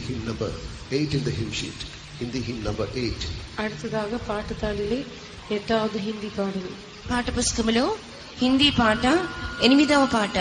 hymn number 8 in the hymn sheet. Hindi hymn number 8. அடுத்ததாக పాటతాళిలే 8வது హిందీ పాటలు. పాట పుస్తకములో హిందీ పాట 8వ పాట.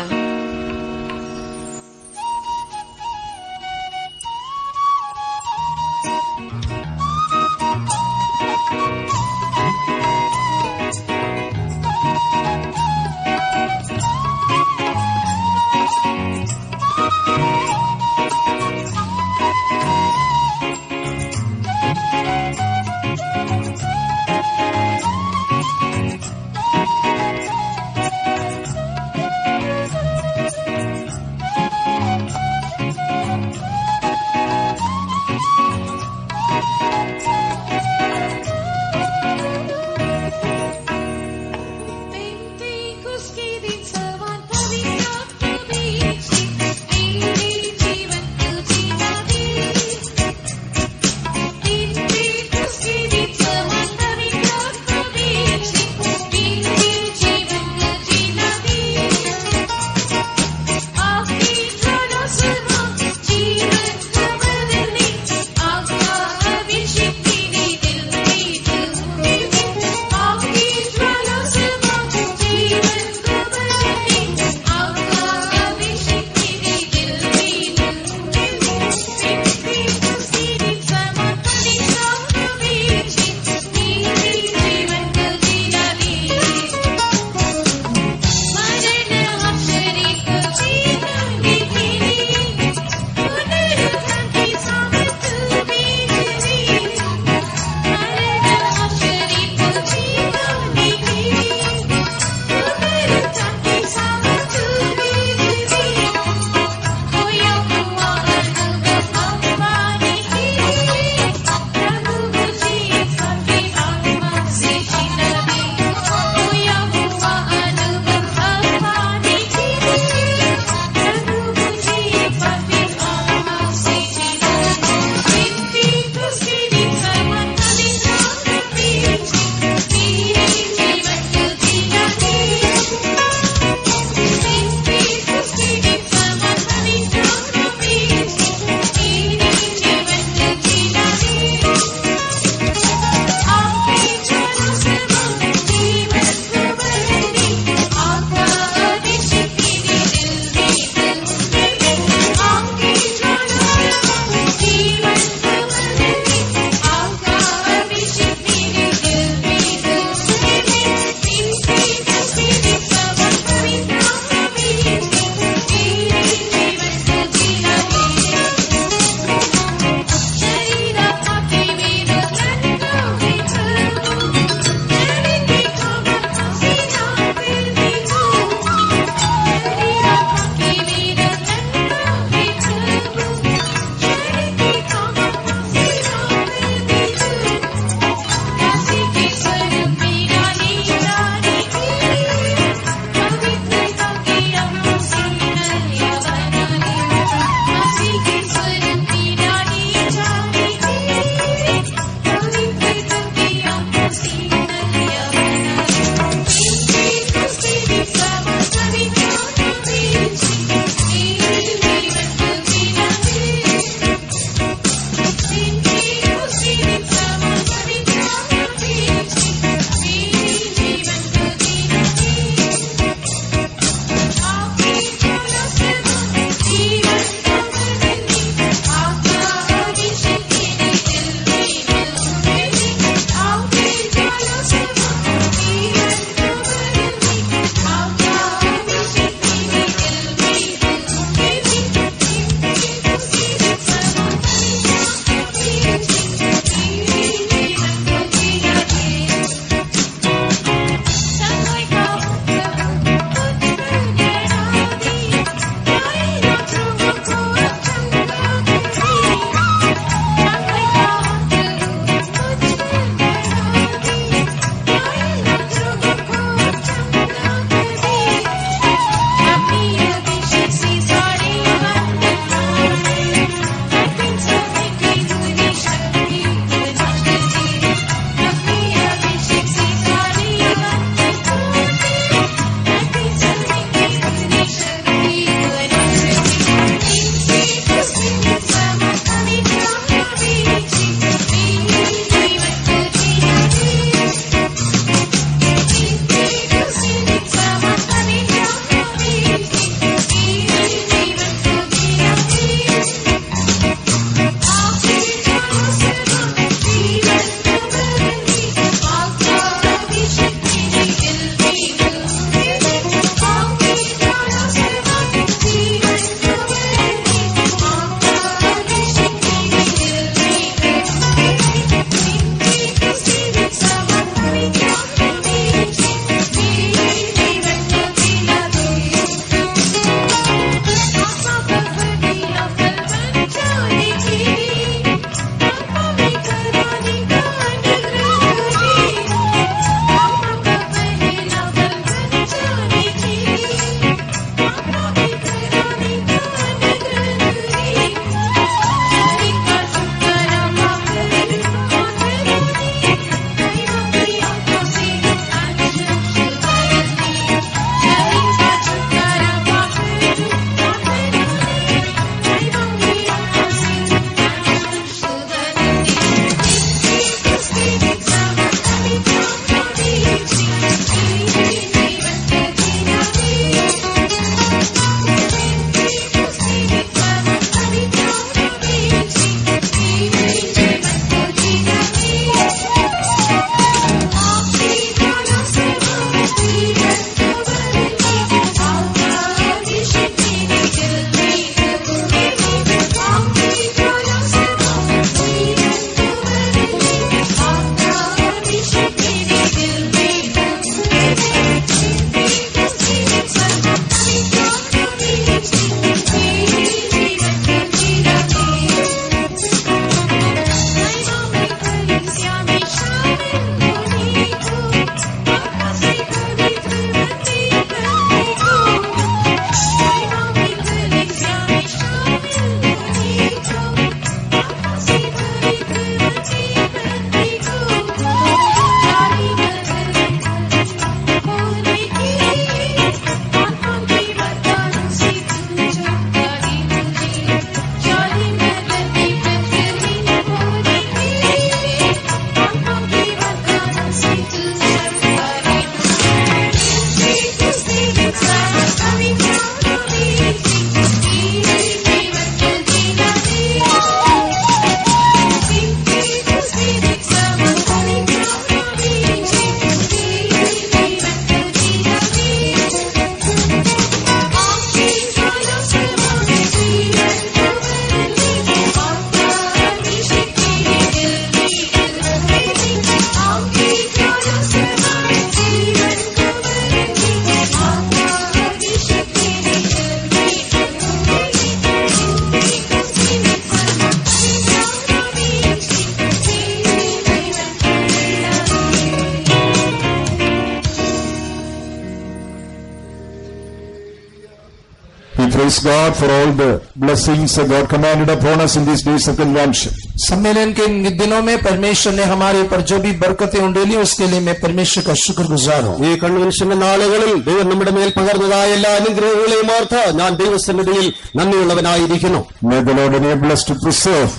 Praise God for all the blessings that God commanded upon us in these days of convention. सम्मेलन के इन दिनों में परमेश्वर ने हमारे ऊपर जो भी बरकतें उंडेली उसके लिए मैं परमेश्वर का शुक्रगुजार हूँ. ഈ കൺവെൻഷന്റെ നാളുകളിൽ ദൈവം നമ്മുടെ മേൽ പകർന്നതായ എല്ലാ അനുഗ്രഹങ്ങളെയും ഓർത്ത് ഞാൻ ദൈവസന്നിധിയിൽ നന്ദിയുള്ളവനായിരിക്കുന്നു. May the Lord enable us to preserve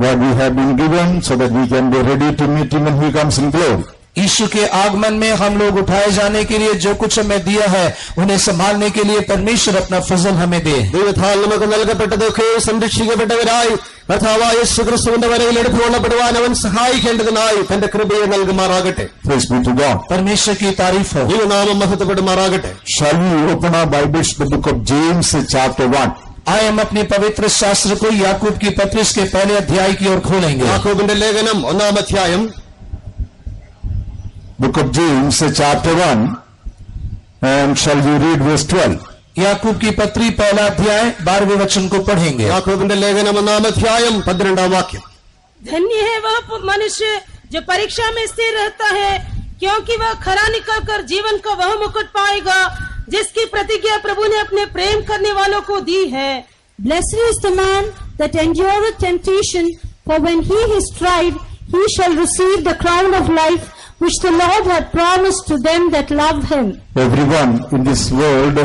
what we have been given so that we can be ready to meet him when he comes in glory. यीशु के आगमन में हम लोग उठाए जाने के लिए जो कुछ हमें दिया है उन्हें संभालने के लिए परमेश्वर अपना फजल हमें दे. ദൈവത്താൽ നമുക്ക് നൽകപ്പെട്ടതൊക്കെ സംരക്ഷിക്കപ്പെട്ടവരായി കർത്താവായ യേശുക്രിസ്തുവിന്റെ വരയിൽ എടുത്തുകൊള്ളപ്പെടുവാൻ അവൻ സഹായിക്കേണ്ടതിനായി തന്റെ കൃപയെ നൽകുമാറാകട്ടെ. Praise be to God. परमेश्वर की तारीफ हो. ദൈവനാമം മഹത്വപ്പെടുമാറാകട്ടെ. Shall we open our Bibles to the book of James, chapter 1? आए हम अपने पवित्र शास्त्र को याकूब की पत्री के पहले अध्याय की ओर खोलेंगे. യാക്കോബിന്റെ ലേഖനം 1-ാം അധ്യായം. Book of James, chapter 1, and shall we read verse 12? याकूब की पत्री पहला अध्याय 12वें वचन को पढ़ेंगे. യാക്കോബിന്റെ ലേഖനം 1-ാം അധ്യായം 12-ാം വാക്യം. धन्य है वह मनुष्य जो परीक्षा में स्थिर रहता है, क्योंकि वह खरा निकलकर जीवन का वह मुकुट पाएगा जिसकी प्रतिज्ञा प्रभु ने अपने प्रेम करने वालों को दी है. Blessed is the man that endureth temptation, for when he is tried, he shall receive the crown of life which the Lord hath promised to them that love him. Everyone in this world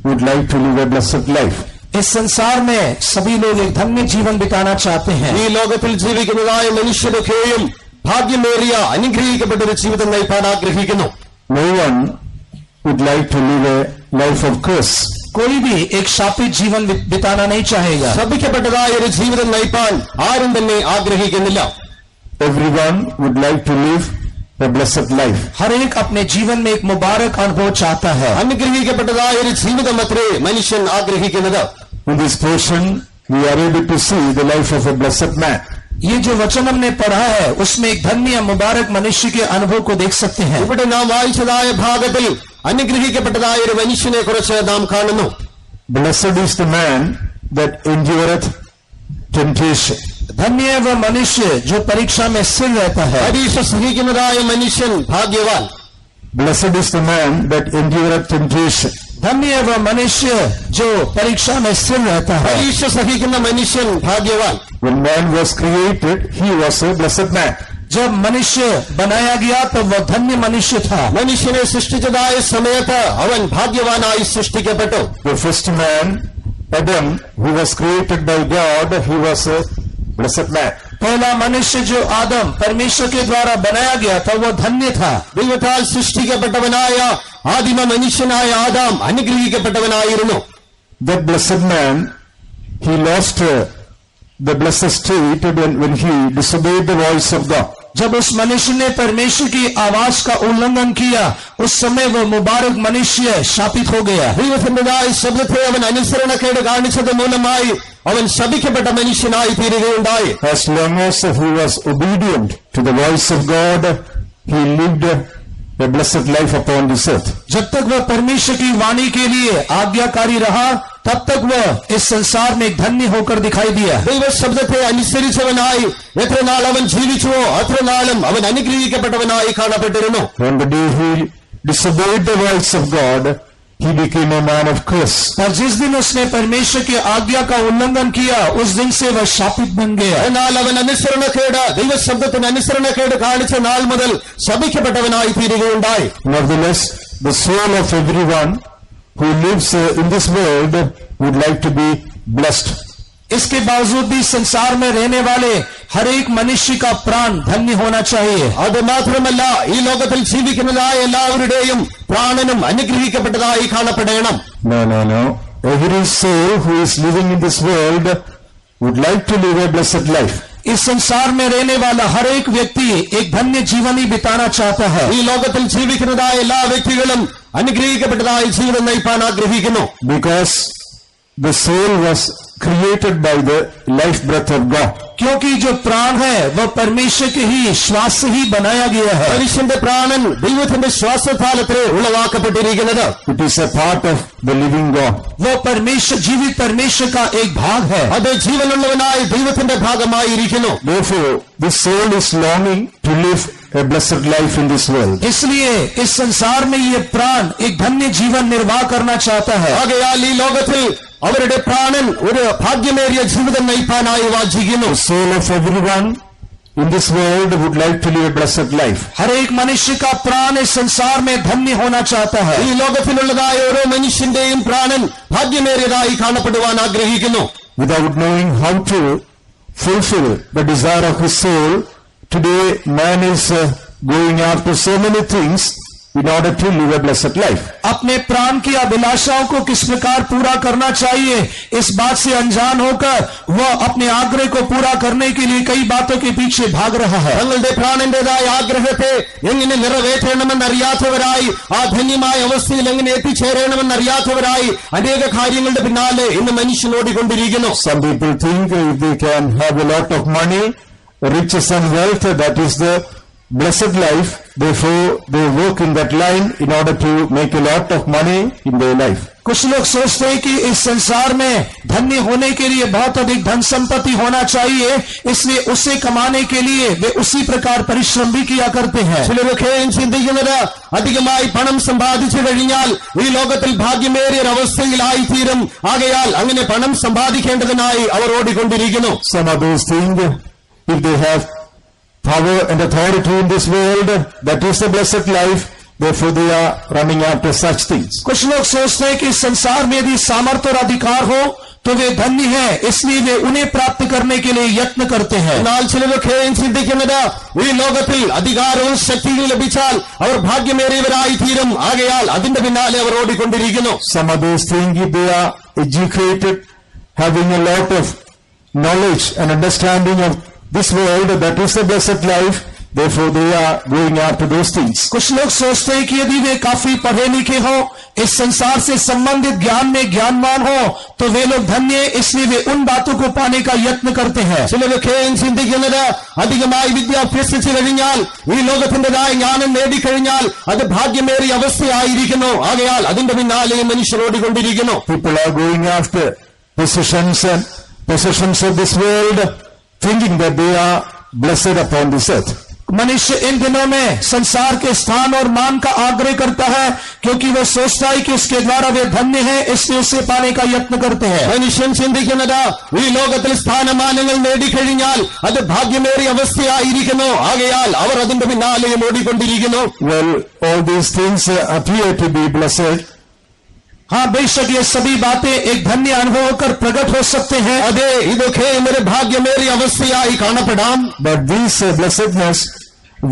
would like to live a blessed life. इस संसार में सभी लोग एक धन्य जीवन बिताना चाहते हैं. ഈ ലോകത്തിൽ ജീവിക്കുന്നതായ മനുഷ്യരൊക്കെയും ഭാഗ്യമേറിയ അനുഗ്രഹിക്കപ്പെട്ടൊരു ജീവിതം നയിപ്പാൻ ആഗ്രഹിക്കുന്നു. No one would like to live a life of curse. कोई भी एक शापित जीवन बिताना नहीं चाहेगा. ശപിക്കപ്പെട്ടതായ ഒരു ജീവിതം നയിപ്പാൻ ആരും തന്നെ ആഗ്രഹിക്കുന്നില്ല. Everyone would like to live a blessed life. हर एक अपने जीवन में एक मुबारक अनुभव चाहता है. അനുഗ്രഹിക്കപ്പെട്ടതായ ഒരു ജീവിതം അത്രേ മനുഷ്യൻ ആഗ്രഹിക്കുന്നത്. In this portion, we are able to see the life of a blessed man. ये जो वचन हमने पढ़ा है उसमें एक धन्य मुबारक मनुष्य के अनुभव को देख सकते हैं. ഇവിടെ നാം വായിച്ചതായ ഭാഗത്തിൽ അനുഗ്രഹിക്കപ്പെട്ടതായ ഒരു മനുഷ്യനെ കുറിച്ച് നാം കാണുന്നു. Blessed is the man that endureth temptation. धन्य है वह मनुष्य जो परीक्षा में स्थिर रहता है. പരീക്ഷ സഹിക്കുന്നതായ മനുഷ്യൻ ഭാഗ്യവാൻ. Blessed is the man that endureth temptation. धन्य है वह मनुष्य जो परीक्षा में स्थिर रहता है. പരീക്ഷ സഹിക്കുന്ന മനുഷ്യൻ ഭാഗ്യവാൻ. When man was created, he was a blessed man. जब मनुष्य बनाया गया तब वह धन्य मनुष्य था. മനുഷ്യനെ സൃഷ്ടിച്ചതായ സമയത്ത് അവൻ ഭാഗ്യവാനായി സൃഷ്ടിക്കപ്പെട്ടു. The first man, Adam, who was created by God, he was a blessed man. पहला मनुष्य जो आदम परमेश्वर के द्वारा बनाया गया था वह धन्य था. ദൈവത്താൽ സൃഷ്ടിക്കപ്പെട്ടവനായ ആദിമ മനുഷ്യനായ Adam അനുഗ്രഹിക്കപ്പെട്ടവനായിരുന്നു. That blessed man, he lost the blessed state when he disobeyed the voice of God. जब उस मनुष्य ने परमेश्वर की आवाज का उल्लंघन किया उस समय वह मुबारक मनुष्य शापित हो गया. ദൈവത്തിന്റേതായ ശബ്ദത്തെ അവൻ അനുസരണക്കേട് കാണിച്ചത് മൂലമായി അവൻ ശപിക്കപ്പെട്ട മനുഷ്യനായി തീരുകയുണ്ടായി. As long as he was obedient to the voice of God, he lived a blessed life upon this earth. जब तक वह परमेश्वर की वाणी के लिए आज्ञाकारी रहा तब तक वह इस संसार में एक धन्य होकर दिखाई दिया. ദൈവ ശബ്ദത്തെ അനുസരിച്ചവനായി എത്ര നാൾ അവൻ ജീവിച്ചുവോ അത്ര നാളും അവൻ അനുഗ്രഹിക്കപ്പെട്ടവനായി കാണപ്പെട്ടിരുന്നു. On the day he disobeyed the voice of God, he became a man of curse. पर जिस दिन उसने परमेश्वर की आज्ञा का उल्लंघन किया उस दिन से वह शापित बन गया. എന്നാൽ അവൻ അനുസരണക്കേട് ദൈവശബ്ദത്തിന് അനുസരണക്കേട് കാണിച്ച നാൾ മുതൽ ശപിക്കപ്പെട്ടവനായി തീരുകയുണ്ടായി. Nevertheless, the soul of everyone who lives in this world would like to be blessed. इसके बावजूद भी संसार में रहने वाले हर एक मनुष्य का प्राण धन्य होना चाहिए. അത് മാത്രമല്ല ഈ ലോകത്തിൽ ജീവിക്കുന്നതായ എല്ലാവരുടെയും പ്രാണനും അനുഗ്രഹിക്കപ്പെട്ടതായി കാണപ്പെടണം. No. Every soul who is living in this world would like to live a blessed life. इस संसार में रहने वाला हर एक व्यक्ति एक धन्य जीवन ही बिताना चाहता है. ഈ ലോകത്തിൽ ജീവിക്കുന്നതായ എല്ലാ വ്യക്തികളും അനുഗ്രഹിക്കപ്പെട്ടതായ ജീവിതം നയിപ്പാൻ ആഗ്രഹിക്കുന്നു. Because the soul was created by the life breath of God. क्योंकि जो प्राण है वह परमेश्वर के ही श्वास से ही बनाया गया है. മനുഷ്യന്റെ പ്രാണൻ ദൈവത്തിന്റെ ശ്വാസത്താലത്രേ ഉളവാക്കപ്പെട്ടിരിക്കുന്നത്. It is a part of the living God. वह परमेश्वर जीवित परमेश्वर का एक भाग है. അത് ജീവനുള്ളവനായ ദൈവത്തിന്റെ ഭാഗമായിരിക്കുന്നു. Therefore, the soul is longing to live a blessed life in this world. इसलिए इस संसार में ये प्राण एक धन्य जीवन निर्वाह करना चाहता है. ആകയാൽ ഈ ലോകത്തിൽ അവരുടെ പ്രാണൻ ഒരു ഭാഗ്യമേറിയ ജീവിതം നയിപ്പാനായി വാഞ്ചിക്കുന്നു. The soul of everyone in this world would like to live a blessed life. हर एक मनुष्य का प्राण इस संसार में धन्य होना चाहता है. ഈ ലോകത്തിലുള്ളതായ ഓരോ മനുഷ്യന്റെയും പ്രാണൻ ഭാഗ്യമേറിയതായി കാണപ്പെടുവാൻ ആഗ്രഹിക്കുന്നു. Without knowing how to fulfill the desire of his soul, today man is going after so many things in order to live a blessed life. अपने प्राण की अभिलाषाओं को किस प्रकार पूरा करना चाहिए, इस बात से अनजान होकर वह अपने आग्रह को पूरा करने के लिए कई बातों के पीछे भाग रहा है. തങ്ങളുടെ പ്രാണന്റേതായ ആഗ്രഹത്തെ എങ്ങനെ നിറവേറ്റണമെന്നറിയാത്തവരായി, ആ ധന്യമായ അവസ്ഥയിൽ എങ്ങനെ എത്തിച്ചേരണമെന്നറിയാത്തവരായി അനേക കാര്യങ്ങളുടെ പിന്നാലെ ഇന്ന് മനുഷ്യൻ ഓടിക്കൊണ്ടിരിക്കുന്നു. Some people think if they can have a lot of money, riches and wealth, that is the blessed life. Therefore, they work in that line in order to make a lot of money in their life. कुछ लोग सोचते हैं कि इस संसार में धन्य होने के लिए बहुत अधिक धन संपत्ति होना चाहिए, इसलिए उसे कमाने के लिए वे उसी प्रकार परिश्रम भी किया करते हैं. ചിലരൊക്കെയും ചിന്തിക്കുന്നത് അധികമായി പണം സമ്പാദിച്ചു കഴിഞ്ഞാൽ ഈ ലോകത്തിൽ ഭാഗ്യമേറിയ ഒരവസ്ഥയിലായിത്തീരും. ആകയാൽ അങ്ങനെ പണം സമ്പാദിക്കേണ്ടതിനായി അവർ ഓടിക്കൊണ്ടിരിക്കുന്നു. Some others think if they have power and authority in this world, that is the blessed life. Therefore, they are running after such things. कुछ लोग सोचते हैं कि संसार में यदि सामर्थ्य और अधिकार हो तो वे धन्य हैं, इसलिए वे उन्हें प्राप्त करने के लिए यत्न करते हैं. എന്നാൽ ചിലരൊക്കെയും ചിന്തിക്കുന്നത് ഈ ലോകത്തിൽ അധികാരവും ശക്തിയും ലഭിച്ചാൽ അവർ ഭാഗ്യമേറിയവരായി തീരും. ആകയാൽ അതിന്റെ പിന്നാലെ അവർ ഓടിക്കൊണ്ടിരിക്കുന്നു. Some others think if they are educated, having a lot of knowledge and understanding of this world, that is the blessed life. Therefore, they are going after those things. कुछ लोग सोचते हैं कि यदि वे काफी पढ़े लिखे हो, इस संसार से संबंधित ज्ञान में ज्ञानवान हो, तो वे लोग धन्य, इसलिए वे उन बातों को पाने का यत्न करते हैं. ചിലരൊക്കെയും ചിന്തിക്കുന്നത് അധികമായി വിദ്യ അഭ്യസിച്ചു കഴിഞ്ഞാൽ, ഈ ലോകത്തിന്റേതായ ജ്ഞാനം നേടിക്കഴിഞ്ഞാൽ അത് ഭാഗ്യമേറിയ അവസ്ഥയായിരിക്കുന്നു. ആകയാൽ അതിന്റെ പിന്നാലെ മനുഷ്യർ ഓടിക്കൊണ്ടിരിക്കുന്നു. People are going after possessions of this world, thinking that they are blessed upon this earth. मनुष्य इन दिनों में संसार के स्थान और मान का आग्रह करता है, क्योंकि वह सोचता है कि उसके द्वारा वे धन्य हैं, इसलिए उसे पाने का यत्न करते हैं. മനുഷ്യൻ ചിന്തിക്കുന്നത് ഈ ലോകത്തിൽ സ്ഥാനമാനങ്ങൾ നേടിക്കഴിഞ്ഞാൽ അത് ഭാഗ്യമേറിയ അവസ്ഥയായിരിക്കുന്നു. ആകയാൽ അവർ അതിന്റെ പിന്നാലെയും ഓടിക്കൊണ്ടിരിക്കുന്നു. Well, all these things appear to be blessed. हाँ, बेशक ये सभी बातें एक धन्य अनुभव होकर प्रकट हो सकते हैं. അതെ, ഇതൊക്കെ ഒരു ഭാഗ്യമേറിയ അവസ്ഥയായി കാണപ്പെടാം. But this blessedness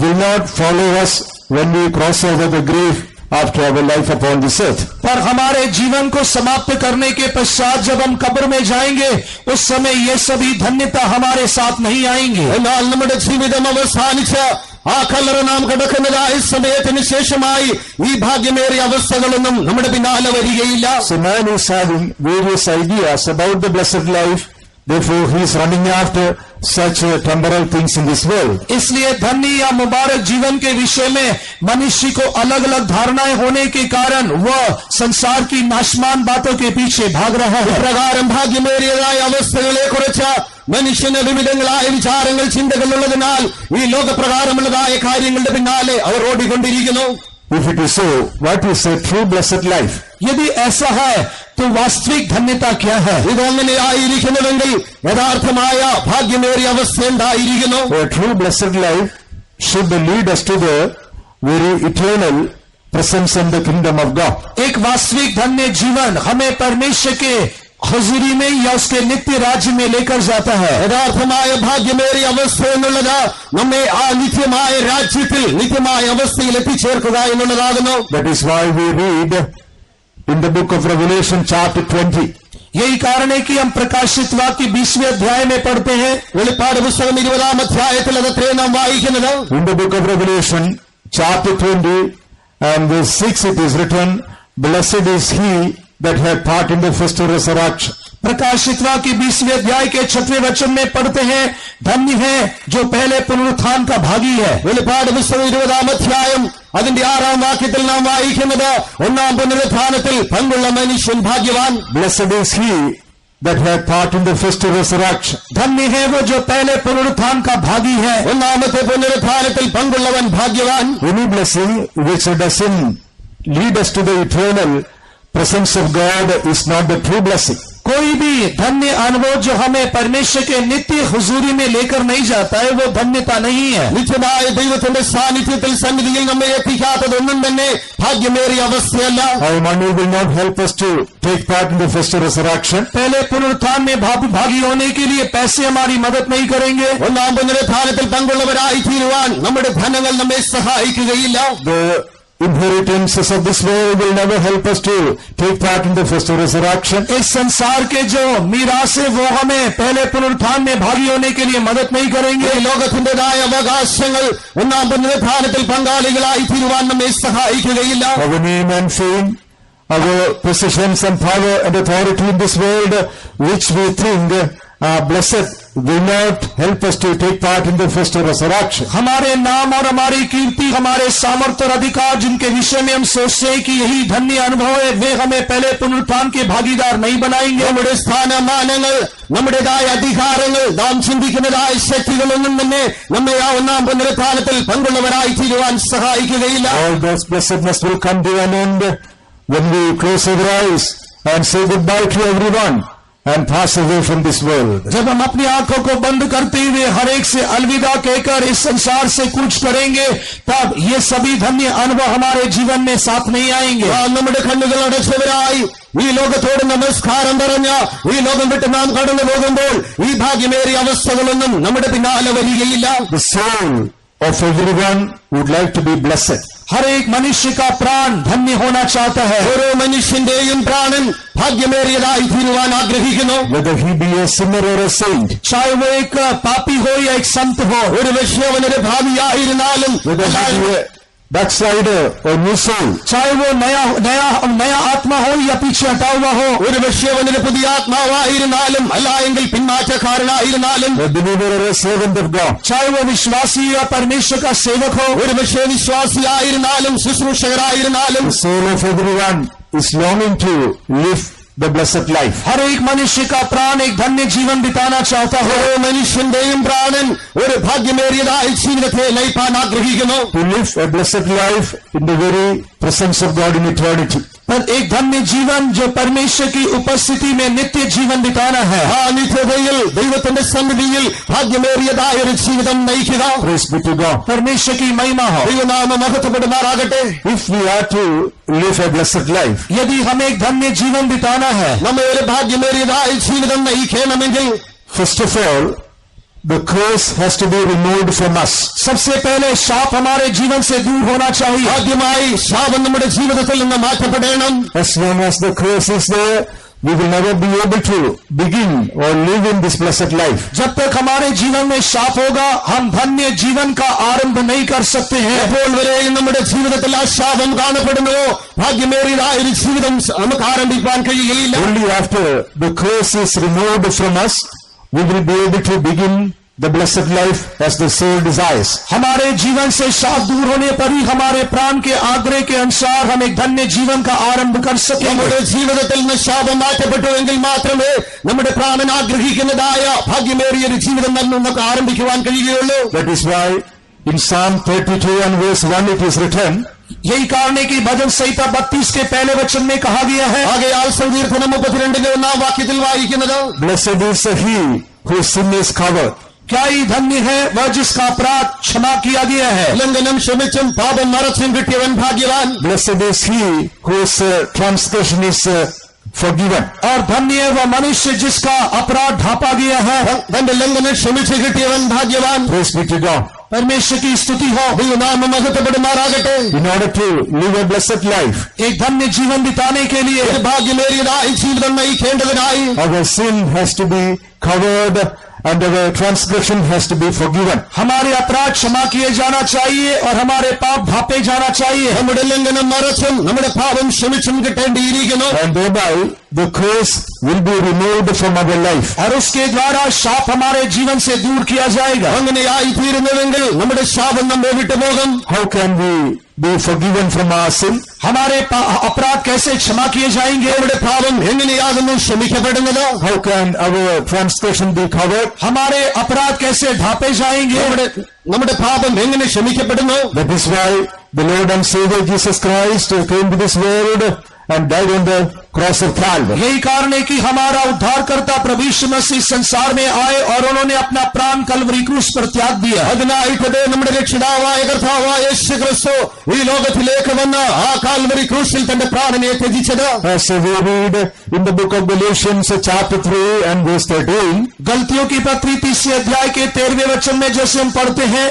will not follow us when we cross over the grave after our life upon this earth. पर हमारे जीवन को समाप्त करने के पश्चात जब हम कब्र में जाएंगे, उस समय ये सभी धन्यता हमारे साथ नहीं आएंगे. എന്നാൽ നമ്മുടെ ജീവിതം അവസാനിച്ച് ആ കല്ലറ നാം കിടക്കുന്നതായ സമയത്തിന് ശേഷമായി ഈ ഭാഗ്യമേറിയ അവസ്ഥകളൊന്നും നമ്മുടെ പിന്നാലെ വരികയില്ല. So man is having various ideas about the blessed life. Therefore, he is running after such temporal things in this world. इसलिए धन्य या मुबारक जीवन के विषय में मनुष्य को अलग अलग धारणाएं होने के कारण वह संसार की नाशमान बातों के पीछे भाग रहा है. ഇപ്രകാരം ഭാഗ്യമേറിയതായ അവസ്ഥകളെ കുറിച്ച് മനുഷ്യന് വിവിധങ്ങളായ വിചാരങ്ങൾ, ചിന്തകൾ ഉള്ളതിനാൽ ഈ ലോകപ്രകാരമുള്ളതായ കാര്യങ്ങളുടെ പിന്നാലെ അവർ ഓടിക്കൊണ്ടിരിക്കുന്നു. If it is so, what is a true blessed life? यदि ऐसा है तो वास्तविक धन्यता क्या है? ഇതങ്ങനെ ആയിരിക്കുന്നുവെങ്കിൽ യഥാർത്ഥമായ ഭാഗ്യമേറിയ അവസ്ഥ എന്തായിരിക്കുന്നു? A true blessed life should lead us to the very eternal presence in the kingdom of God. एक वास्तविक धन्य जीवन हमें परमेश्वर के हुजूरी में या उसके नित्य राज्य में लेकर जाता है. യഥാർത്ഥമായ ഭാഗ്യമേറിയ അവസ്ഥ എന്നുള്ളത് നമ്മെ ആ നിത്യമായ രാജ്യത്തിൽ നിത്യമായ അവസ്ഥയിൽ എത്തിച്ചേർക്കുക എന്നുള്ളതാകുന്നു. That is why we read in the book of Revelation chapter 20. यही कारण है कि हम प्रकाशित वाक्य 20वें अध्याय में पढ़ते हैं. വെളിപ്പാട് പുസ്തകം 20-ാം അധ്യായത്തിൽ അതത്രേ നാം വായിക്കുന്നത്. In the book of Revelation chapter 20 and verse 6 it is written, Blessed is he that had part in the first resurrection. प्रकाशित वाक्य 20वें अध्याय के 6वें वचन में पढ़ते हैं, धन्य है जो पहले पुनरुत्थान का भागी है. വെളിപ്പാട് പുസ്തകം 20-ാം അധ്യായം അതിന്റെ 6-ാം വാക്യത്തിൽ നാം വായിക്കുന്നത്, ഒന്നാം പുനരുത്ഥാനത്തിൽ പങ്കുള്ള മനുഷ്യൻ ഭാഗ്യവാൻ. Blessed is he that had part in the first resurrection. धन्य है वो जो पहले पुनरुत्थान का भागी है. ഒന്നാമത്തെ പുനരുത്ഥാനത്തിൽ പങ്കുള്ളവൻ ഭാഗ്യവാൻ. Any blessing which doesn't lead us to the eternal presence of God is not the true blessing. कोई भी धन्य अनुभव जो हमें परमेश्वर के नित्य हुजूरी में लेकर नहीं जाता है वो धन्यता नहीं है. നിത്യമായ ദൈവത്തിന്റെ സാന്നിധ്യത്തിൽ സന്നിധിയിൽ നമ്മെ എത്തിക്കാത്തതൊന്നും തന്നെ ഭാഗ്യമേറിയ അവസ്ഥയല്ല. Our money will not help us to take part in the first resurrection. पहले पुनरुत्थान में भागी होने के लिए पैसे हमारी मदद नहीं करेंगे. ഒന്നാം പുനരുത്ഥാനത്തിൽ പങ്കുള്ളവരായി തീരുവാൻ നമ്മുടെ ധനങ്ങൾ നമ്മെ സഹായിക്കുകയില്ല. The inheritances of this world will never help us to take part in the first resurrection. इस संसार के जो मीरास है वो हमें पहले पुनरुत्थान में भागी होने के लिए मदद नहीं करेंगे. ഈ ലോകത്തിന്റേതായ അവകാശങ്ങൾ ഒന്നാം പുനരുത്ഥാനത്തിൽ പങ്കാളികളായി തീരുവാൻ നമ്മെ സഹായിക്കുകയില്ല. Our name and fame, our possessions and power and authority in this world, which we think are blessed, will not help us to take part in the first resurrection. हमारे नाम और हमारी कीर्ति, हमारे सामर्थ्य और अधिकार जिनके विषय में हम सोचते हैं कि यही धन्य अनुभव है, वे हमें पहले पुनरुत्थान के भागीदार नहीं बनाएंगे. നമ്മുടെ സ്ഥാനമാനങ്ങൾ, നമ്മുടേതായ അധികാരങ്ങൾ, നാം ചിന്തിക്കുന്നതായ ശക്തികളൊന്നും തന്നെ നമ്മെ ആ ഒന്നാം പുനരുത്ഥാനത്തിൽ പങ്കുള്ളവരായി തീരുവാൻ സഹായിക്കുകയില്ല. All those blessedness will come to an end when we close our eyes and say goodbye to everyone and pass away from this world. जब हम अपनी आंखों को बंद करते हुए हर एक से अलविदा कहकर इस संसार से कूच करेंगे, तब ये सभी धन्य अनुभव हमारे जीवन में साथ नहीं आएंगे. നമ്മുടെ കണ്ണുകൾ അടച്ചവരായി ഈ ലോകത്തോട് നമസ്കാരം പറഞ്ഞ ഈ ലോകം വിട്ട് നാം കടന്നു പോകുമ്പോൾ ഈ ഭാഗ്യമേറിയ അവസ്ഥകളൊന്നും നമ്മുടെ പിന്നാലെ വരികയില്ല. The soul of everyone would like to be blessed. हर एक मनुष्य का प्राण धन्य होना चाहता है. ഓരോ മനുഷ്യന്റെയും പ്രാണൻ ഭാഗ്യമേറിയതായി തീരുവാൻ ആഗ്രഹിക്കുന്നു. Whether he be a sinner or a saint, चाहे वो एक पापी हो या एक संत हो, ഒരു പക്ഷേ അവനൊരു ഭാവിയായിരുന്നാലും, whether he be a backslider or new soul, चाहे वो नया आत्मा हो या पीछे हटा हुआ हो, ഒരു പക്ഷേ അവനൊരു പുതിയ ആത്മാവായിരുന്നാലും അല്ല എങ്കിൽ പിന്മാറ്റക്കാരനായിരുന്നാലും, a believer or a servant of God, चाहे वो विश्वासी या परमेश्वर का सेवक हो, ഒരു പക്ഷേ വിശ്വാസിയായിരുന്നാലും ശുശ്രൂഷകരായിരുന്നാലും, the soul of everyone is longing to live the blessed life. हर एक मनुष्य का प्राण एक धन्य जीवन बिताना चाहता है. ഓരോ മനുഷ്യന്റെയും പ്രാണൻ ഒരു ഭാഗ്യമേറിയതായ ജീവിതത്തെ നയിപ്പാൻ ആഗ്രഹിക്കുന്നു. To live a blessed life in the very presence of God in eternity. पर एक धन्य जीवन जो परमेश्वर की उपस्थिति में नित्य जीवन बिताना है. ആ നിത്യതയിൽ ദൈവത്തിന്റെ സന്നിധിയിൽ ഭാഗ്യമേറിയതായ ഒരു ജീവിതം നയിക്കുക. Praise be to God. परमेश्वर की महिमा हो. ദൈവനാമം മഹത്വപ്പെടുമാറാകട്ടെ. If we are to live a blessed life, यदि हमें एक धन्य जीवन बिताना है, നമ്മെ ഒരു ഭാഗ്യമേറിയതായ ജീവിതം നയിക്കണമെങ്കിൽ first of all, the curse has to be removed from us. सबसे पहले शाप हमारे जीवन से दूर होना चाहिए. ആദ്യമായി ശാപം നമ്മുടെ ജീവിതത്തിൽ നിന്ന് മാറ്റപ്പെടണം. As long as the curse is there, we will never be able to begin or live in this blessed life. जब तक हमारे जीवन में शाप होगा, हम धन्य जीवन का आरंभ नहीं कर सकते हैं. എപ്പോൾ വരെയും നമ്മുടെ ജീവിതത്തിൽ ആ ശാപം കാണപ്പെടുന്നുവോ ഭാഗ്യമേറിയതായ ഒരു ജീവിതം നമുക്ക് ആരംഭിക്കാൻ കഴിയുകയില്ല. Only after the curse is removed from us, we will be able to begin the blessed life as the soul desires. हमारे जीवन से शाप दूर होने पर ही हमारे प्राण के आग्रह के अनुसार हम एक धन्य जीवन का आरंभ कर सकेंगे. നമ്മുടെ ജീവിതത്തിൽ നിന്ന് ശാപം മാറ്റപ്പെട്ടുവെങ്കിൽ മാത്രമേ നമ്മുടെ പ്രാണൻ ആഗ്രഹിക്കുന്നതായ ഭാഗ്യമേറിയ ഒരു ജീവിതം നമുക്ക് ആരംഭിക്കുവാൻ കഴിയുകയുള്ളൂ. That is why in Psalm 32 and verse 1 it is written, यही कारण है कि भजन संहिता 32 के पहले वचन में कहा गया है, ആകയാൽ സങ്കീർത്തനം 32 ഒന്നാം വാക്യത്തിൽ വായിക്കുന്നത്, Blessed is he whose sin is covered. क्या ही धन्य है वह जिसका अपराध क्षमा किया गया है. ലംഘനം ക്ഷമിച്ചും പാപം മറച്ചും കിട്ടിയവൻ ഭാഗ്യവാൻ. Blessed is he whose transgression is forgiven. और धन्य है वह मनुष्य जिसका अपराध ढांपा गया है. തന്റെ ലംഘനം ക്ഷമിച്ചു കിട്ടിയവൻ ഭാഗ്യവാൻ. Praise be to God. परमेश्वर की स्तुति हो. ദൈവനാമം മഹത്വപ്പെടുമാറാകട്ടെ. In order to live a blessed life, एक धन्य जीवन बिताने के लिए ഒരു ഭാഗ്യമേറിയതായ ജീവിതം നയിക്കേണ്ടതിനായി our sin has to be covered and our transgression has to be forgiven. हमारे अपराध क्षमा किए जाना चाहिए और हमारे पाप ढांपे जाना चाहिए. നമ്മുടെ ലംഘനം മറച്ചും നമ്മുടെ പാപം ക്ഷമിച്ചും കിട്ടേണ്ടിയിരിക്കുന്നു. And thereby the curse will be removed from our life. और उसके द्वारा शाप हमारे जीवन से दूर किया जाएगा. അങ്ങനെയായി തീരുന്നുവെങ്കിൽ നമ്മുടെ ശാപം നമ്മെ വിട്ടുപോകും. How can we be forgiven from our sin? हमारे अपराध कैसे क्षमा किए जाएंगे? നമ്മുടെ പാപം എങ്ങനെയാകുന്നു ക്ഷമിക്കപ്പെടുന്നത്? How can our transgression be covered? हमारे अपराध कैसे ढांपे जाएंगे? നമ്മുടെ പാപം എങ്ങനെ ക്ഷമിക്കപ്പെടുന്നു? That is why the Lord and Savior Jesus Christ came to this world and died on the cross of Calvary. यही कारण है कि हमारा उद्धारकर्ता प्रभु यीशु मसीह संसार में आए और उन्होंने अपना प्राण कलवरी क्रूस पर त्याग दिया. അതിനായിട്ട് നമ്മുടെ രക്ഷിതാവായ കർത്താവായ യേശു ക്രിസ്തു ഈ ലോകത്തിലേക്ക് വന്ന് ആ കാൽവരി ക്രൂശിൽ തന്റെ പ്രാണനെ ത്യജിച്ചത്. As we read in the book of Galatians chapter 3 and verse 13, गलतियों की पत्री 3 अध्याय के 13वें वचन में जैसे हम पढ़ते हैं,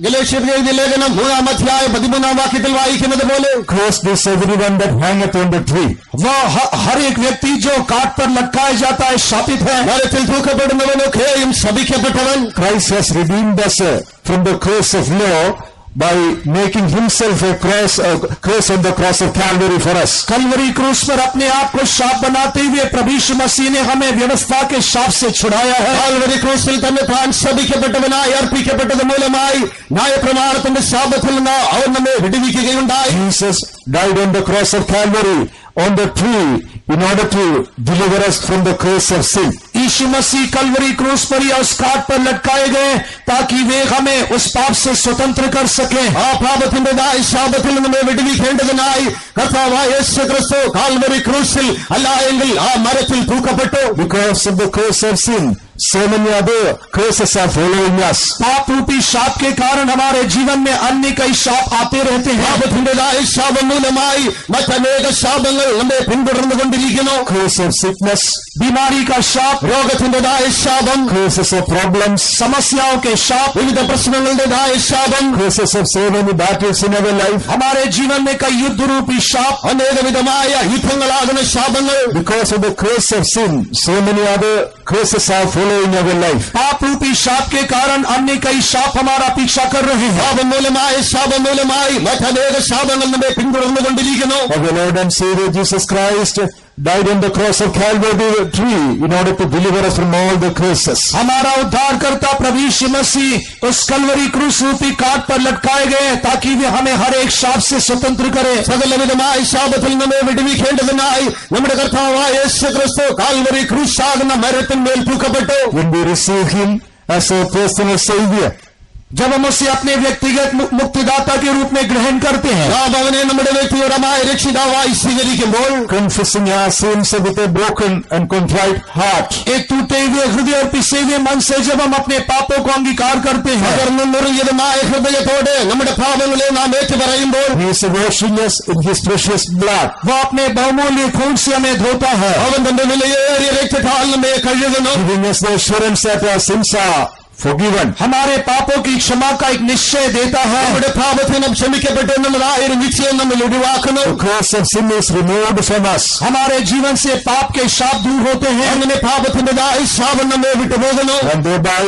ഗലേഷ്യർക്ക് എഴുതിയ ലേഖനം 3-ാം അധ്യായം 13-ാം വാക്യത്തിൽ വായിക്കുന്നത് പോലെ, cursed is everyone that hangeth on the tree. वह हर एक व्यक्ति जो काट पर लटकाया जाता है शापित है. മരത്തിൽ തൂക്കപ്പെടുന്നവനൊക്കെയും ശപിക്കപ്പെട്ടവൻ. Christ has redeemed us from the curse of law by making himself a curse on the cross of Calvary for us. Kalvari क्रूस पर अपने आप को शाप बनाते हुए प्रभु यीशु मसीह ने हमें व्यवस्था के शाप से छुड़ाया है. കാൽവരി ക്രൂശിൽ തന്നെ താൻ ശപിക്കപ്പെട്ടവനായി അർപ്പിക്കപ്പെട്ടത് മൂലമായി ന്യായപ്രമാണത്തിന്റെ ശാപത്തിൽ നിന്ന് അവൻ നമ്മെ വിടുവിക്കുകയുണ്ടായി. Jesus died on the cross of Calvary on the tree in order to deliver us from the curse of sin. यीशु मसीह कलवरी क्रूस पर या उस काट पर लटकाए गए ताकि वे हमें उस पाप से स्वतंत्र कर सके. ആ പാപത്തിന്റേതായ ശാപത്തിൽ നമ്മെ വിടുവിക്കേണ്ടതിനായി കർത്താവായ യേശു ക്രിസ്തു കാൽവരി ക്രൂശിൽ അല്ല എങ്കിൽ ആ മരത്തിൽ തൂക്കപ്പെട്ടു. Because of the curse of sin, so many other curses are following us. पाप रूपी शाप के कारण हमारे जीवन में अन्य कई शाप आते रहते हैं. പാപത്തിന്റേതായ ശാപം മൂലമായി മറ്റനേക ശാപങ്ങൾ നമ്മെ പിന്തുടർന്നുകൊണ്ടിരിക്കുന്നു. Curse of sickness, बीमारी का शाप, രോഗത്തിന്റേതായ ശാപം, curses of problems, समस्याओं के शाप, വിവിധ പ്രശ്നങ്ങളുടേതായ ശാപം, curses of so many battles in our life. हमारे जीवन में कई युद्ध रूपी शाप, അനേകവിധമായ യുദ്ധങ്ങളാകുന്ന ശാപങ്ങൾ. Because of the curse of sin, so many other curses are following our life. पाप रूपी शाप के कारण अन्य कई शाप हमारा पीछा कर रहे हैं. പാപം മൂലമായ ശാപം മൂലമായി മറ്റനേക ശാപങ്ങൾ നമ്മെ പിന്തുടർന്നുകൊണ്ടിരിക്കുന്നു. Our Lord and Savior Jesus Christ died on the cross of Calvary tree in order to deliver us from all the curses. हमारा उद्धारकर्ता प्रभु यीशु मसीह उस कलवरी क्रूस रूपी काट पर लटकाए गए ताकि वे हमें हर एक शाप से स्वतंत्र करे. സകലവിധമായ ശാപത്തിൽ നമ്മെ വിടുവിക്കേണ്ടതിനായി നമ്മുടെ കർത്താവായ യേശു ക്രിസ്തു Calvary ക്രൂശാകുന്ന മരത്തിന്മേൽ തൂക്കപ്പെട്ടു. When we receive him as our personal Savior, जब हम उसे अपने व्यक्तिगत मुक्तिदाता के रूप में ग्रहण करते हैं, നാം അവനെ നമ്മുടെ വ്യക്തിപരമായ രക്ഷിതാവായി സ്വീകരിക്കുമ്പോൾ, confessing our sins with a broken and contrite heart, एक टूटे हुए हृदय और पिसे हुए मन से जब हम अपने पापों को अंगीकार करते हैं, തകർന്നു നുറുങ്ങിയതുമായ ഹൃദയത്തോടെ നമ്മുടെ പാപങ്ങളെ നാം ഏറ്റുപറയുമ്പോൾ, he is washing us in his precious blood. वो अपने बहुमूल्य खून से हमें धोता है. അവൻ തന്റെ വിലയേറിയ രക്തത്താൽ നമ്മെ കഴുകുന്നു. Giving us the assurance that our sins are forgiven. हमारे पापों की क्षमा का एक निश्चय देता है. നമ്മുടെ പാപത്തിനും ക്ഷമിക്കപ്പെട്ടു എന്നുള്ളതായ ഒരു നിശ്ചയം നമ്മൾ ഒഴിവാക്കുന്നു. The curse of sin is removed from us. हमारे जीवन से पाप के शाप दूर होते हैं. അങ്ങനെ പാപത്തിന്റേതായ ശാപം നമ്മെ വിട്ടുപോകുന്നു. And thereby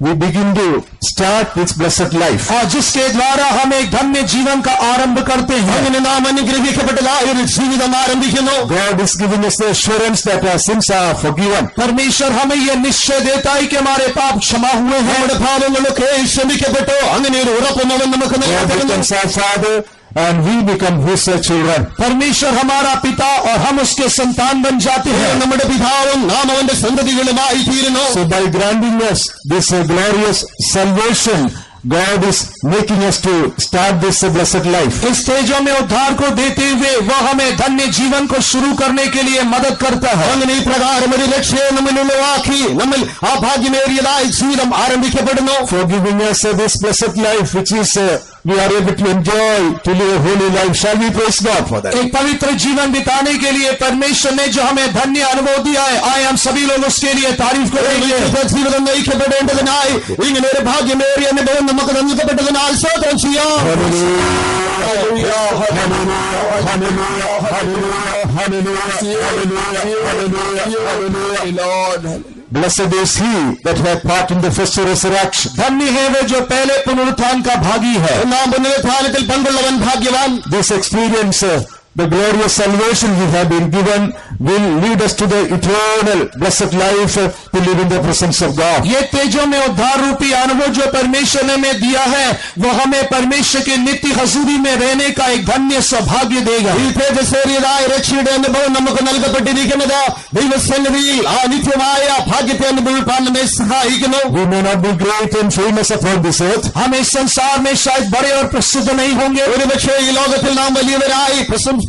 we begin to start this blessed life. और जिसके द्वारा हम एक धन्य जीवन का आरंभ करते हैं. അങ്ങനെ നാം അനുഗ്രഹിക്കപ്പെട്ടതായ ഒരു ജീവിതം ആരംഭിക്കുന്നു. God is giving us the assurance that our sins are forgiven. परमेश्वर हमें यह निश्चय देता है कि हमारे पाप क्षमा हुए हैं. നമ്മുടെ പാപങ്ങളൊക്കെ ക്ഷമിക്കപ്പെട്ടു. അങ്ങനെ ഒരു ഉറപ്പും അവൻ നമുക്ക് God നൽകുന്നു. becomes our Father and we become his children. परमेश्वर हमारा पिता और हम उसके संतान बन जाते हैं. നമ്മുടെ പിതാവും നാം അവന്റെ സന്തതികളുമായി തീരുന്നു. So by granting us this glorious salvation, God is making us to start this blessed life. इस तेजों में उद्धार को देते हुए वह हमें धन्य जीवन को शुरू करने के लिए मदद करता है. അങ്ങനെ ഈ പ്രകാരം ഒരു രക്ഷയെ നമ്മിൽ ഉളവാക്കി നമ്മിൽ ആ ഭാഗ്യമേറിയതായ ജീവിതം ആരംഭിക്കപ്പെടുന്നു. For giving us this blessed life which is we are able to enjoy, to live a holy life. Shall we praise God for that? एक पवित्र जीवन बिताने के लिए परमेश्वर ने जो हमें धन्य अनुभव दिया है, आए हम सभी लोग उसके लिए तारीफ करेंगे. ജീവിതം നയിക്കപ്പെടേണ്ടതിനായി ഇങ്ങനെ ഒരു ഭാഗ്യമേറിയ അനുഭവം നമുക്ക് നൽകപ്പെട്ടതിനാൽ സ്തോത്രം ചെയ്യാം. Blessed is he that hath part in the first resurrection. धन्य है वे जो पहले पुनरुत्थान का भागी है. ഒന്നാം പുനരുത്ഥാനത്തിൽ പങ്കുള്ളവൻ ഭാഗ്യവാൻ. This experience the glorious salvation we have been given will lead us to the eternal blessed life to live in the presence of God. ये तेजों में उद्धार रूपी अनुभव जो परमेश्वर ने हमें दिया है वो हमें परमेश्वर के नित्य हजूरी में रहने का एक धन्य सौभाग्य देगा. ഈ തേജസ്സേറിയതായ രക്ഷയുടെ അനുഭവം നമുക്ക് നൽകപ്പെട്ടിരിക്കുന്നത് ദൈവസന്നിധിയിൽ ആ നിത്യമായ ഭാഗ്യത്തെ അനുഭവിക്കാൻ നമ്മെ സഹായിക്കുന്നു. We may not be great and famous upon this earth. हम इस संसार में शायद बड़े और प्रसिद्ध नहीं होंगे. ഒരുപക്ഷേ ഈ ലോകത്തിൽ നാം വലിയവരായി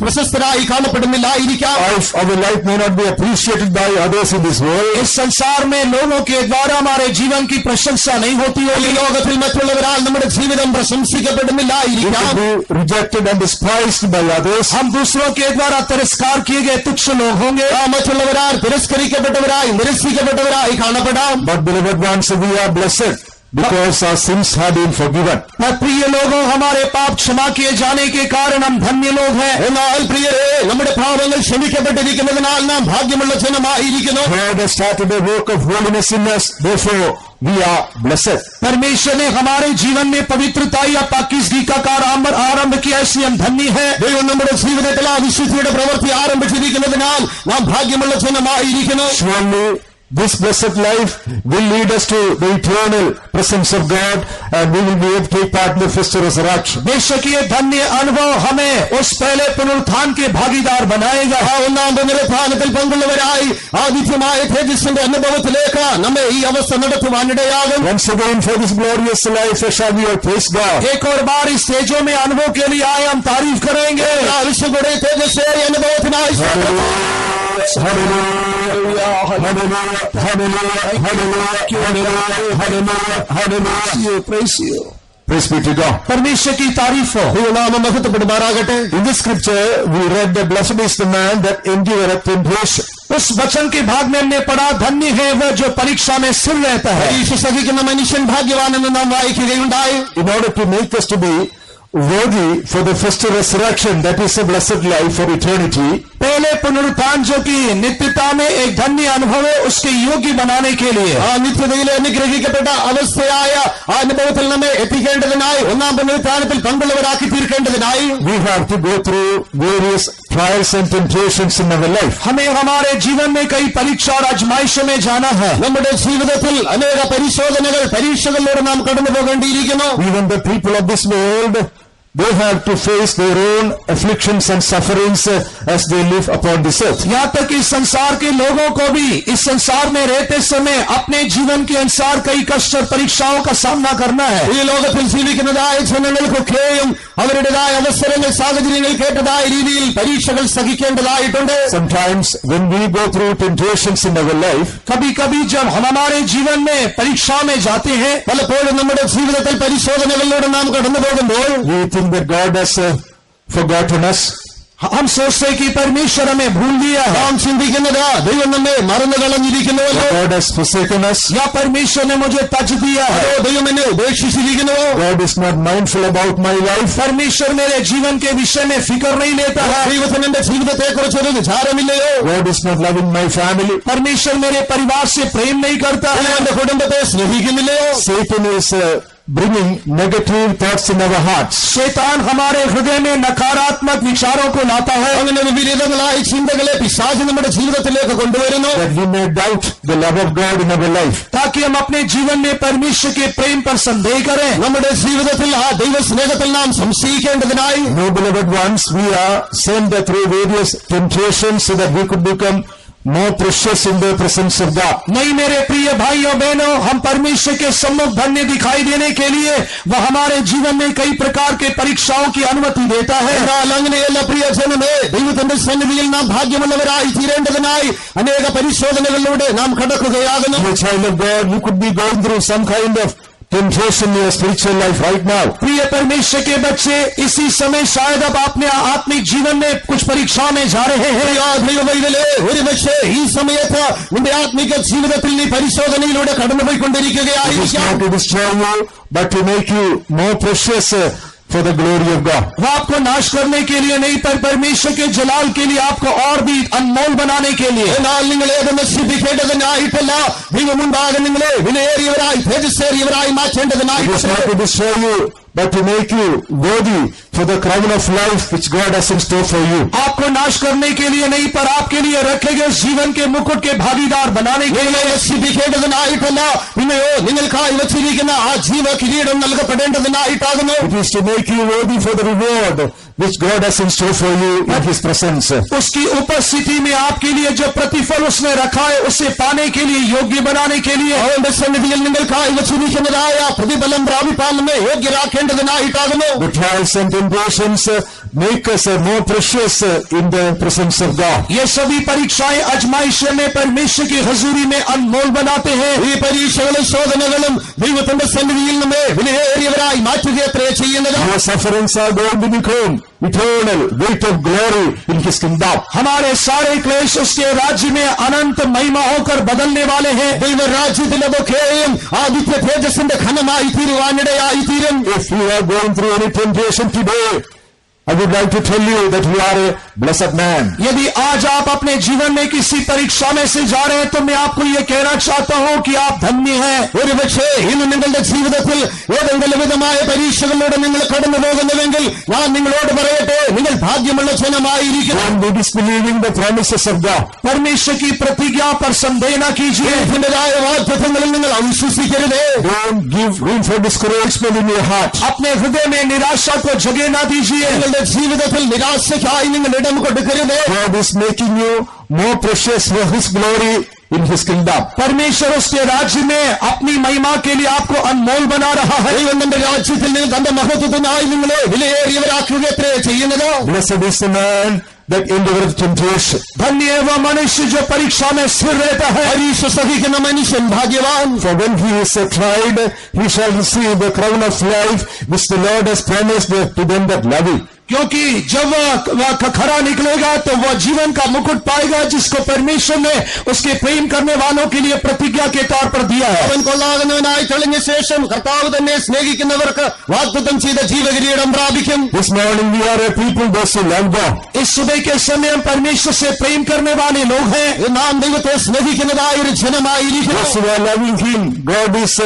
പ്രശസ്തരായി കാണപ്പെടുന്നില്ലായിരിക്കാം. Our life may not be appreciated by others in this world. इस संसार में लोगों के द्वारा हमारे जीवन की प्रशंसा नहीं होती ഈ होगी. ലോകത്തിൽ മറ്റുള്ളവരാൽ നമ്മുടെ ജീവിതം പ്രശംസിക്കപ്പെടുന്നില്ലായിരിക്കാം. We could be rejected and despised by others. हम दूसरों के द्वारा तिरस्कार किए गए तुच्छ लोग होंगे. മറ്റുള്ളവരാൽ തിരസ്കരിക്കപ്പെട്ടവരായി നിരസിക്കപ്പെട്ടവരായി കാണപ്പെടാം. But beloved ones, we are blessed because our sins have been forgiven. और प्रिय लोगों, हमारे पाप क्षमा किए जाने के कारण हम धन्य लोग हैं. എന്നാൽ പ്രിയരേ, നമ്മുടെ പാപങ്ങൾ ക്ഷമിക്കപ്പെട്ടിരിക്കുന്നതിനാൽ നാം ഭാഗ്യമുള്ള ജനമായിരിക്കുന്നു. God has started a work of holiness in us, therefore we are blessed. परमेश्वर ने हमारे जीवन में पवित्रता या पाकीज़गी का कार्य आरंभ किया, इसलिए हम धन्य हैं. ദൈവം നമ്മുടെ ജീവിതത്തിൽ ആ വിശുദ്ധിയുടെ പ്രവൃത്തി ആരംഭിച്ചിരിക്കുന്നതിനാൽ നാം ഭാഗ്യമുള്ള ജനമായിരിക്കുന്നു. Surely this blessed life will lead us to the eternal presence of God, and we will be able to take part in the first resurrection. बेशक ये धन्य अनुभव हमें उस पहले पुनरुत्थान के भागीदार बनाएगा. ആ ഒന്നാം പുനരുത്ഥാനത്തിൽ പങ്കുള്ളവരായി ആ നിത്യമായ തേജസ്സിന്റെ അനുഭവത്തിലേക്ക് നമ്മെ ഈ അവസ്ഥ നടത്തുവാനിടയാകും. Once again, for this glorious life shall we praise God. एक और बार इस तेजों में अनुभव के लिए आए हम तारीफ करेंगे. ആവശ്യപ്പെടെ തേജസ്സേറിയ അനുഭവത്തിനായി Hallelujah, hallelujah, hallelujah, hallelujah, hallelujah, hallelujah. Praise you. Praise be to God. परमेश्वर की तारीफ हो. ദൈവനാമം മഹത്വപ്പെടുമാറാകട്ടെ. In this scripture, we read that blessed is the man that endureth temptation. उस वचन के भाग में हमने पढ़ा, धन्य है वह जो परीक्षा में स्थिर रहता है. പരീക്ഷ സഹിക്കുന്ന മനുഷ്യൻ ഭാഗ്യവാനെന്ന് നാം വായിക്കുകയുണ്ടായി. In order to make us to be worthy for the first resurrection, that is a blessed life for eternity, पहले पुनरुत्थान जो कि नित्यता में एक धन्य अनुभव है, उसके योग्य बनाने के लिए ആ നിത്യതയിലെ അനുഗ്രഹിക്കപ്പെട്ട അവസ്ഥയായ ആ അനുഭവത്തിൽ നമ്മെ എത്തിക്കേണ്ടതിനായി ഒന്നാം പുനരുത്ഥാനത്തിൽ പങ്കുള്ളവരാക്കി തീർക്കേണ്ടതിനായി we have to go through various trials and temptations in our life. हमें हमारे जीवन में कई परीक्षा और आजमाइशों में जाना है. നമ്മുടെ ജീവിതത്തിൽ അനേക പരിശോധനകൾ പരീക്ഷകളിലൂടെ നാം കടന്നു പോകേണ്ടിയിരിക്കുന്നു. Even the people of this world, they have to face their own afflictions and sufferings as they live upon this earth. यहाँ तक इस संसार के लोगों को भी इस संसार में रहते समय अपने जीवन के अनुसार कई कष्ट और परीक्षाओं का सामना करना है. ഈ ലോകത്തിൽ ജീവിക്കുന്നതായ ജനങ്ങൾക്കൊക്കെയും അവരുടേതായ അവസരങ്ങൾ സാഹചര്യങ്ങൾ കേട്ടതായ രീതിയിൽ പരീക്ഷകൾ സഹിക്കേണ്ടതായിട്ടുണ്ട്. Sometimes when we go through temptations in our life, कभी कभी जब हम हमारे जीवन में परीक्षा में जाते हैं, പലപ്പോഴും നമ്മുടെ ജീവിതത്തിൽ പരിശോധനകളിലൂടെ നാം കടന്നു പോകുമ്പോൾ we think that God has forgotten us. हम सोचते हैं कि परमेश्वर हमें भूल दिया है, നാം ചിന്തിക്കുന്നത് ദൈവം നമ്മെ മറന്നു കളഞ്ഞിരിക്കുന്നുവല്ലോ, God has forsaken us. या परमेश्वर ने मुझे तज दिया है. അതോ ദൈവം എന്നെ ഉപേക്ഷിച്ചിരിക്കുന്നുവോ, God is not mindful about my life. परमेश्वर मेरे जीवन के विषय में फिक्र नहीं लेता है. ദൈവത്തിന് എന്റെ ജീവിതത്തെ കുറിച്ചൊരു വിചാരമില്ലയോ, God is not loving my family. परमेश्वर मेरे परिवार से प्रेम नहीं करता है. ദൈവം എന്റെ കുടുംബത്തെ സ്നേഹിക്കുന്നില്ലയോ. Satan is bringing negative thoughts in our hearts. शैतान हमारे हृदय में नकारात्मक विचारों को लाता है, അങ്ങനെ വിപരീതങ്ങളായ ചിന്തകളെ പിശാച് നമ്മുടെ ജീവിതത്തിലേക്ക് കൊണ്ടുവരുന്നു. That we may doubt the love of God in our life. ताकि हम अपने जीवन में परमेश्वर के प्रेम पर संदेह करें. നമ്മുടെ ജീവിതത്തിൽ ആ ദൈവ സ്നേഹത്തിൽ നാം സംശയിക്കേണ്ടതിനായി No, beloved ones, we are sent through various temptations so that we could become more precious in the presence of God. नहीं मेरे प्रिय भाइयों बहनों, हम परमेश्वर के सम्मुख धन्य दिखाई देने के लिए वह हमारे जीवन में कई प्रकार के परीक्षाओं की अनुमति देता है. എന്നാൽ അങ്ങനെയല്ല പ്രിയ ജനമേ, ദൈവത്തിന്റെ സന്നിധിയിൽ നാം ഭാഗ്യമുള്ളവരായി തീരേണ്ടതിനായി അനേക പരിശോധനകളിലൂടെ നാം കടക്കുകയാകുന്നു. As a child of God, you could be going through some kind of temptation in your spiritual life right now. प्रिय परमेश्वर के बच्चे, इसी समय शायद अब अपने आत्मिक जीवन में कुछ परीक्षा में जा रहे हैं. ദൈവവൈതലേ, ഒരുപക്ഷേ ഈ സമയത്ത് നിന്റെ ആത്മിക ജീവിതത്തിൽ നീ പരിശോധനയിലൂടെ It is കടന്നുപോയിക്കൊണ്ടിരിക്കുകയായിരിക്കാം. not to destroy you, but to make you more precious for the glory of God. वह आपको नाश करने के लिए नहीं, पर परमेश्वर के जलाल के लिए आपको और भी अनमोल बनाने के लिए. എന്നാൽ നിങ്ങളെ നശിപ്പിക്കേണ്ടതിനായിട്ടല്ല, ദൈവം മുൻപാകെ നിങ്ങളെ വിലയേറിയവരായി തേജസ്സേറിയവരായി It is മാറ്റേണ്ടതിനായിട്ട്. not to destroy you, but to make you worthy for the crown of life which God has in store for you. आपको नाश करने के लिए नहीं, पर आपके लिए रखे गए जीवन के मुकुट के भागीदार बनाने के लिए। നശിപ്പിക്കേണ്ടതിനായിട്ടല്ല, പിന്നെയോ നിങ്ങൾക്കായി വച്ചിരിക്കുന്ന ആ ജീവ കിരീടം നൽകപ്പെടേണ്ടതിനായിട്ടാകുന്നു. It is to make you worthy for the reward which God has in store for you in His presence. उसकी उपस्थिति में आपके लिए जो प्रतिफल उसने रखा है उसे पाने के लिए, योग्य बनाने के लिए। അവന്റെ സന്നിധിയിൽ നിങ്ങൾക്കായി വച്ചിരിക്കുന്നതായ പ്രതിഫലം പ്രാപിപ്പാൻ നമ്മെ യോഗ്യരാക്കേണ്ടതിനായിട്ടാകുന്നു. The trials and temptations make us more precious in the presence of God. ये सभी परीक्षाएं आजमाइशें में परमेश्वर की हजूरी में अनमोल बनाते हैं। ഈ പരീക്ഷകളും ശോധനകളും ദൈവത്തിന്റെ സന്നിധിയിൽ നമ്മെ വിലയേറിയവരായി മാറ്റുകയത്രേ ചെയ്യുന്നത്. Our sufferings are going to become eternal weight of glory in His kingdom. हमारे सारे क्लेश उसके राज्य में अनंत महिमा होकर बदलने वाले हैं। ദൈവരാജ്യത്തിലതൊക്കെയും ആദിത്യ തേജസ്സിന്റെ ഘനമായി തീരുവാനിടയായി തീരും. If you are going through any temptation today, I would like to tell you that you are a blessed man. यदि आज आप अपने जीवन में किसी परीक्षा में से जा रहे हैं तो मैं आपको ये कहना चाहता हूं कि आप धन्य हैं। ഒരുപക്ഷേ ഇന്ന് നിങ്ങളുടെ ജീവിതത്തിൽ ഏതെങ്കിലും വിധമായ പരീക്ഷകളിലൂടെ നിങ്ങൾ കടന്നു പോകുന്നുവെങ്കിൽ ഞാൻ നിങ്ങളോട് പറയട്ടെ, നിങ്ങൾ ഭാഗ്യമുള്ള ജനമായിരിക്കും. Don't be disbelieving the promises of God. परमेश्वर की प्रतिज्ञा पर संदेह न कीजिए। ഇതിന്റേതായ വാഗ്ദത്തങ്ങളിൽ നിങ്ങൾ അവിശ്വസിക്കരുത്. Don't give room for discouragement in your heart. अपने हृदय में निराशा को जगह न दीजिए। ജീവിതത്തിൽ നിരാശയ്ക്കായി നിങ്ങൾ ഇടം കൊടുക്കരുത്. God is making you more precious for His glory in His kingdom. परमेश्वर उसके राज्य में अपनी महिमा के लिए आपको अनमोल बना रहा है। ദൈവം തന്റെ രാജ്യത്തിൽ നിന്ന് തന്റെ മഹത്വത്തിനായി നിങ്ങളെ വിലയേറിയവരാക്കുകയത്രേ ചെയ്യുന്നത്. Blessed is the man that endureth temptation. धन्य है वह मनुष्य जो परीक्षा में स्थिर रहता है। പരീക്ഷ സഹിക്കുന്ന മനുഷ്യൻ ഭാഗ്യവാൻ. For when he is tried, he shall receive the crown of life which the Lord has promised to them that love Him. क्योंकि जब वह खरा निकलेगा तो वह जीवन का मुकुट पाएगा जिसको परमेश्वर ने उसके प्रेम करने वालों के लिए प्रतिज्ञा के तौर पर दिया है। അവൻ കൊള്ളാകുന്നവനായി തെളിഞ്ഞ ശേഷം കർത്താവ് തന്നെ സ്നേഹിക്കുന്നവർക്ക് വാഗ്ദത്തം ചെയ്ത ജീവകിരീടം പ്രാപിക്കും. This morning we are a people those who love God. इस सुबह के समय हम परमेश्वर से प्रेम करने वाले लोग हैं। നാം ദൈവത്തെ സ്നേഹിക്കുന്നതായ ഒരു ജനമായിരിക്കുന്നു. Those who are loving Him, God is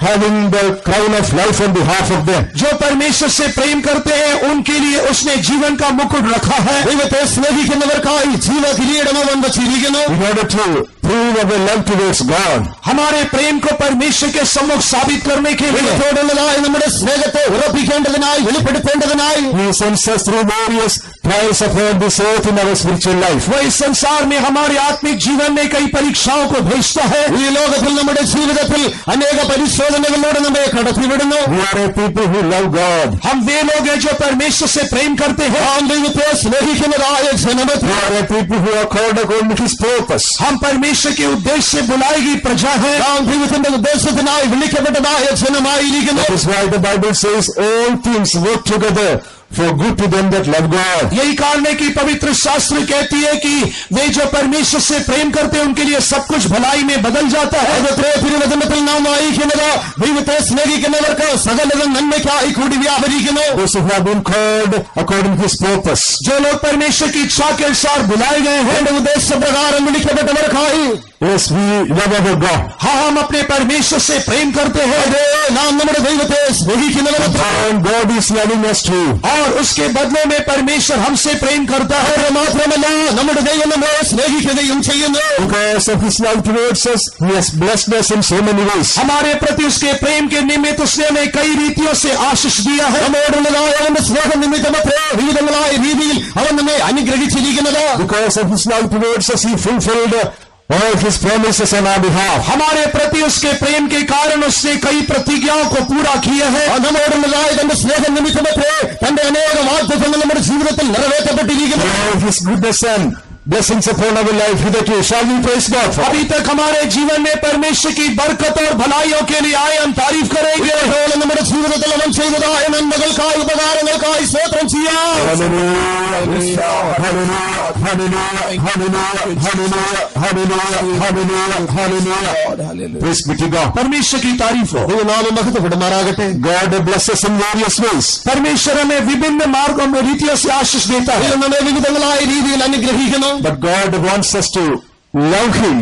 having the crown of life on behalf of them. जो परमेश्वर से प्रेम करते हैं उनके लिए उसने जीवन का मुकुट रखा है। ദൈവത്തെ സ്നേഹിക്കുന്നവർക്കായി ജീവകിരീടം അവൻ വച്ചിരിക്കുന്നു. In order to prove our love towards God, हमारे प्रेम को परमेश्वर के सम्मुख साबित करने के लिए ദൈവത്തോടുള്ളതായ നമ്മുടെ സ്നേഹത്തെ ഉറപ്പിക്കേണ്ടതിനായി വെളിപ്പെടുത്തേണ്ടതിനായി He sends us through various trials upon this earth in our spiritual life. वह इस संसार में हमारे आत्मिक जीवन में कई परीक्षाओं को भेजता है। ഈ ലോകത്തിൽ നമ്മുടെ ജീവിതത്തിൽ അനേക പരിശോധനകളിലൂടെ നമ്മെ കടത്തിവിടുന്നു. We are a people who love God. हम वे लोग हैं जो परमेश्वर से प्रेम करते हैं। നാം ദൈവത്തെ സ്നേഹിക്കുന്നതായ ജനമത്. We are a people who are called according to His purpose. हम परमेश्वर के उद्देश्य से बुलाई गई प्रजा है। നാം ദൈവത്തിന്റെ ഉദ്ദേശത്തിനായി വിളിക്കപ്പെട്ടതായ ജനമായിരിക്കുന്നു. That is why the Bible says all things work together for good to them that love God. यही कारण है कि पवित्र शास्त्र कहती है कि वे जो परमेश्वर से प्रेम करते हैं उनके लिए सब कुछ भलाई में बदल जाता है। തിരുവചനത്തിൽ നാം വായിക്കുന്നത് ദൈവത്തെ സ്നേഹിക്കുന്നവർക്ക് സകലതും നന്മയ്ക്കായി കൂടി വ്യാപരിക്കുന്നു. Those who have been called according to His purpose. जो लोग परमेश्वर की इच्छा के अनुसार बुलाए गए हैं, ഉദ്ദേശപ്രകാരം വിളിക്കപ്പെട്ടവർക്കായി Yes, we love our God. हाँ, हम अपने परमेश्वर से प्रेम करते हैं। നാം നമ്മുടെ ദൈവത്തെ സ്നേഹിക്കുന്നവർക്ക് And God is loving us too. और उसके बदले में परमेश्वर हमसे प्रेम करता है। മാത്രമല്ല നമ്മുടെ ദൈവം നമ്മെ സ്നേഹിക്കുകയും ചെയ്യുന്നു. Because of His love towards us, He has blessed us in so many ways. हमारे प्रति उसके प्रेम के निमित्त उसने हमें कई रीतियों से आशीष दिया है। നമ്മോടുള്ളതായ അവന്റെ സ്നേഹം നിമിത്തമത്രേ വിവിധങ്ങളായ രീതിയിൽ അവൻ നമ്മെ അനുഗ്രഹിച്ചിരിക്കുന്നത്. Because of His love towards us, He fulfilled all His promises on our behalf. हमारे प्रति उसके प्रेम के कारण उसने कई प्रतिज्ञाओं को पूरा किया है। നമ്മോടുള്ളതായ തന്റെ സ്നേഹം നിമിത്തമത്രേ തന്റെ അനേക വാഗ്ദത്തങ്ങൾ നമ്മുടെ ജീവിതത്തിൽ നിറവേറ്റപ്പെട്ടിരിക്കുന്നു. All His goodness and blessings upon our life hitherto. Shall we praise God for? अभी तक हमारे जीवन में परमेश्वर की बरकत और भलाइयों के लिए आए हम तारीफ करेंगे। നമ്മുടെ ജീവിതത്തിൽ അവൻ ചെയ്തതായ നന്മകൾക്കായി ഉപകാരങ്ങൾക്കായി സ്തോത്രം ചെയ്യാം. Praise be to God. परमेश्वर की तारीफ हो। ദൈവനാമം മഹത്വപ്പെടുമാറാകട്ടെ. God blesses in various ways. परमेश्वर हमें विभिन्न मार्गों में रीतियों से आशीष देता है। നമ്മെ വിവിധങ്ങളായ രീതിയിൽ അനുഗ്രഹിക്കുന്നു. But God wants us to love Him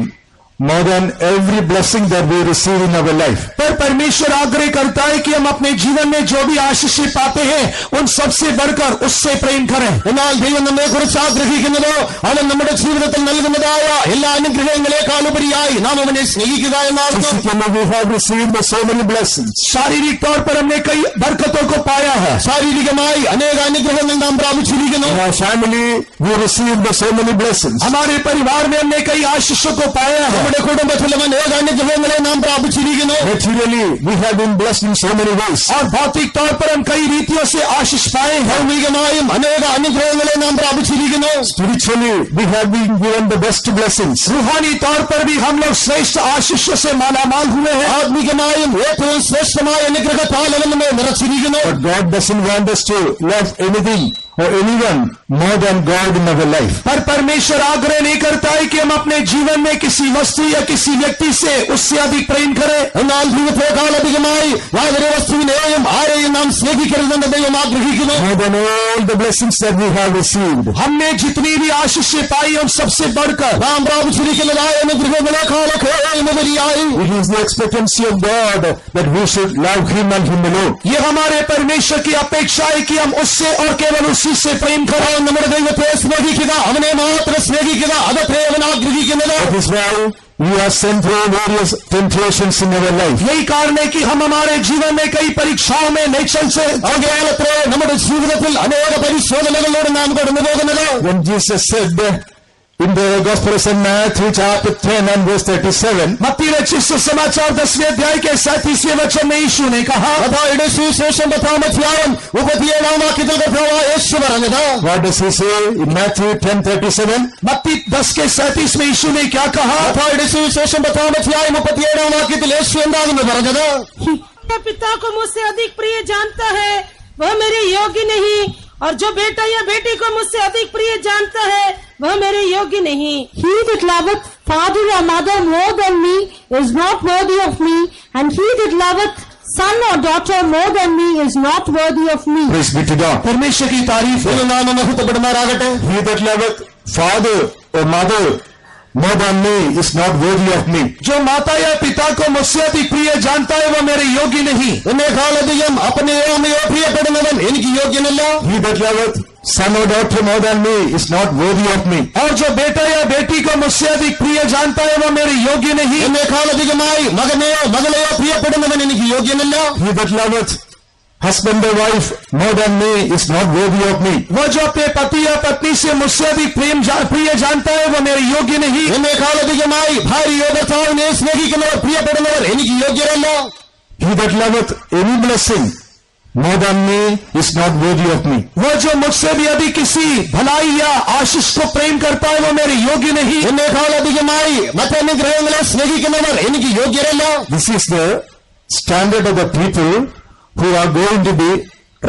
more than every blessing that we receive in our life. पर पर परमेश्वर आग्रह करता है कि हम अपने जीवन में जो भी आशीषें पाते हैं उन सबसे बढ़कर उससे प्रेम करें। എന്നാൽ ദൈവം നമ്മെക്കുറിച്ച് ആഗ്രഹിക്കുന്നത് അവൻ നമ്മുടെ ജീവിതത്തിൽ നൽകുന്നതായ എല്ലാ അനുഗ്രഹങ്ങളെക്കാളുപരിയായി നാം അവനെ സ്നേഹിക്കുക എന്നാണ്. We have received so many blessings. शारीरिक तौर पर हमने कई बरकतों को पाया है, ശാരീരികമായി അനേക അനുഗ്രഹങ്ങൾ നാം പ്രാപിച്ചിരിക്കുന്നു. In our family, we received so many blessings. हमारे परिवार में हमने कई आशीषों को पाया है, നമ്മുടെ കുടുംബത്തിലും അനേക അനുഗ്രഹങ്ങളെ നാം പ്രാപിച്ചിരിക്കുന്നു. Materially, we have been blessed in so many ways. और भौतिक तौर पर हम कई रीतियों से आशीष पाए हैं। ഭൗമികമായും അനേക അനുഗ്രഹങ്ങളെ നാം പ്രാപിച്ചിരിക്കുന്നു. Spiritually, we have been given the best blessings. रूहानी तौर पर भी हम लोग श्रेष्ठ आशीषों से मालामाल हुए हैं। ആത്മികമായും ഏറ്റവും ശ്രേഷ്ഠമായ അനുഗ്രഹത്താൽ അവൻ നമ്മെ നിറച്ചിരിക്കുന്നു. But God doesn't want us to love anything or anyone more than God in our life. पर परमेश्वर आग्रह नहीं करता है कि हम अपने जीवन में किसी वस्तु या किसी व्यक्ति से उससे अधिक प्रेम करें। എന്നാൽ ദൈവത്തെക്കാൾ അധികമായി യാതൊരു വസ്തുവിനെയും ആരെയും നാം സ്നേഹിക്കരുതെന്ന് ദൈവം ആഗ്രഹിക്കുന്നു. More than all the blessings that we have received. हमने जितनी भी आशीषें पाई उन सबसे बढ़कर നാം പ്രാപിച്ചിരിക്കുന്നതായ അനുഗ്രഹങ്ങളെക്കാളൊക്കെ ഉപരിയായി It is the expectancy of God that we should love Him and Him alone. ये हमारे परमेश्वर की अपेक्षा है कि हम उससे और केवल उसी से प्रेम करें। നമ്മുടെ ദൈവത്തെ സ്നേഹിക്കുക, അവനെ മാത്രം സ്നേഹിക്കുക, അതത്രേ അവൻ ആഗ്രഹിക്കുന്നത്. That is why we are sent through various temptations in our life. यही कारण है कि हम हमारे जीवन में कई परीक्षाओं में नहीं चल से ആകയാലത്രേ നമ്മുടെ ജീവിതത്തിൽ അനേക പരിശോധനകളിലൂടെ നാം കടന്നു പോകുന്നത്. When Jesus said in the Gospel of St. Matthew chapter 10 and verse 37, मत्ती रचित सुसमाचार 10वें अध्याय के 37वें वचन में यीशु ने कहा, മത്തായിയുടെ സുവിശേഷം 10-ാം അധ്യായം 37-ാം വാക്യത്തിൽ കർത്താവായ യേശു പറഞ്ഞത്, what does he say in Matthew 10:37? मत्ती 10 के 37 में यीशु ने क्या कहा? മത്തായിയുടെ സുവിശേഷം 10-ാം അധ്യായം 37-ാം വാക്യത്തിൽ യേശു എന്താണെന്ന് പറഞ്ഞത്, पिता को मुझसे अधिक प्रिय जानता है वह मेरे योग्य नहीं, और जो बेटा या बेटी को मुझसे अधिक प्रिय जानता है वह मेरे योग्य नहीं. He that loveth father or mother more than me is not worthy of me, and he that loveth son or daughter more than me is not worthy of me. Praise be to God. परमेश्वर की तारीफ हो। നാമം മഹത്വപ്പെടുമാറാകട്ടെ. He that loveth father or mother more than me is not worthy of me. जो माता या पिता को मुझसे अधिक प्रिय जानता है वह मेरे योग्य नहीं. എന്നെക്കാളധികം അപ്പനെയോ അമ്മയോ പ്രിയപ്പെടുന്നവൻ എനിക്ക് യോഗ്യനല്ല. He that loveth son or daughter more than me is not worthy of me. और जो बेटा या बेटी को मुझसे अधिक प्रिय जानता है वह मेरे योग्य नहीं. എന്നെക്കാളധികമായി മകനെയോ മകളെയോ പ്രിയപ്പെടുന്നവൻ എനിക്ക് യോഗ്യനല്ല. He that loveth husband or wife more than me is not worthy of me. वह जो अपने पति या पत्नी से मुझसे अधिक प्रिय जानता है वह मेरे योग्य नहीं. എന്നെക്കാളധികമായി ഭാര്യയോ ഭർത്താവിനെ സ്നേഹിക്കുന്നവർ പ്രിയപ്പെടുന്നവർ എനിക്ക് യോഗ്യരല്ല. He that loveth any blessing more than me is not worthy of me. वह जो मुझसे भी अधिक किसी भलाई या आशीष को प्रेम करता है वह मेरे योग्य नहीं. എന്നെക്കാളധികമായി മറ്റനുഗ്രഹങ്ങളെ സ്നേഹിക്കുന്നവർ എനിക്ക് യോഗ്യരല്ല. This is the standard of the people who are going to be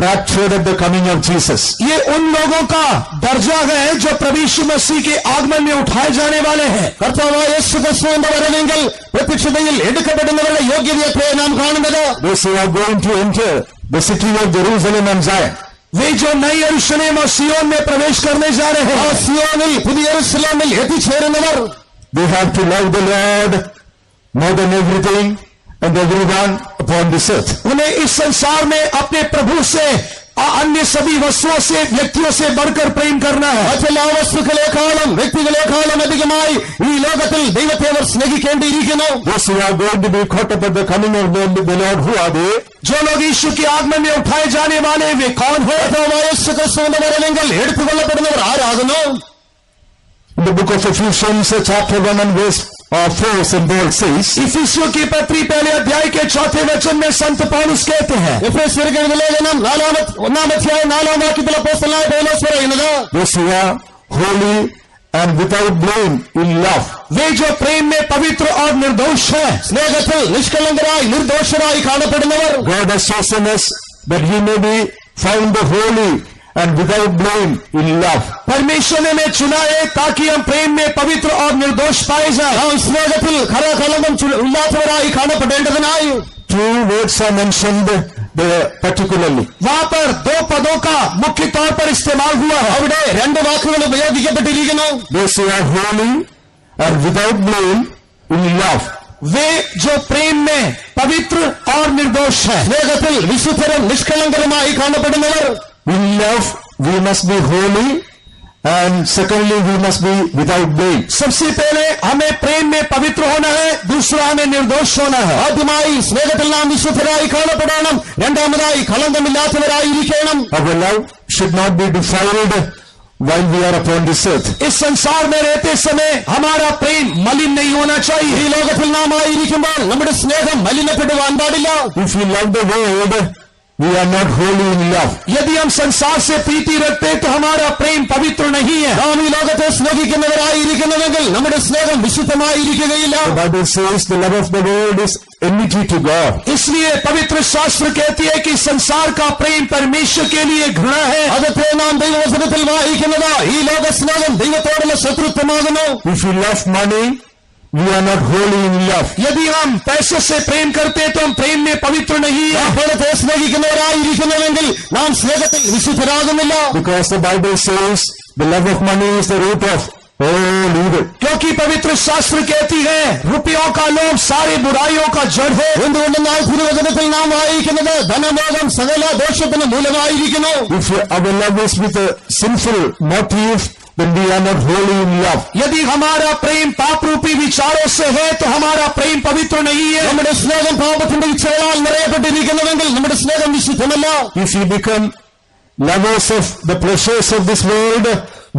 raptured at the coming of Jesus. ये उन लोगों का दर्जा है जो प्रभु यीशु मसीह के आगमन में उठाए जाने वाले हैं. കർത്താവായ യേശു ക്രിസ്തുവിന്റെ വരവെങ്കിൽ പ്രത്യക്ഷതയിൽ എടുക്കപ്പെടുന്നവരുടെ യോഗ്യതയെ നാം കാണുന്നത്. Those who are going to enter the city of Jerusalem and Zion. वे जो नई यरूशलेम और सियोन में प्रवेश करने जा रहे ആ हैं, സിയോനിൽ പുതിയ യെരൂശലേമിൽ എത്തിച്ചേരുന്നവർ They have to love the Lord more than everything and everyone upon this earth. उन्हें इस संसार में अपने प्रभु से अन्य सभी वस्तुओं से व्यक्तियों से बढ़कर प्रेम करना है. മറ്റെല്ലാ വസ്തുക്കളെക്കാളും വ്യക്തികളെക്കാളും അധികമായി ഈ ലോകത്തിൽ ദൈവത്തെ അവർ സ്നേഹിക്കേണ്ടിയിരിക്കുന്നു. Those who are going to be caught up at the coming of the Lord, who are they? जो लोग यीशु के आगमन में उठाए जाने वाले वे कौन है? കർത്താവായ യേശു ക്രിസ്തുവിന്റെ വരവെങ്കിൽ എടുത്തുകൊള്ളപ്പെടുന്നവർ ആരാകുന്നു? In the book of Ephesians chapter 1 and verse 4, St. Paul says, इफिसियों की पत्री पहले अध्याय के 4 वचन में संत पौलुस कहते हैं, എഫേസ്യർക്ക് എഴുതിയ ലേഖനം 1-ാം അധ്യായം 4-ാം വാക്യത്തിൽ അപ്പോസ്തലനായ പൗലോസ് പറയുന്നത്, those who are holy and without blame in love. वे जो प्रेम में पवित्र और निर्दोष है, സ്നേഹത്തിൽ നിഷ്കളങ്കരായി നിർദോഷരായി കാണപ്പെടുന്നവർ. God has chosen us that we may be found holy and without blame in love. परमेश्वर ने हमें चुना है ताकि हम प्रेम में पवित्र और निर्दोष पाए जाएं. നാം സ്നേഹത്തിൽ കളങ്കം ഇല്ലാത്തവരായി കാണപ്പെടേണ്ടതിനായി. Two words are mentioned particularly. वहां पर 2 पदों का मुख्य तौर पर इस्तेमाल हुआ है. അവിടെ 2 വാക്കുകൾ ഉപയോഗിക്കപ്പെട്ടിരിക്കുന്നു. Those who are holy and without blame in love. वे जो प्रेम में पवित्र और निर्दोष है। സ്നേഹത്തിൽ വിശുദ്ധരും നിഷ്കളങ്കരുമായി കാണപ്പെടുന്നവർ. In love, we must be holy, and secondly, we must be without blame. सबसे पहले हमें प्रेम में पवित्र होना है, दूसरा हमें निर्दोष होना है। ആദ്യമായി സ്നേഹത്തിൽ നാം വിശുദ്ധരായി കാണപ്പെടണം, രണ്ടാമതായി കളങ്കമില്ലാത്തവരായിരിക്കണം. Our love should not be defiled while we are upon this earth. इस संसार में रहते समय हमारा प्रेम मलिन नहीं होना ഈ चाहिए। ലോകത്തിൽ നാം ആയിരിക്കുമ്പോൾ നമ്മുടെ സ്നേഹം മലിനപ്പെടുവാൻ പാടില്ല. If we love the world, we are not holy in love. यदि हम संसार से प्रीति रखते तो हमारा प्रेम पवित्र नहीं है। നാം ഈ ലോകത്തെ സ്നേഹിക്കുന്നവരായിരിക്കുന്നുവെങ്കിൽ നമ്മുടെ സ്നേഹം വിശുദ്ധമായിരിക്കുകയില്ല. The Bible says the love of the world is enmity to God. इसलिए पवित्र शास्त्र कहती है कि संसार का प्रेम परमेश्वर के लिए घृणा है। അകത്തെ നാം ദൈവവചനത്തിൽ വായിക്കുന്നത് ഈ ലോക സ്നേഹം ദൈവത്തോടുള്ള ശത്രുത്വമാകുന്നു. If we love money, we are not holy in love. यदि हम पैसे से प्रेम करते तो हम प्रेम में पवित्र नहीं है। പണത്തെ സ്നേഹിക്കുന്നവരായിരിക്കുന്നുവെങ്കിൽ നാം സ്നേഹത്തിൽ വിശുദ്ധരാകുന്നില്ല. Because the Bible says the love of money is the root of all evil. क्योंकि पवित्र शास्त्र कहती है रुपयों का लोभ सारे बुराइयों का जड़ है। എന്തുകൊണ്ടെന്നാൽ തിരുവചനത്തിൽ നാം വായിക്കുന്നത് ധനമോഹം സകല ദോഷത്തിന് മൂലമായിരിക്കുന്നു. If our love is with a sinful motive, then we are not holy in love. यदि हमारा प्रेम पाप रूपी विचारों से है तो हमारा प्रेम पवित्र नहीं है। നമ്മുടെ സ്നേഹം പാപത്തിന്റെ ഇച്ഛകളാൽ നിറയപ്പെട്ടിരിക്കുന്നുവെങ്കിൽ നമ്മുടെ സ്നേഹം വിശുദ്ധമല്ല. If we become lovers of the pleasures of this world,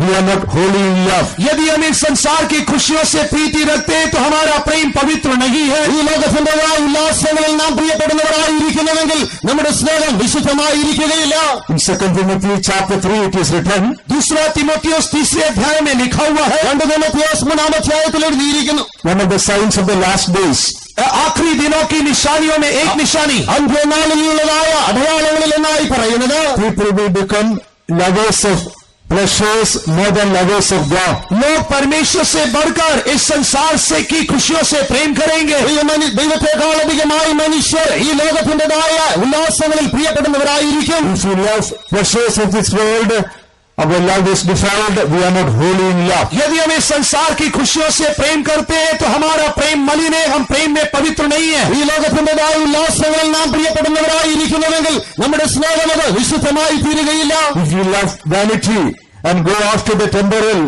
we are not holy in love. यदि हम इन संसार की खुशियों से प्रीति रखते हैं तो हमारा प्रेम पवित्र नहीं है। ഈ ലോകത്തിന്റേതായ ഉല്ലാസങ്ങളിൽ നാം പ്രിയപ്പെടുന്നവരായിരിക്കുന്നുവെങ്കിൽ നമ്മുടെ സ്നേഹം വിശുദ്ധമായിരിക്കുകയില്ല. In 2 Timothy chapter 3 it is written, दूसरा तीमुथियुस 3 अध्याय में लिखा हुआ है, 2 തിമോഥെയോസ് 3 അധ്യായത്തിൽ എഴുതിയിരിക്കുന്നു, one of the signs of the last days, आखिरी दिनों की निशानियों में एक निशानी, അന്ത്യനാളിലുള്ളതായ അടയാളങ്ങളിൽ ഒന്നായി പറയുന്നത് people will become lovers of pleasures more than lovers of God. लोग परमेश्वर से बढ़कर इस संसार से की खुशियों से प्रेम करेंगे। ദൈവത്തെക്കാളധികമായി മനുഷ്യർ ഈ ലോകത്തിന്റേതായ ഉല്ലാസങ്ങളിൽ പ്രിയപ്പെടുന്നവരായിരിക്കും. If we love pleasures of this world, our love is defiled, we are not holy in love. यदि हम इस संसार की खुशियों से प्रेम करते हैं तो हमारा प्रेम मलिन है, हम प्रेम में पवित्र नहीं है। ഈ ലോകത്തിന്റേതായ ഉല്ലാസങ്ങളിൽ നാം പ്രിയപ്പെടുന്നവരായിരിക്കുന്നുവെങ്കിൽ നമ്മുടെ സ്നേഹം അത് വിശുദ്ധമായി തീരുകയില്ല. If we love vanity and go after the temporal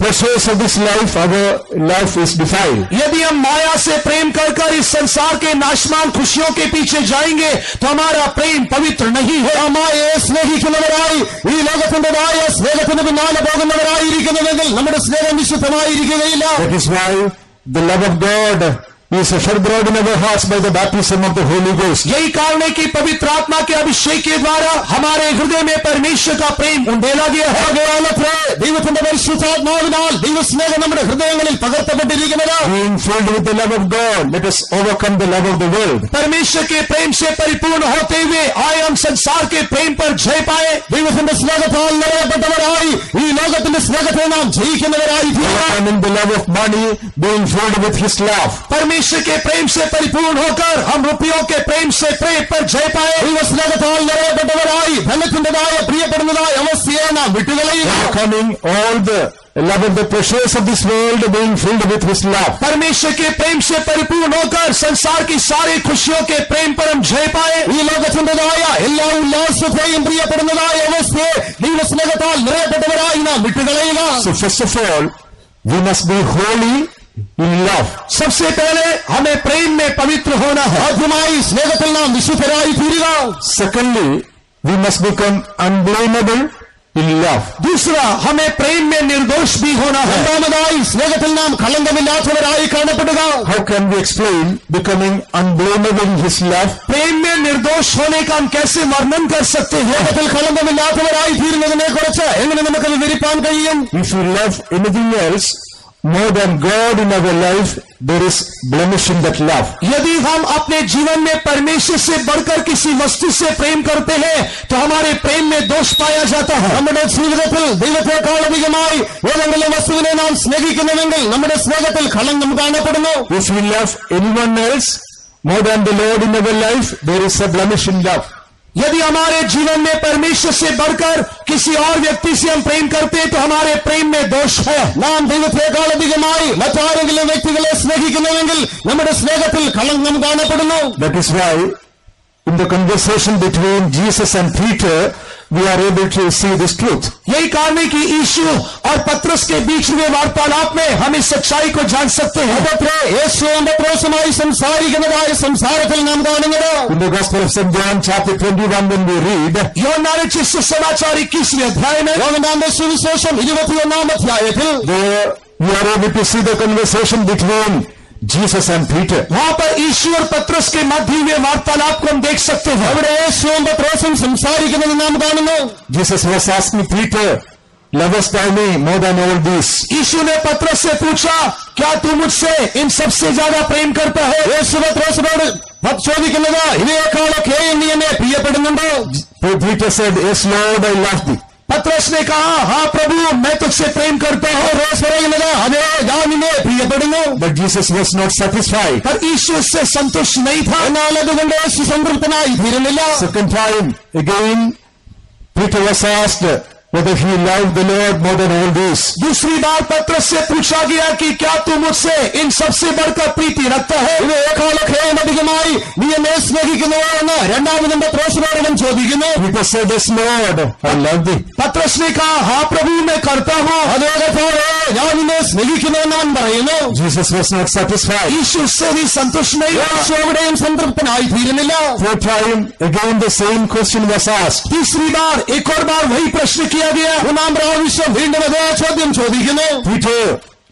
pleasures of this life, our life is defiled. यदि हम माया से प्रेम कर इस संसार के नाशमान खुशियों के पीछे जाएंगे तो हमारा प्रेम पवित्र नहीं है। മായയെ സ്നേഹിക്കുന്നവരായി ഈ ലോകത്തിന്റേതായ സ്നേഹത്തിന് പിന്നാലെ പോകുന്നവരായിരിക്കുന്നുവെങ്കിൽ നമ്മുടെ സ്നേഹം വിശുദ്ധമായിരിക്കുകയില്ല. That is why the love of God is shed abroad in our hearts by the baptism of the Holy Ghost. यही कारण है कि पवित्र आत्मा के अभिषेक के द्वारा हमारे हृदय में परमेश्वर का प्रेम उंडेला गया है। ദൈവത്തിന്റെ പരിശുദ്ധാത്മാവിനാൽ ദൈവസ്നേഹം നമ്മുടെ ഹൃദയങ്ങളിൽ പകർത്തപ്പെട്ടിരിക്കുന്നത്. Being filled with the love of God, let us overcome the love of the world. परमेश्वर के प्रेम से परिपूर्ण होते हुए आए हम संसार के प्रेम पर जय पाए। ദൈവത്തിന്റെ സ്നേഹത്താൽ നിറയപ്പെട്ടവരായി ഈ ലോകത്തിന്റെ സ്നേഹത്തെ നാം ജയിക്കുന്നവരായി തീരുക. Overcoming the love of money, being filled with His love. परमेश्वर के प्रेम से परिपूर्ण होकर हम रुपयों के प्रेम से प्रेम पर जय पाए। ദൈവസ്നേഹത്താൽ നിറയപ്പെട്ടവരായി ധനത്തിന്റേതായ പ്രിയപ്പെടുന്നതായ അവസ്ഥയെ നാം വിട്ടുകളയുക. Overcoming all the love of the pleasures of this world, being filled with His love. परमेश्वर के प्रेम से परिपूर्ण होकर संसार की सारी खुशियों के प्रेम पर हम जय पाए। ഈ ലോകത്തിന്റേതായ എല്ലാ ഉല്ലാസത്തെയും പ്രിയപ്പെടുന്നതായ അവസ്ഥയെ ദൈവസ്നേഹത്താൽ നിറയപ്പെട്ടവരായി നാം വിട്ടുകളയുക. So first of all, we must be holy in love. सबसे पहले हमें प्रेम में पवित्र होना है। ആദ്യമായി സ്നേഹത്തിൽ നാം വിശുദ്ധരായി തീരുക. Secondly, we must become unblameable in love. दूसरा, हमें प्रेम में निर्दोष भी होना है। രണ്ടാമതായി സ്നേഹത്തിൽ നാം കളങ്കമില്ലാത്തവരായി കാണപ്പെടുക. How can we explain becoming unblameable in His love? प्रेम में निर्दोष होने का हम कैसे वर्णन कर सकते हैं? സ്നേഹത്തിൽ കളങ്കമില്ലാത്തവരായി തീരുന്നതിനെ കുറിച്ച് എങ്ങനെ നമുക്ക് വിവരിപ്പാൻ കഴിയും? If we love anything else more than God in our life, there is blemish in that love. यदि हम अपने जीवन में परमेश्वर से बढ़कर किसी वस्तु से प्रेम करते हैं तो हमारे प्रेम में दोष पाया जाता है। നമ്മുടെ ജീവിതത്തിൽ ദൈവത്തെക്കാളധികമായി ഏതെങ്കിലും വസ്തുവിനെ നാം സ്നേഹിക്കുന്നുവെങ്കിൽ നമ്മുടെ സ്നേഹത്തിൽ കളങ്കം കാണപ്പെടുന്നു. If we love anyone else more than the Lord in our life, there is a blemish in love. यदि हमारे जीवन में परमेश्वर से बढ़कर किसी और व्यक्ति से हम प्रेम करते हैं तो हमारे प्रेम में दोष है. നാം ദൈവത്തെക്കാൾ അധികമായി മറ്റാരെങ്കിലും വ്യക്തികളെ സ്നേഹിക്കുന്നുവെങ്കിൽ നമ്മുടെ സ്നേഹത്തിൽ കളങ്കം കാണപ്പെടുന്നു. That is why in the conversation between Jesus and Peter, we are able to see this truth. यही कारण है कि यीशु और पतरस के बीच हुए वार्तालाप में हम इस सच्चाई को जान सकते हैं. യേശുവും പത്രോസുമായി സംസാരിക്കുന്നതായ സംസാരത്തിൽ നാം കാണുന്നത് In the Gospel of St. John chapter 21, when we read, യോഹന്നാൻ രചിച്ച സുസമാचार 21वें अध्याय में യോഹന്നാന്റെ സുവിശേഷം 21-ാം അധ്യായത്തിൽ there we are able to see the conversation between Jesus and Peter. वहां पर यीशु और पतरस के मध्य हुए वार्तालाप को हम देख सकते हैं. അവിടെ യേശുവും പത്രോസും സംസാരിക്കുന്നത് നാം കാണുന്നു. Jesus was asking Peter, lovest thou me more than all this? यीशु ने पतरस से पूछा, क्या तू मुझसे इन सबसे ज्यादा प्रेम करता है? യേശു പത്രോസിനോട് ചോദിക്കുന്നത് ഇവയെക്കാളൊക്കെ നീ എന്നെ പ്രിയപ്പെടുന്നുണ്ടോ? Peter said, yes Lord, I love thee. पतरस ने कहा, हाँ प्रभु, मैं तुझसे प्रेम करता हूँ. പത്രോസ് പറയുന്നത് അതെ, ഞാൻ നിന്നെ പ്രിയപ്പെടുന്നു. But Jesus was not satisfied. पर यीशु इससे संतुष्ट नहीं था. എന്നാൽ അതുകൊണ്ട് യേശു സംതൃപ്തനായി തീരുന്നില്ല. Second time, again, Peter was asked whether he loved the Lord more than all this. दूसरी बार पतरस से पूछा गया कि क्या तू मुझसे इन सबसे बढ़कर प्रीति रखता है? ഇവയെക്കാളൊക്കെ അധികമായി നീ എന്നെ സ്നേഹിക്കുന്നുവോ എന്ന് രണ്ടാമതും പത്രോസിനോട് അവൻ ചോദിക്കുന്നു. Peter said, yes Lord, I love thee. पतरस ने कहा, हाँ प्रभु, मैं करता हूँ. അതോടൊപ്പം ഞാൻ നിന്നെ സ്നേഹിക്കുന്നുവെന്ന് അവൻ പറയുന്നു. Jesus was not satisfied. यीशु उससे भी संतुष्ट नहीं था. യേശു അവിടെയും സംതൃപ്തനായി തീരുന്നില്ല. Third time, again the same question was asked. तीसरी बार एक और बार वही प्रश्न किया गया. മൂന്നാം പ്രാവശ്യം വീണ്ടും അതേ ചോദ്യം ചോദിക്കുന്നു. Peter,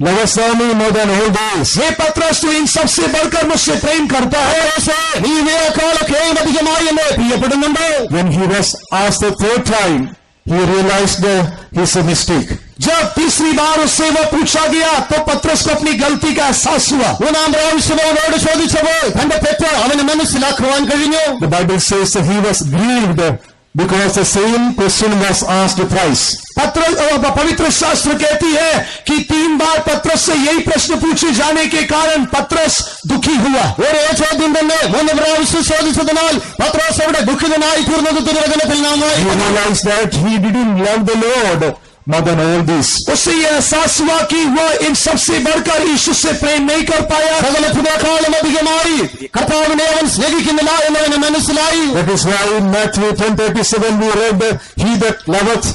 lovest thou me more than all this? हे पतरस, तू इन सबसे बढ़कर मुझसे प्रेम करता है? നീ ഇവയെക്കാളൊക്കെ അധികമായി എന്നെ പ്രിയപ്പെടുന്നുണ്ടോ? When he was asked the third time, he realized his mistake. जब तीसरी बार उससे वो पूछा गया तो पतरस को अपनी गलती का एहसास हुआ. മൂന്നാം പ്രാവശ്യം അവനോട് ചോദിച്ചപ്പോൾ തന്റെ തെറ്റ് അവന് മനസ്സിലാക്കുവാൻ കഴിഞ്ഞു. The Bible says that he was grieved because the same question was asked thrice. पवित्र शास्त्र कहती है कि 3 बार पतरस से यही प्रश्न पूछे जाने के कारण पतरस दुखी हुआ. ഒരേ ചോദ്യം തന്നെ 3 പ്രാവശ്യം ചോദിച്ചതിനാൽ പത്രോസ് അവിടെ ദുഃഖിതനായി തീർന്നത് തിരുവചനത്തിൽ നാം He വായിക്കുന്നു. realized that he didn't love the Lord more than all this. उससे यह एहसास हुआ कि वह इन सबसे बढ़कर यीशु से प्रेम नहीं कर पाया. സകലത്തിനേക്കാളും അധികമായി കർത്താവിനെ അവൻ സ്നേഹിക്കുന്നില്ല എന്നവന് മനസ്സിലായി. That is why in Matthew 10:37 we read, he that loveth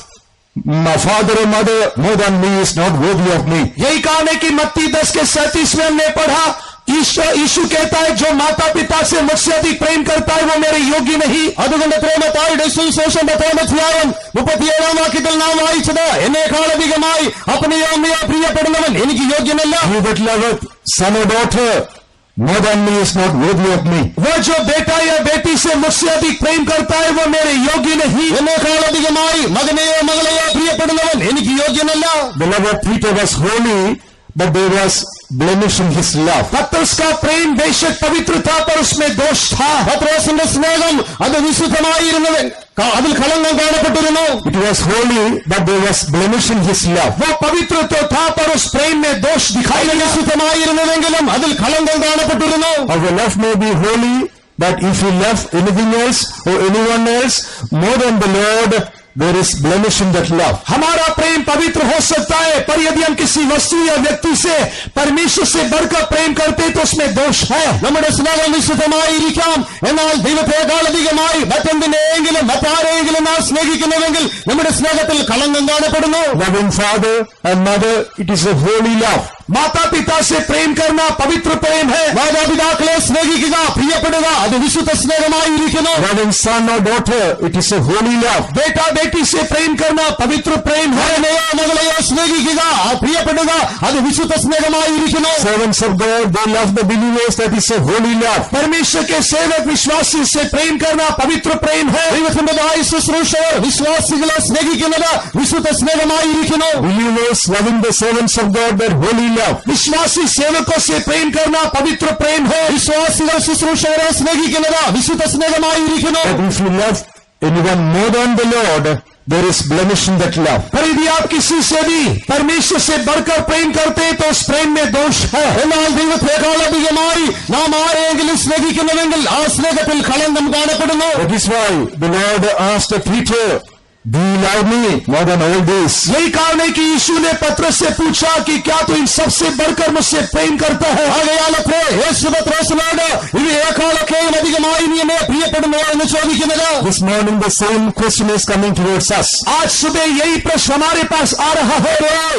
my father or mother more than me is not worthy of me. यही कारण है कि मत्ती 10:37 में हमने पढ़ा, यीशु कहता है, जो माता पिता से मुझसे अधिक प्रेम करता है वो मेरे योग्य नहीं. അതുകൊണ്ട് പ്രേമത്തായുടെ സുവിശേഷം 10-ാം അധ്യായം 37-ാം വാക്യത്തിൽ നാം വായിച്ചത് എന്നേക്കാൾ അധികമായി അപ്പനെയോ അമ്മയോ പ്രിയപ്പെടുന്നവൻ എനിക്ക് യോഗ്യനല്ല. He that loveth son or daughter more than me is not worthy of me. वह जो बेटा या बेटी से मुझसे अधिक प्रेम करता है वो मेरे योग्य नहीं. എന്നേക്കാൾ അധികമായി മകനെയോ മകളെയോ പ്രിയപ്പെടുന്നവൻ എനിക്ക് യോഗ്യനല്ല. Beloved, Peter was holy, but there was blemish in his love. पतरस का प्रेम बेशक पवित्र था पर उसमें दोष था. പത്രോസിന്റെ സ്നേഹം അത് വിശുദ്ധമായിരുന്നത് അതിൽ കളങ്കം കാണപ്പെട്ടിരുന്നു. It was holy, but there was blemish in his love. वो पवित्र तो था पर उस प्रेम में दोष दिखाई അത് दिया. വിശുദ്ധമായിരുന്നുവെങ്കിലും അതിൽ കളങ്കം കാണപ്പെട്ടിരുന്നു. Our love may be holy, but if we love anything else or anyone else more than the Lord, there is blemish in that love. हमारा प्रेम पवित्र हो सकता है पर यदि हम किसी वस्तु या व्यक्ति से परमेश्वर से बढ़कर प्रेम करते तो उसमें दोष है. നമ്മുടെ സ്നേഹം വിശുദ്ധമായിരിക്കാം, എന്നാൽ ദൈവത്തെക്കാൾ അധികമായി മറ്റെന്തിനെങ്കിലും മറ്റാരെങ്കിലും നാം സ്നേഹിക്കുന്നുവെങ്കിൽ നമ്മുടെ സ്നേഹത്തിൽ കളങ്കം കാണപ്പെടുന്നു. Loving father and mother, it is a holy love. माता पिता से प्रेम करना पवित्र प्रेम है. മാതാപിതാക്കളെ സ്നേഹിക്കുക, പ്രിയപ്പെടുക, അത് വിശുദ്ധ സ്നേഹമായിരിക്കുന്നു. Loving son or daughter, it is a holy love. बेटा बेटी से प्रेम करना पवित्र प्रेम है. മകനെയോ മകളെയോ സ്നേഹിക്കുക, പ്രിയപ്പെടുക, അത് വിശുദ്ധ സ്നേഹമായിരിക്കുന്നു. Servants of God, they love the believers, that is a holy love. परमेश्वर के सेवक विश्वासी से प्रेम करना पवित्र प्रेम है. ദൈവത്തിന്റേതായ ശുശ്രൂഷകർ വിശ്വാസികളെ സ്നേഹിക്കുന്നത് വിശുദ്ധ സ്നേഹമായിരിക്കുന്നു. Believers loving the servants of God, that holy love. विश्वासी सेवकों से प्रेम करना पवित्र प्रेम है. വിശ്വാസികൾ ശുശ്രൂഷകരെ സ്നേഹിക്കുന്നത് വിശുദ്ധ സ്നേഹമായിരിക്കുന്നു. But if you love anyone more than the Lord, there is blemish in that love. पर यदि आप किसी से भी परमेश्वर से बढ़कर प्रेम करते हैं तो उस प्रेम में दोष है. എന്നാൽ ദൈവത്തെക്കാൾ അധികമായി നാം ആരെങ്കിലും സ്നേഹിക്കുന്നുവെങ്കിൽ ആ സ്നേഹത്തിൽ കളങ്കം കാണപ്പെടുന്നു. That is why the Lord asked Peter, do you love me more than all this? यही कारण है कि यीशु ने पतरस से पूछा कि क्या तू इन सबसे बढ़कर मुझसे प्रेम करता है. ആകയാലത്രേ യേശു പത്രോസിനോട് ഇവയേക്കാളൊക്കെയും അധികമായി നീ എന്നെ പ്രിയപ്പെടുന്നു എന്ന് ചോദിക്കുന്നത്. This morning the same question is coming towards us. आज सुबह यही प्रश्न हमारे पास आ रहा है.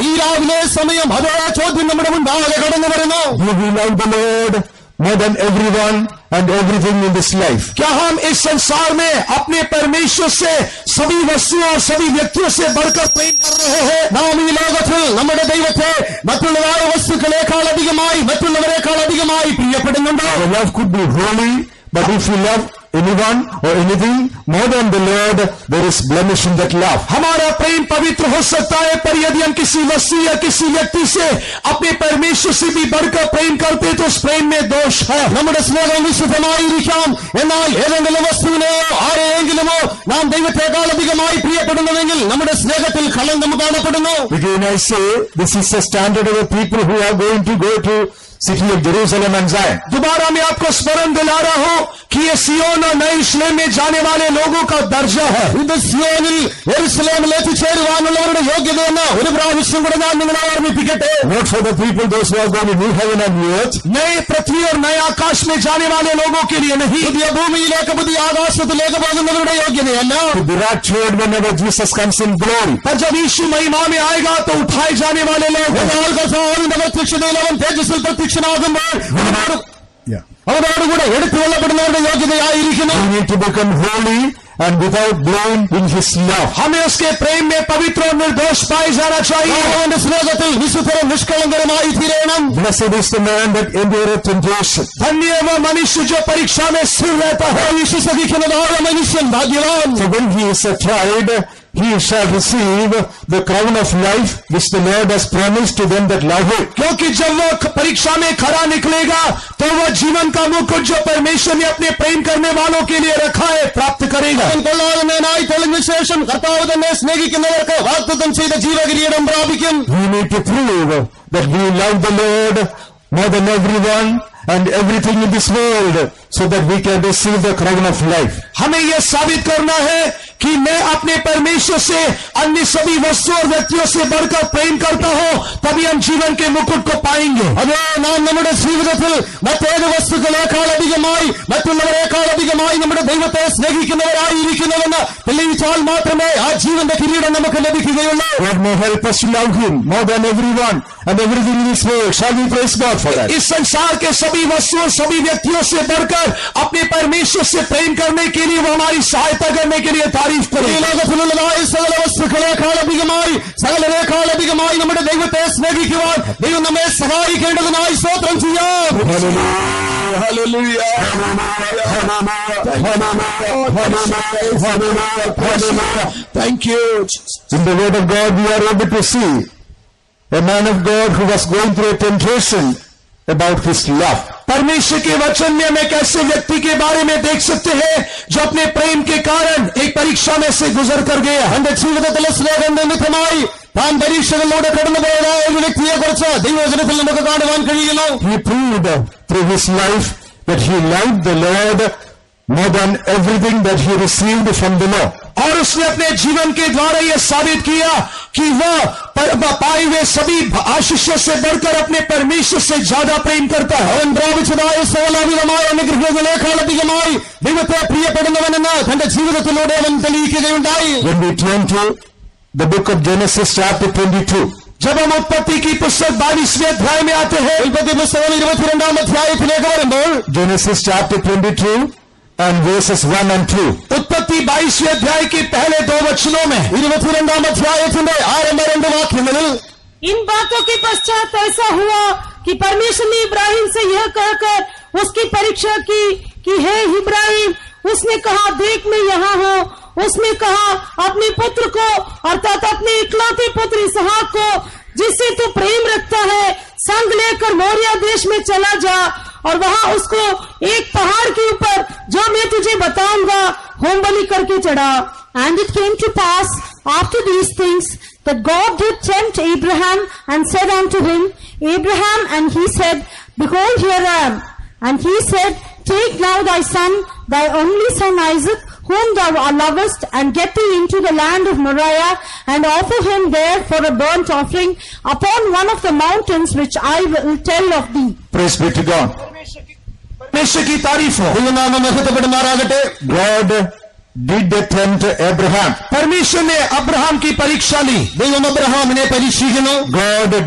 ഈ രാവിലെ സമയം അതേ ചോദ്യം നമ്മുടെ മുൻപാകെ കടന്നു വരുന്നു. Do we love the Lord more than everyone and everything in this life? क्या हम इस संसार में अपने परमेश्वर से सभी वस्तुओं और सभी व्यक्तियों से बढ़कर प्रेम कर रहे हैं? നാം ഈ ലോകത്തിൽ നമ്മുടെ ദൈവത്തെ മറ്റുള്ളതായ വസ്തുക്കളെക്കാൾ അധികമായി മറ്റുള്ളവരെക്കാൾ അധികമായി പ്രിയപ്പെടുന്നുണ്ടോ? Our love could be holy, but if we love anyone or anything more than the Lord, there is blemish in that love. हमारा प्रेम पवित्र हो सकता है, पर यदि हम किसी वस्तु या किसी व्यक्ति से अपने परमेश्वर से भी बढ़कर प्रेम करते हैं तो उस प्रेम में दोष है. നമ്മുടെ സ്നേഹം വിശുദ്ധമായിരിക്കാം, എന്നാൽ ഏതെങ്കിലും വസ്തുവിനെയോ ആരെയെങ്കിലുമോ നാം ദൈവത്തെക്കാൾ അധികമായി പ്രിയപ്പെടുന്നുവെങ്കിൽ നമ്മുടെ സ്നേഹത്തിൽ കളങ്കം കാണപ്പെടുന്നു. Again I say, this is the standard of the people who are going to go to city of Jerusalem and Zion. दोबारा मैं आपको स्मरण दिला रहा हूं कि ये सियोन और नए यरूशलेम में जाने वाले लोगों का दर्जा है. ഇത് സിയോനിൽ യെരുശലേമിൽ എത്തിച്ചേരുവാനുള്ളവരുടെ യോഗ്യതയെന്ന് ഒരു പ്രാവശ്യം കൂടെ ഞാൻ നിങ്ങളെ ഓർമ്മിപ്പിക്കട്ടെ. Not for the people those who are going to new heaven and new earth. नए पृथ्वी और नए आकाश में जाने वाले लोगों के लिए नहीं. പുതിയ ഭൂമിയിലേക്ക് പുതിയ ആകാശത്തിലേക്ക് പോകുന്നവരുടെ യോഗ്യതയല്ല. To be raptured whenever Jesus comes in glory. पर जब यीशु महिमा में आएगा तो उठाए जाने वाले लोग. എന്നാൽ കർത്താവിന്റെ പ്രത്യക്ഷതയിൽ അവൻ തേജസ്സിൽ പ്രത്യക്ഷനാകുമ്പോൾ അവരോടുകൂടെ എടുത്തുകൊള്ളപ്പെടുന്നവരുടെ യോഗ്യതയായിരിക്കുന്നു. We need to become holy and without blame in His love. हमें उसके प्रेम में पवित्र और निर्दोष पाए जाना चाहिए. അവന്റെ സ്നേഹത്തിൽ വിശുദ്ധരും നിഷ്കളങ്കരമായി തീരണം. Blessed is the man that endureth temptation. धन्य है वह मनुष्य जो परीक्षा में स्थिर रहता है. വിശ്വസിക്കുന്നതായ മനുഷ്യൻ ഭാഗ്യവാൻ. So when he is tried, he shall receive the crown of life which the Lord has promised to them that love Him. क्योंकि जब वह परीक्षा में खरा निकलेगा तो वह जीवन का मुकुट जो परमेश्वर ने अपने प्रेम करने वालों के लिए रखा है प्राप्त करेगा. അവൻ കൊള്ളാവുന്നതിനായി തെളിഞ്ഞ ശേഷം കർത്താവ് തന്നെ സ്നേഹിക്കുന്നവർക്ക് വാഗ്ദത്തം ചെയ്ത ജീവകിരീടം പ്രാപിക്കും. We need to prove that we love the Lord more than everyone and everything in this world so that we can receive the crown of life. हमें यह साबित करना है कि मैं अपने परमेश्वर से अन्य सभी वस्तुओं और व्यक्तियों से बढ़कर प्रेम करता हूं, तभी हम जीवन के मुकुट को पाएंगे. അതേ നാം നമ്മുടെ ജീവിതത്തിൽ മറ്റേത് വസ്തുക്കളെക്കാൾ അധികമായി മറ്റുള്ളവരെക്കാൾ അധികമായി നമ്മുടെ ദൈവത്തെ സ്നേഹിക്കുന്നവരായിരിക്കുന്നുവെന്ന് തെളിയിച്ചാൽ മാത്രമേ ആ ജീവന്റെ കിരീടം നമുക്ക് ലഭിക്കുകയുള്ളൂ. God may help us to love Him more than everyone and everything in this world. Shall we praise God for that? इस संसार के सभी वस्तुओं सभी व्यक्तियों से बढ़कर अपने परमेश्वर से प्रेम करने के लिए वो हमारी सहायता करने के लिए तारीफ ഈ करें. ലോകത്തിലുള്ളതായ സകല വസ്തുക്കളെക്കാൾ അധികമായി സകലരെക്കാൾ അധികമായി നമ്മുടെ ദൈവത്തെ സ്നേഹിക്കുവാൻ ദൈവം നമ്മെ സഹായിക്കേണ്ടതിനായി സ്തോത്രം ചെയ്യാം. Thank you. In the Word of God we are able to see a man of God who was going through a temptation about his love. परमेश्वर के वचन में हम एक ऐसे व्यक्ति के बारे में देख सकते हैं जो अपने प्रेम के कारण एक परीक्षा में से गुजर कर गया. തന്റെ ജീവിതത്തിലെ സ്നേഹം നിമിത്തമായി താൻ പരീക്ഷകളിലൂടെ കടന്നുപോയതായ ഒരു വ്യക്തിയെ കുറിച്ച് ദൈവവചനത്തിൽ നമുക്ക് കാണുവാൻ കഴിയുന്നു. He proved through his life that he loved the Lord more than everything that he received from the Lord. और उसने अपने जीवन के द्वारा यह साबित किया कि वह पाए हुए सभी आशीषों से बढ़कर अपने परमेश्वर से ज्यादा प्रेम करता है. അവൻ പ്രാപിച്ചതായ സകലവിധമായ അനുഗ്രഹങ്ങളെക്കാൾ അധികമായി ദൈവത്തെ പ്രിയപ്പെടുന്നവനെന്ന് തന്റെ ജീവിതത്തിലൂടെ അവൻ തെളിയിക്കുകയുണ്ടായി. When we turn to the book of Genesis chapter 22, जब हम उत्पत्ति की पुस्तक 22वें अध्याय में आते हैं, ഉൽപ്പത്തി പുസ്തകം 22-ാം അധ്യായത്തിലേക്ക് വരുമ്പോൾ Genesis chapter 22 and verses 1 and 2. उत्पत्ति 22वें अध्याय के पहले 2 वचनों में 22-ാം അധ്യായത്തിന്റെ ആരംഭ 2 വാക്യങ്ങളിൽ इन बातों के पश्चात ऐसा हुआ कि परमेश्वर ने इब्राहिम से यह कहकर उसकी परीक्षा की कि हे इब्राहिम, उसने कहा देख मैं यहाँ हूँ. उसने कहा अपने पुत्र को अर्थात अपने इकलौते पुत्र इसहाक को जिससे तू प्रेम रखता है संग लेकर मोरिया देश में चला जा और वहां उसको एक पहाड़ के ऊपर जो मैं तुझे बताऊंगा होम बलि करके चढ़ा. And it came to pass After these things, that God did tempt Abraham and said unto him, Abraham, and he said, Behold, here I am. And he said, Take now thy son, thy only son Isaac, whom thou lovest, and get thee into the land of Moriah, and offer him there for a burnt offering upon one of the mountains which I will tell of thee. Praise be to God. परमेश्वर की तारीफ हो। God did tempt Abraham. परमेश्वर ने Abraham की परीक्षा ली। God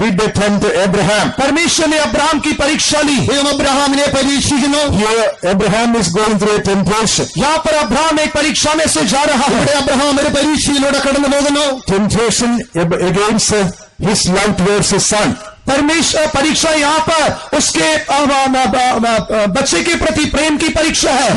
did tempt Abraham. परमेश्वर ने अब्राहम की परीक्षा ली। Here Abraham is going through a temptation. यहाँ पर अब्राहम एक परीक्षा में से जा रहा है। Temptation against his love towards his son. परमेश्वर परीक्षा यहाँ पर उसके बच्चे के प्रति प्रेम की परीक्षा है।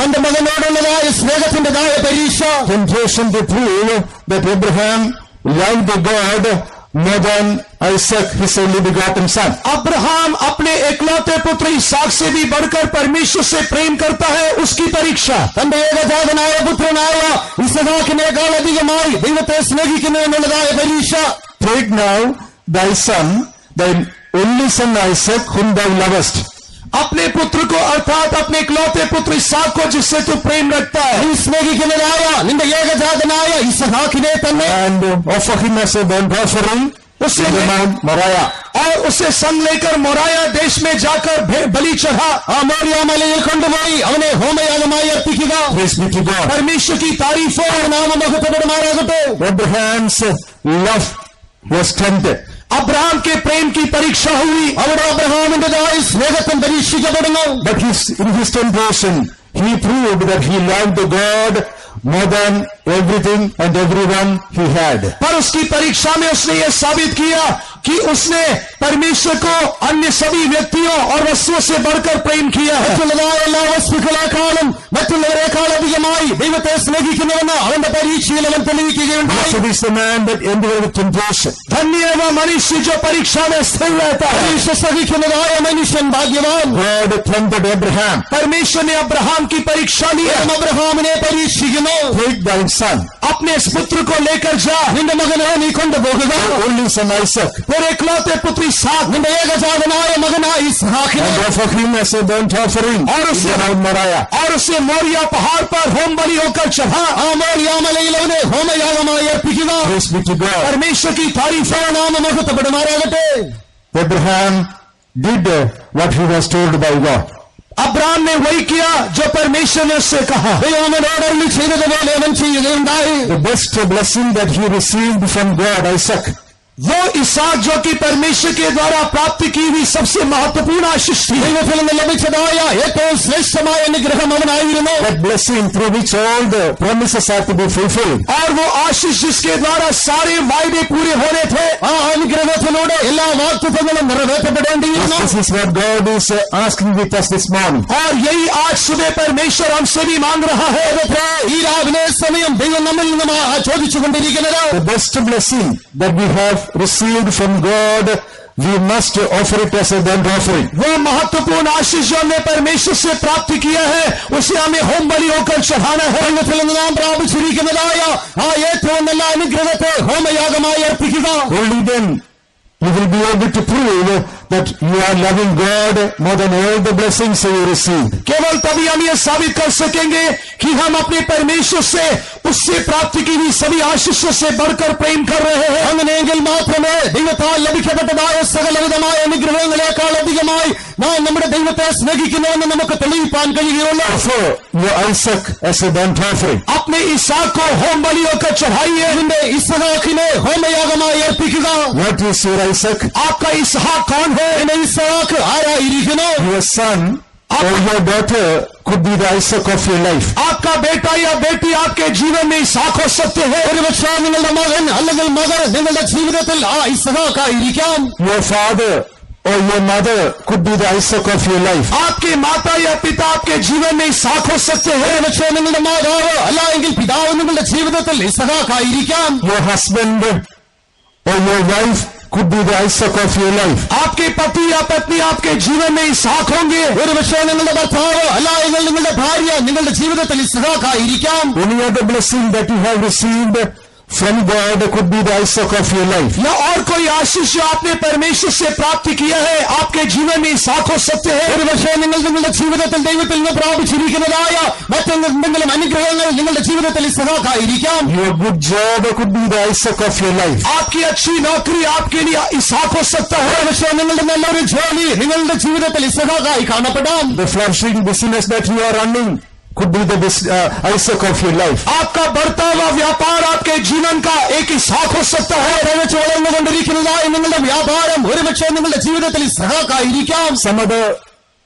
Temptation to prove that Abraham loved God more than Isaac, his only begotten son. Abraham अपने एकलौते पुत्र इसहाक से भी बढ़कर परमेश्वर से प्रेम करता है, उसकी परीक्षा। Take now thy son, thy only son Isaac, whom thou lovest. अपने पुत्र को अर्थात अपने इकलौते पुत्र इसहाक को जिससे तू प्रेम रखता है, and offer him as a burnt offering in the Mount Moriah. और उसे संग लेकर मोराया देश में जाकर बलि चढ़ा। Praise be to God. परमेश्वर की तारीफ हो। Abraham's love was tempted. Abraham के प्रेम की परीक्षा हुई। But in his temptation, he proved that he loved God more than everything and everyone he had. पर उसकी परीक्षा में उसने यह साबित किया कि उसने परमेश्वर को अन्य सभी व्यक्तियों और वस्तुओं से बढ़कर प्रेम किया है। So this is the man that endured with temptation. धन्य है वह मनुष्य जो परीक्षा में स्थिर रहता है। God tempted Abraham. परमेश्वर ने अब्राहम की परीक्षा ली। Take thy son, अपने इस पुत्र को लेकर जा, only son Isaac, तेरे इकलौते पुत्र इसहाक, and offer him as a burnt offering और in the Mount Moriah. और उसे मोरिया पहाड़ पर होम बलि होकर चढ़ा। Praise be to God. परमेश्वर की तारीफ हो। Abraham did what he was told by God. Abraham ने वही किया जो परमेश्वर ने उससे कहा। The best blessing that he received from God, Isaac, वो इसहाक जो कि परमेश्वर के द्वारा प्राप्त की हुई सबसे महत्वपूर्ण आशीष थी। that blessing through which all the promises are to be fulfilled. और वो आशीष जिसके द्वारा सारे वायदे पूरे होने थे। This is what God is asking with us this morning. और यही आज सुबह परमेश्वर हमसे भी मांग रहा है। The best blessing that we have received from God, we must offer it as a burnt offering. वो महत्वपूर्ण आशीष जो हमने परमेश्वर से प्राप्त किया है उसे हमें होम बलि होकर चढ़ाना है। Only then you will be able to prove that you are loving God more than all the blessings you received. केवल तभी हम ये साबित कर सकेंगे कि हम अपने परमेश्वर से उससे प्राप्त की हुई सभी आशीषों से बढ़कर प्रेम कर रहे हैं। Your Isaac as a burnt offering. अपने इसहाक को होम बलि होकर चढ़ाइए। What is your Isaac? आपका इसहाक कौन है? Your son or your daughter could be the Isaac of your life. आपका बेटा या बेटी आपके जीवन में इसहाक हो सकते हैं। Your father or your mother could be the Isaac of your life. आपके माता या पिता आपके जीवन में इसहाक हो सकते हैं। Your husband or your wife could be the Isaac of your life. आपके पति या पत्नी आपके जीवन में इसहाक होंगे। Any other blessing that you have received from God could be the Isaac of your life. या और कोई आशीष जो आपने परमेश्वर से प्राप्त किया है आपके जीवन में इसाक हो सकते हैं. ഒരു പക്ഷേ നിങ്ങൾ നിങ്ങളുടെ ജീവിതത്തിൽ ദൈവത്തിൽ നിന്ന് പ്രാപിച്ചിരിക്കുന്നതായ മറ്റെന്തെങ്കിലും അനുഗ്രഹങ്ങൾ നിങ്ങളുടെ ജീവിതത്തിൽ ഇസ്ഹാക്കായിരിക്കാം. Your good job could be the Isaac of your life. आपकी अच्छी नौकरी आपके लिए इसाक हो सकता है. ഒരു പക്ഷേ നിങ്ങളുടെ നല്ലൊരു ജോലി നിങ്ങളുടെ ജീവിതത്തിൽ ഇസ്ഹാക്കായി കാണപ്പെടാം. The flourishing business that you are running could be the Isaac of your life. आपका बढ़ता हुआ व्यापार आपके जीवन का एक इसाक हो सकता है. വളർന്നുകൊണ്ടിരിക്കുന്നതായ നിങ്ങളുടെ വ്യാപാരം ഒരുപക്ഷെ നിങ്ങളുടെ ജീവിതത്തിൽ ഇസ്ഹാക്കായിരിക്കാം. Some other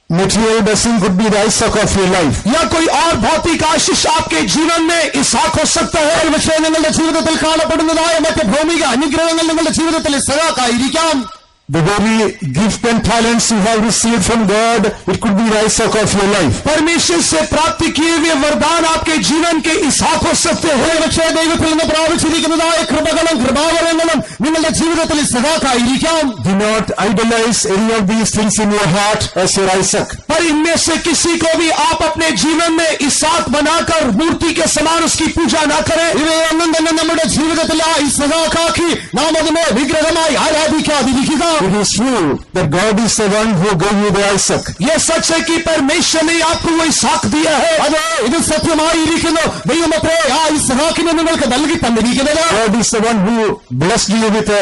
material blessing could be the Isaac of your life. या कोई और भौतिक आशीष आपके जीवन में इसाक हो सकता है. ഒരുപക്ഷെ നിങ്ങളുടെ ജീവിതത്തിൽ കാണപ്പെടുന്നതായ മറ്റ് ഭൗമിക അനുഗ്രഹങ്ങൾ നിങ്ങളുടെ ജീവിതത്തിൽ ഇസ്ഹാക്കായിരിക്കാം. The very gift and talents you have received from God, it could be the Isaac of your life. परमेश्वर से प्राप्त किए हुए वरदान आपके जीवन के इसाक हो सकते हैं. ഒരുപക്ഷെ ദൈവത്തിൽ നിന്ന് പ്രാപിച്ചിരിക്കുന്നതായ കൃപകളും കൃപാവരങ്ങളും നിങ്ങളുടെ ജീവിതത്തിൽ ഇസ്ഹാക്കായിരിക്കാം. Do not idolize any of these things in your heart as your Isaac. पर इनमें से किसी को भी आप अपने जीवन में इसाक बनाकर मूर्ति के समान उसकी पूजा ना करें. ഇവയൊന്നും തന്നെ നമ്മുടെ ജീവിതത്തിൽ ആ ഇസ്ഹാക്കാക്കി നാം അതിനെ വിഗ്രഹമായി ആരാധിക്കാതിരിക്കുക. It is true that God is the one who gave you the Isaac. यह सच है कि परमेश्वर ने आपको वो इसाक दिया है. അതെ, ഇത് സത്യമായിരിക്കുന്നു. ദൈവമത്രേ ആ ഇസ്ഹാക്കിനെ നിങ്ങൾക്ക് നൽകി തന്നിരിക്കുന്നത്. God is the one who blessed you with the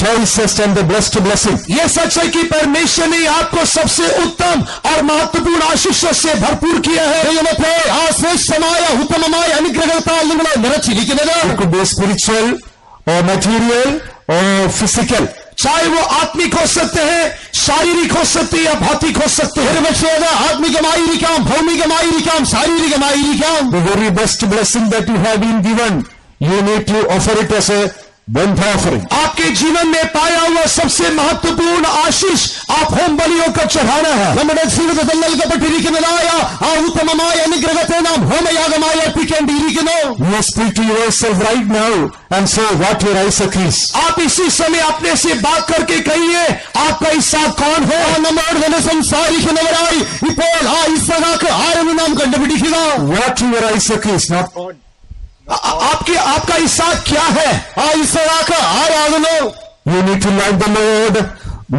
choicest and the blessed blessing. यह सच है कि परमेश्वर ने आपको सबसे उत्तम और महत्वपूर्ण आशीषों से भरपूर किया है. ദൈവമത്രേ ആ ശ്രേഷ്ഠമായ ഉത്തമമായ അനുഗ്രഹത്താൽ നിങ്ങളെ നിറച്ചിരിക്കുന്നത്. It could be spiritual or material or physical. चाहे वो आत्मिक हो सकते हैं, शारीरिक हो सकते हैं या भौतिक हो सकते हैं. ഒരുപക്ഷേ അത് ആത്മികമായിരിക്കാം, ഭൗമികമായിരിക്കാം, ശാരീരികമായിരിക്കാം. The very best blessing that you have been given, you need to offer it as a burnt offering. आपके जीवन में पाया हुआ सबसे महत्वपूर्ण आशीष आप होम बलियों को चढ़ाना है. നമ്മുടെ ജീവിതത്തിൽ നൽകപ്പെട്ടിരിക്കുന്നതായ ആ ഉത്തമമായ അനുഗ്രഹത്തെ നാം ഹോമയാഗമായി അർപ്പിക്കേണ്ടിയിരിക്കുന്നു. You speak to yourself right now and say what your Isaac is. आप इसी समय अपने से बात करके कहिए आपका इसाक कौन है. നമ്മോട് തന്നെ സംസാരിക്കുന്നവരായി ഇപ്പോൾ ആ ഇസ്ഹാക്ക് ആരെന്ന് നാം കണ്ടുപിടിക്കുക. What your Isaac is, not God. आपका इसाक क्या है. ആ Ishaq ആരാകുന്നു. You need to love the Lord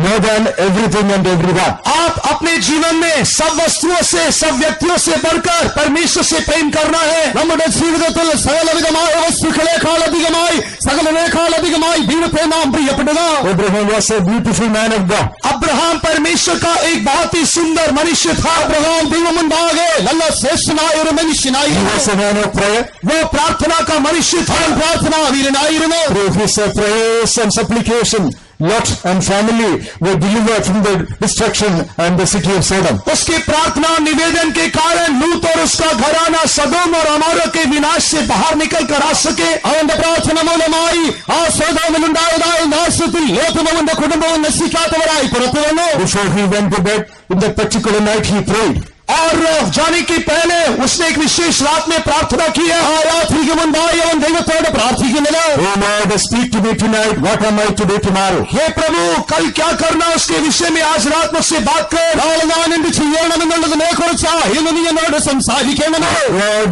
more than everything and everyone. आप अपने जीवन में सब वस्तुओं से सब व्यक्तियों से बढ़कर परमेश्वर से प्रेम करना है. നമ്മുടെ ജീവിതത്തിൽ സകലവിധമായ വസ്തുക്കളെക്കാൾ അധികമായി സകലനേക്കാൾ അധികമായി ദൈവത്തെ നാം പ്രിയപ്പെടുക. Abraham was a beautiful man of God. Abraham परमेश्वर का एक बहुत ही सुंदर मनुष्य था. അബ്രഹാം ദൈവമുണ്ടാകെ നല്ല ശ്രേഷ്ഠനായ ഒരു He മനുഷ്യനായിരുന്നു. was a man of prayer. वो प्रार्थना का मनुष्य था. പ്രാർത്ഥനാ വീരനായിരുന്നു. Through his prayers and supplication, Lot and family were delivered from the destruction and the city of Sodom. उसके प्रार्थना निवेदन के कारण लूत और उसका घराना सदोम और अमोरा के विनाश से बाहर निकल कर आ सके. അവന്റെ പ്രാർത്ഥന മൂലമായി ആ സൊദോമിലുണ്ടായതായ നാശത്തിൽ ലോത്തും അവന്റെ കുടുംബവും നശിക്കാത്തവരായി പുറത്തു വന്നു. Before he went to bed, in that particular night he prayed. और जाने के पहले उसने एक विशेष रात में प्रार्थना की है. ആ രാത്രിക്ക് മുൻപായി അവൻ ദൈവത്തോട് പ്രാർത്ഥിക്കുന്നത്. Oh Lord, speak to me tonight. What am I to do tomorrow? हे प्रभु कल क्या करना उसके विषय में आज रात मुझसे बात कर. നാളെ ഞാൻ എന്ത് ചെയ്യണമെന്നുള്ളതിനെ കുറിച്ച് ഇന്ന് നീ എന്നോട് സംസാരിക്കണമേ.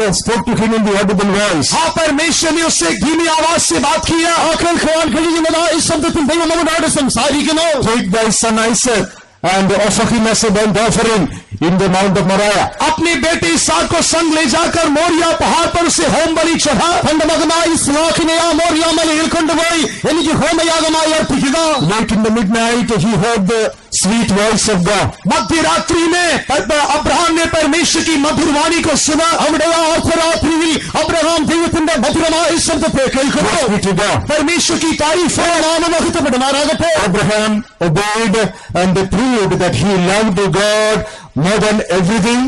God spoke to him in the audible voice. हाँ परमेश्वर ने उससे एक धीमी आवाज से बात किया. ആ കേൾക്കുവാൻ കഴിയുന്നതായ ശബ്ദത്തിൽ ദൈവം അവനോട് സംസാരിക്കുന്നു. Take thy son Isaac and offer him as a burnt offering in the Mount of Moriah. अपने बेटे इसाक को संग ले जाकर मोरिया पहाड़ पर उसे होम बलि चढ़ा. തന്റെ മകനായ ഇസ്ഹാക്കിനെ ആ മോറിയ മലയിൽ കൊണ്ടുപോയി എനിക്ക് ഹോമയാഗമായി അർപ്പിക്കുക. Late in the midnight he heard the sweet voice of God. मध्य रात्रि में अब्राहम ने परमेश्वर की मधुर वाणी को सुना. അവിടെ ആ അർദ്ധരാത്രിയിൽ അബ്രഹാം ദൈവത്തിന്റെ മധുരമായ ശബ്ദത്തെ കേൾക്കുന്നു. Glory to God. परमेश्वर की तारीफ है. നാമമഹത്വപ്പെടുമാറാകട്ടെ. Abraham obeyed and proved that he loved God more than everything,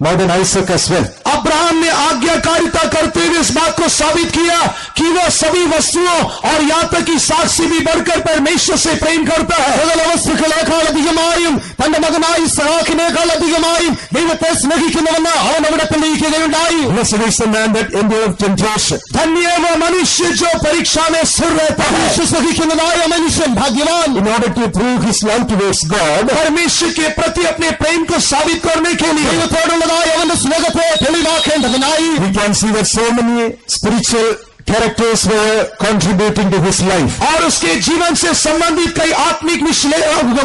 more than Isaac as well. Abraham ने आज्ञाकारिता करते हुए इस बात को साबित किया कि वह सभी वस्तुओं और यहाँ तक कि साख से भी बढ़कर परमेश्वर से प्रेम करता है. സകല വസ്തുക്കളെക്കാൾ അധികമായും തന്റെ മകനായ ഇസ്ഹാക്കിനേക്കാൾ അധികമായും ദൈവത്തെ സ്നേഹിക്കുന്നുവെന്ന് അവൻ അവിടെ തെളിയിക്കുകയുണ്ടായി. Blessed is the man that endureth temptation. धन्य है वह मनुष्य जो परीक्षा में स्थिर रहता है. സഹിക്കുന്നതായ മനുഷ്യൻ ഭാഗ്യവാൻ. In order to prove his love towards God, परमेश्वर के प्रति अपने प्रेम को साबित करने के लिए ദൈവത്തോടുള്ളതായ അവന്റെ സ്നേഹത്തെ തെളിവാക്കേണ്ടതിനായി we can see that so many spiritual characters were contributing to his life. और उसके जीवन से संबंधित कई आत्मिक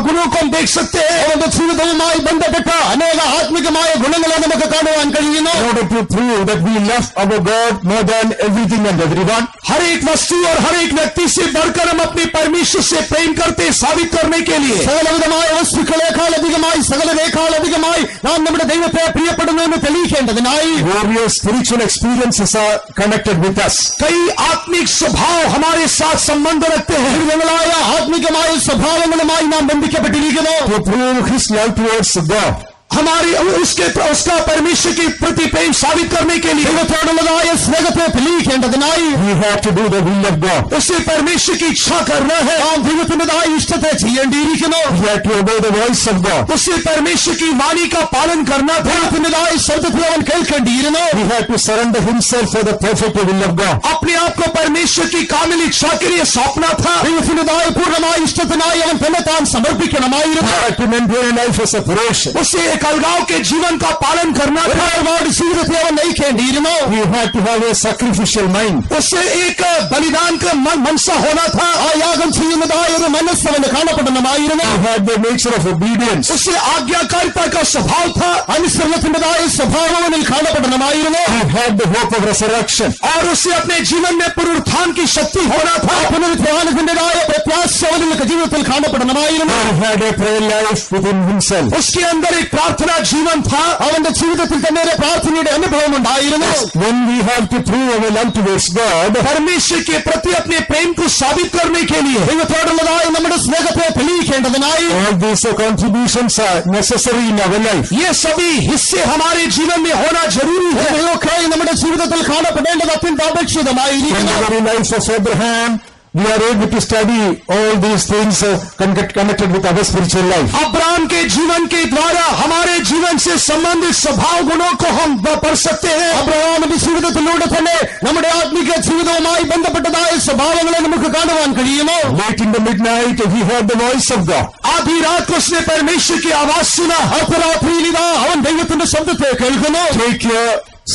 गुणों को हम देख सकते हैं. അവന്റെ ജീവിതവുമായി ബന്ധപ്പെട്ട അനേക ആത്മികമായ ഗുണങ്ങളെ നമുക്ക് കാണുവാൻ കഴിയുന്നു. In order to prove that we love our God more than everything and everyone, हर एक वस्तु और हर एक व्यक्ति से बढ़कर हम अपने परमेश्वर से प्रेम करते साबित करने के लिए സകലവിധമായ വസ്തുക്കളെക്കാൾ അധികമായി സകലതേക്കാൾ അധികമായി നാം നമ്മുടെ ദൈവത്തെ പ്രിയപ്പെടുന്നു എന്ന് തെളിയിക്കേണ്ടതിനായി various spiritual experiences are connected with us. कई आत्मिक स्वभाव हमारे साथ संबंध रखते हैं. വിവിധങ്ങളായ ആത്മികമായ സ്വഭാവങ്ങളുമായി നാം ബന്ധിക്കപ്പെട്ടിരിക്കുന്നു. To prove his love towards God, हमारी उसका परमेश्वर के प्रति प्रेम साबित करने के लिए ദൈവത്തോടുള്ളതായ സ്നേഹത്തെ തെളിയിക്കേണ്ടതിനായി we have to do the will of God. उसे परमेश्वर की इच्छा करना है. നാം ദൈവത്തിൻ്റെതായ ഇഷ്ടത്തെ ചെയ്യേണ്ടിയിരിക്കുന്നു. We have to obey the voice of God. उसे परमेश्वर की वाणी का पालन करना था. ദൈവത്തിൻ്റെതായ ശബ്ദത്തെ അവൻ കേൾക്കേണ്ടിയിരുന്നു. He had to surrender himself for the perfect will of God. अपने आप को परमेश्वर की कामिल इच्छा के लिए सौंपना था. ദൈവത്തിൻ്റെതായ പൂർണ്ണമായ ഇഷ്ടത്തിനായി അവൻ തന്നെ താൻ സമർപ്പിക്കണമായിരുന്നു. He had to maintain a life of separation. उसे एक अलगाव के जीवन का पालन करना था. ഒരുപാട് ജീവിതത്തെ അവൻ നയിക്കേണ്ടിയിരുന്നു. He had to have a sacrificial mind. उसे एक बलिदान का मनसा होना था. ആ യാഗം ചെയ്യുന്നതായ ഒരു മനസ്സ് അവന് കാണപ്പെടണമായിരുന്നു. He had the nature of obedience. उसे आज्ञाकारिता का स्वभाव था. അനുസരണത്തിൻ്റെതായ സ്വഭാവം അവനിൽ കാണപ്പെടണമായിരുന്നു. He had the hope of resurrection. और उसे अपने जीवन में पुनरुत्थान की शक्ति होना था. പുനരുത്ഥാനത്തിൻ്റെതായ പ്രത്യാശ അവനിൽ ജീവിതത്തിൽ കാണപ്പെടണമായിരുന്നു. He had a prayer life within himself. उसके अंदर एक प्रार्थना जीवन था. അവന്റെ ജീവിതത്തിൽ തന്നെ ഒരു പ്രാർത്ഥനയുടെ അനുഭവം ഉണ്ടായിരുന്നു. When we have to prove our love towards God, परमेश्वर के प्रति अपने प्रेम को साबित करने के लिए ദൈവത്തോടുള്ളതായ നമ്മുടെ സ്നേഹത്തെ തെളിയിക്കേണ്ടതിനായി all these contributions are necessary in our life. ये सभी हिस्से हमारे जीवन में होना जरूरी है. ഇവയൊക്കെ നമ്മുടെ ജീവിതത്തിൽ കാണപ്പെടേണ്ടത് അത്യന്താപേക്ഷിതമായിരിക്കുന്നു. In the very life of Abraham, we are able to study all these things connected with our spiritual life. Abraham के जीवन के द्वारा हमारे जीवन से संबंधित स्वभाव गुणों को हम पढ़ सकते हैं. അബ്രഹാമിന്റെ ജീവിതത്തിലൂടെ തന്നെ നമ്മുടെ ആത്മിക ജീവിതവുമായി ബന്ധപ്പെട്ടതായ സ്വഭാവങ്ങളെ നമുക്ക് കാണുവാൻ കഴിയുമോ? Late in the midnight, he heard the voice of God. आधी रात को उसने परमेश्वर की आवाज सुना. അർദ്ധരാത്രിയിലിതാ അവൻ ദൈവത്തിന്റെ ശബ്ദത്തെ കേൾക്കുന്നു. Take your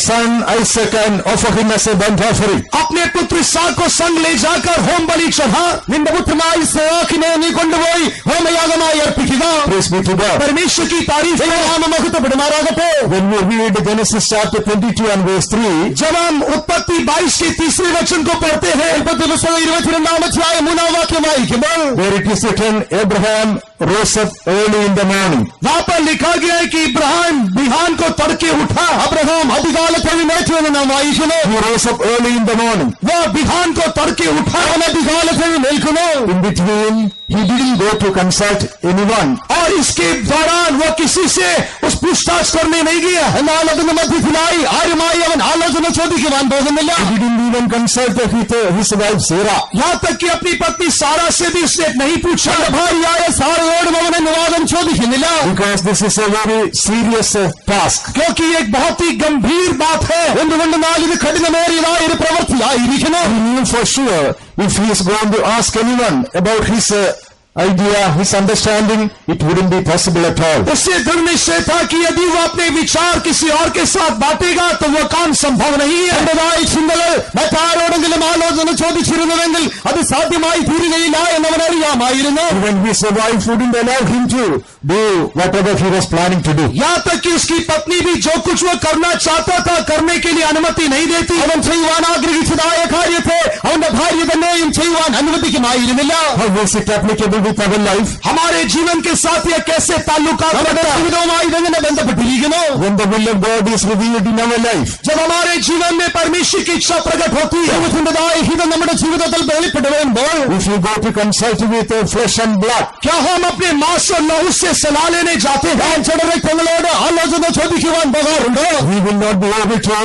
son Isaac and offer him as a burnt offering. अपने पुत्र इसहाक को संग ले जाकर होम बलि चढ़ा. നിന്റെ പുത്രനായ ഇസ്ഹാക്കിനെ നീ കൊണ്ടുപോയി ഹോമയാഗമായി അർപ്പിക്കുക. Praise be to God. परमेश्वर की तारीफ है. ദൈവനാമം മഹത്വപ്പെടുമാറാകട്ടെ. When we read Genesis chapter 22 and verse 3, जब हम उत्पत्ति 22 के तीसरे वचन को पढ़ते हैं, ഉൽപ്പത്തി പുസ്തകം 22-ാം അധ്യായം 3-ാം വാക്യം വായിക്കുമ്പോൾ where it is written, Abraham rose up early in the morning. वहां पर लिखा गया है कि इब्राहिम बिहान को तड़के उठा. അബ്രഹാം അധികാലത്ത് എഴുന്നേറ്റു എന്ന് നാം വായിക്കുന്നു. He rose up early in the morning. वह बिहान को तड़के उठा. അവൻ അധികാലത്ത് എഴുന്നേൽക്കുന്നു. In between, he didn't go to consult anyone. और इसके दौरान वह किसी से उस पूछताछ करने नहीं गया. എന്നാൽ അതിന് മധ്യത്തിലായി ആരുമായി അവൻ ആലോചന ചോദിക്കുവാൻ പോകുന്നില്ല. He didn't even consult with his wife Sarah. यहाँ तक कि अपनी पत्नी सारा से भी उसने नहीं पूछा. ഭാര്യയായ സാറയോടും അവൻ അനുവാദം ചോദിക്കുന്നില്ല. Because this is a very serious task. क्योंकि एक बहुत ही गंभीर बात है. എന്തുകൊണ്ടെന്നാൽ ഇത് കഠിനമേറിയതായ ഒരു പ്രവൃത്തിയായിരിക്കുന്നു. He knew for sure if he is going to ask anyone about his idea, his understanding, it wouldn't be possible at all. उससे दृढ़ निश्चय था कि यदि वह अपने विचार किसी और के साथ बांटेगा तो वह काम संभव नहीं है. തന്റേതായ ചിന്തകൾ മറ്റാരോടെങ്കിലും ആലോചന ചോദിച്ചിരുന്നുവെങ്കിൽ അത് സാധ്യമായി തീരുകയില്ല എന്നവൻ അറിയാമായിരുന്നു. Even his wife wouldn't allow him to do whatever he was planning to do. यहाँ तक कि उसकी पत्नी भी जो कुछ वह करना चाहता था करने के लिए अनुमति नहीं देती. അവൻ ചെയ്യുവാൻ ആഗ്രഹിച്ചതായ കാര്യത്തെ അവന്റെ ഭാര്യ തന്നെയും ചെയ്യുവാൻ അനുവദിക്കുമായിരുന്നില്ല. How is it applicable with our life? हमारे जीवन के साथ यह कैसे ताल्लुकात നമ്മുടെ रखता है? ജീവിതവുമായി ഇതെങ്ങനെ ബന്ധപ്പെട്ടിരിക്കുന്നു? When the will of God is revealed in our life, जब हमारे जीवन में परमेश्वर की इच्छा प्रकट होती है, ദൈവത്തിന്റേതായ ഹിതം നമ്മുടെ ജീവിതത്തിൽ വെളിപ്പെടുമ്പോൾ if you go to consult with flesh and blood, क्या हम अपने मांस और लहू से सलाह लेने जाते हैं? ജഡരക്തങ്ങളോട് ആലോചന ചോദിക്കുവാൻ പോകാറുണ്ടോ? we will not be able to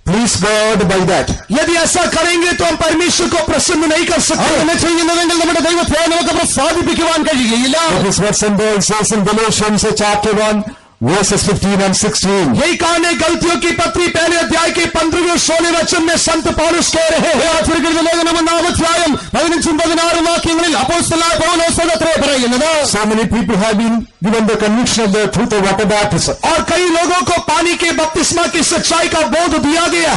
please God by that. यदि ऐसा करेंगे तो हम परमेश्वर को प्रसन्न नहीं कर सकते. അങ്ങനെ ചെയ്യുന്നതെങ്കിൽ നമ്മുടെ ദൈവത്തെ നമുക്ക് പ്രസാദിപ്പിക്കുവാൻ കഴിയുകയില്ല. That is what St. Paul says in Galatians chapter 1 verses 15 and 16. यही कारण है गलतियों की पत्री पहले अध्याय के 15वें और 16वें वचन में संत पौलुस कह रहे हैं, so many people have been given the conviction of the truth of water baptism. और कई लोगों को पानी के बपतिस्मा की सच्चाई का बोध दिया गया।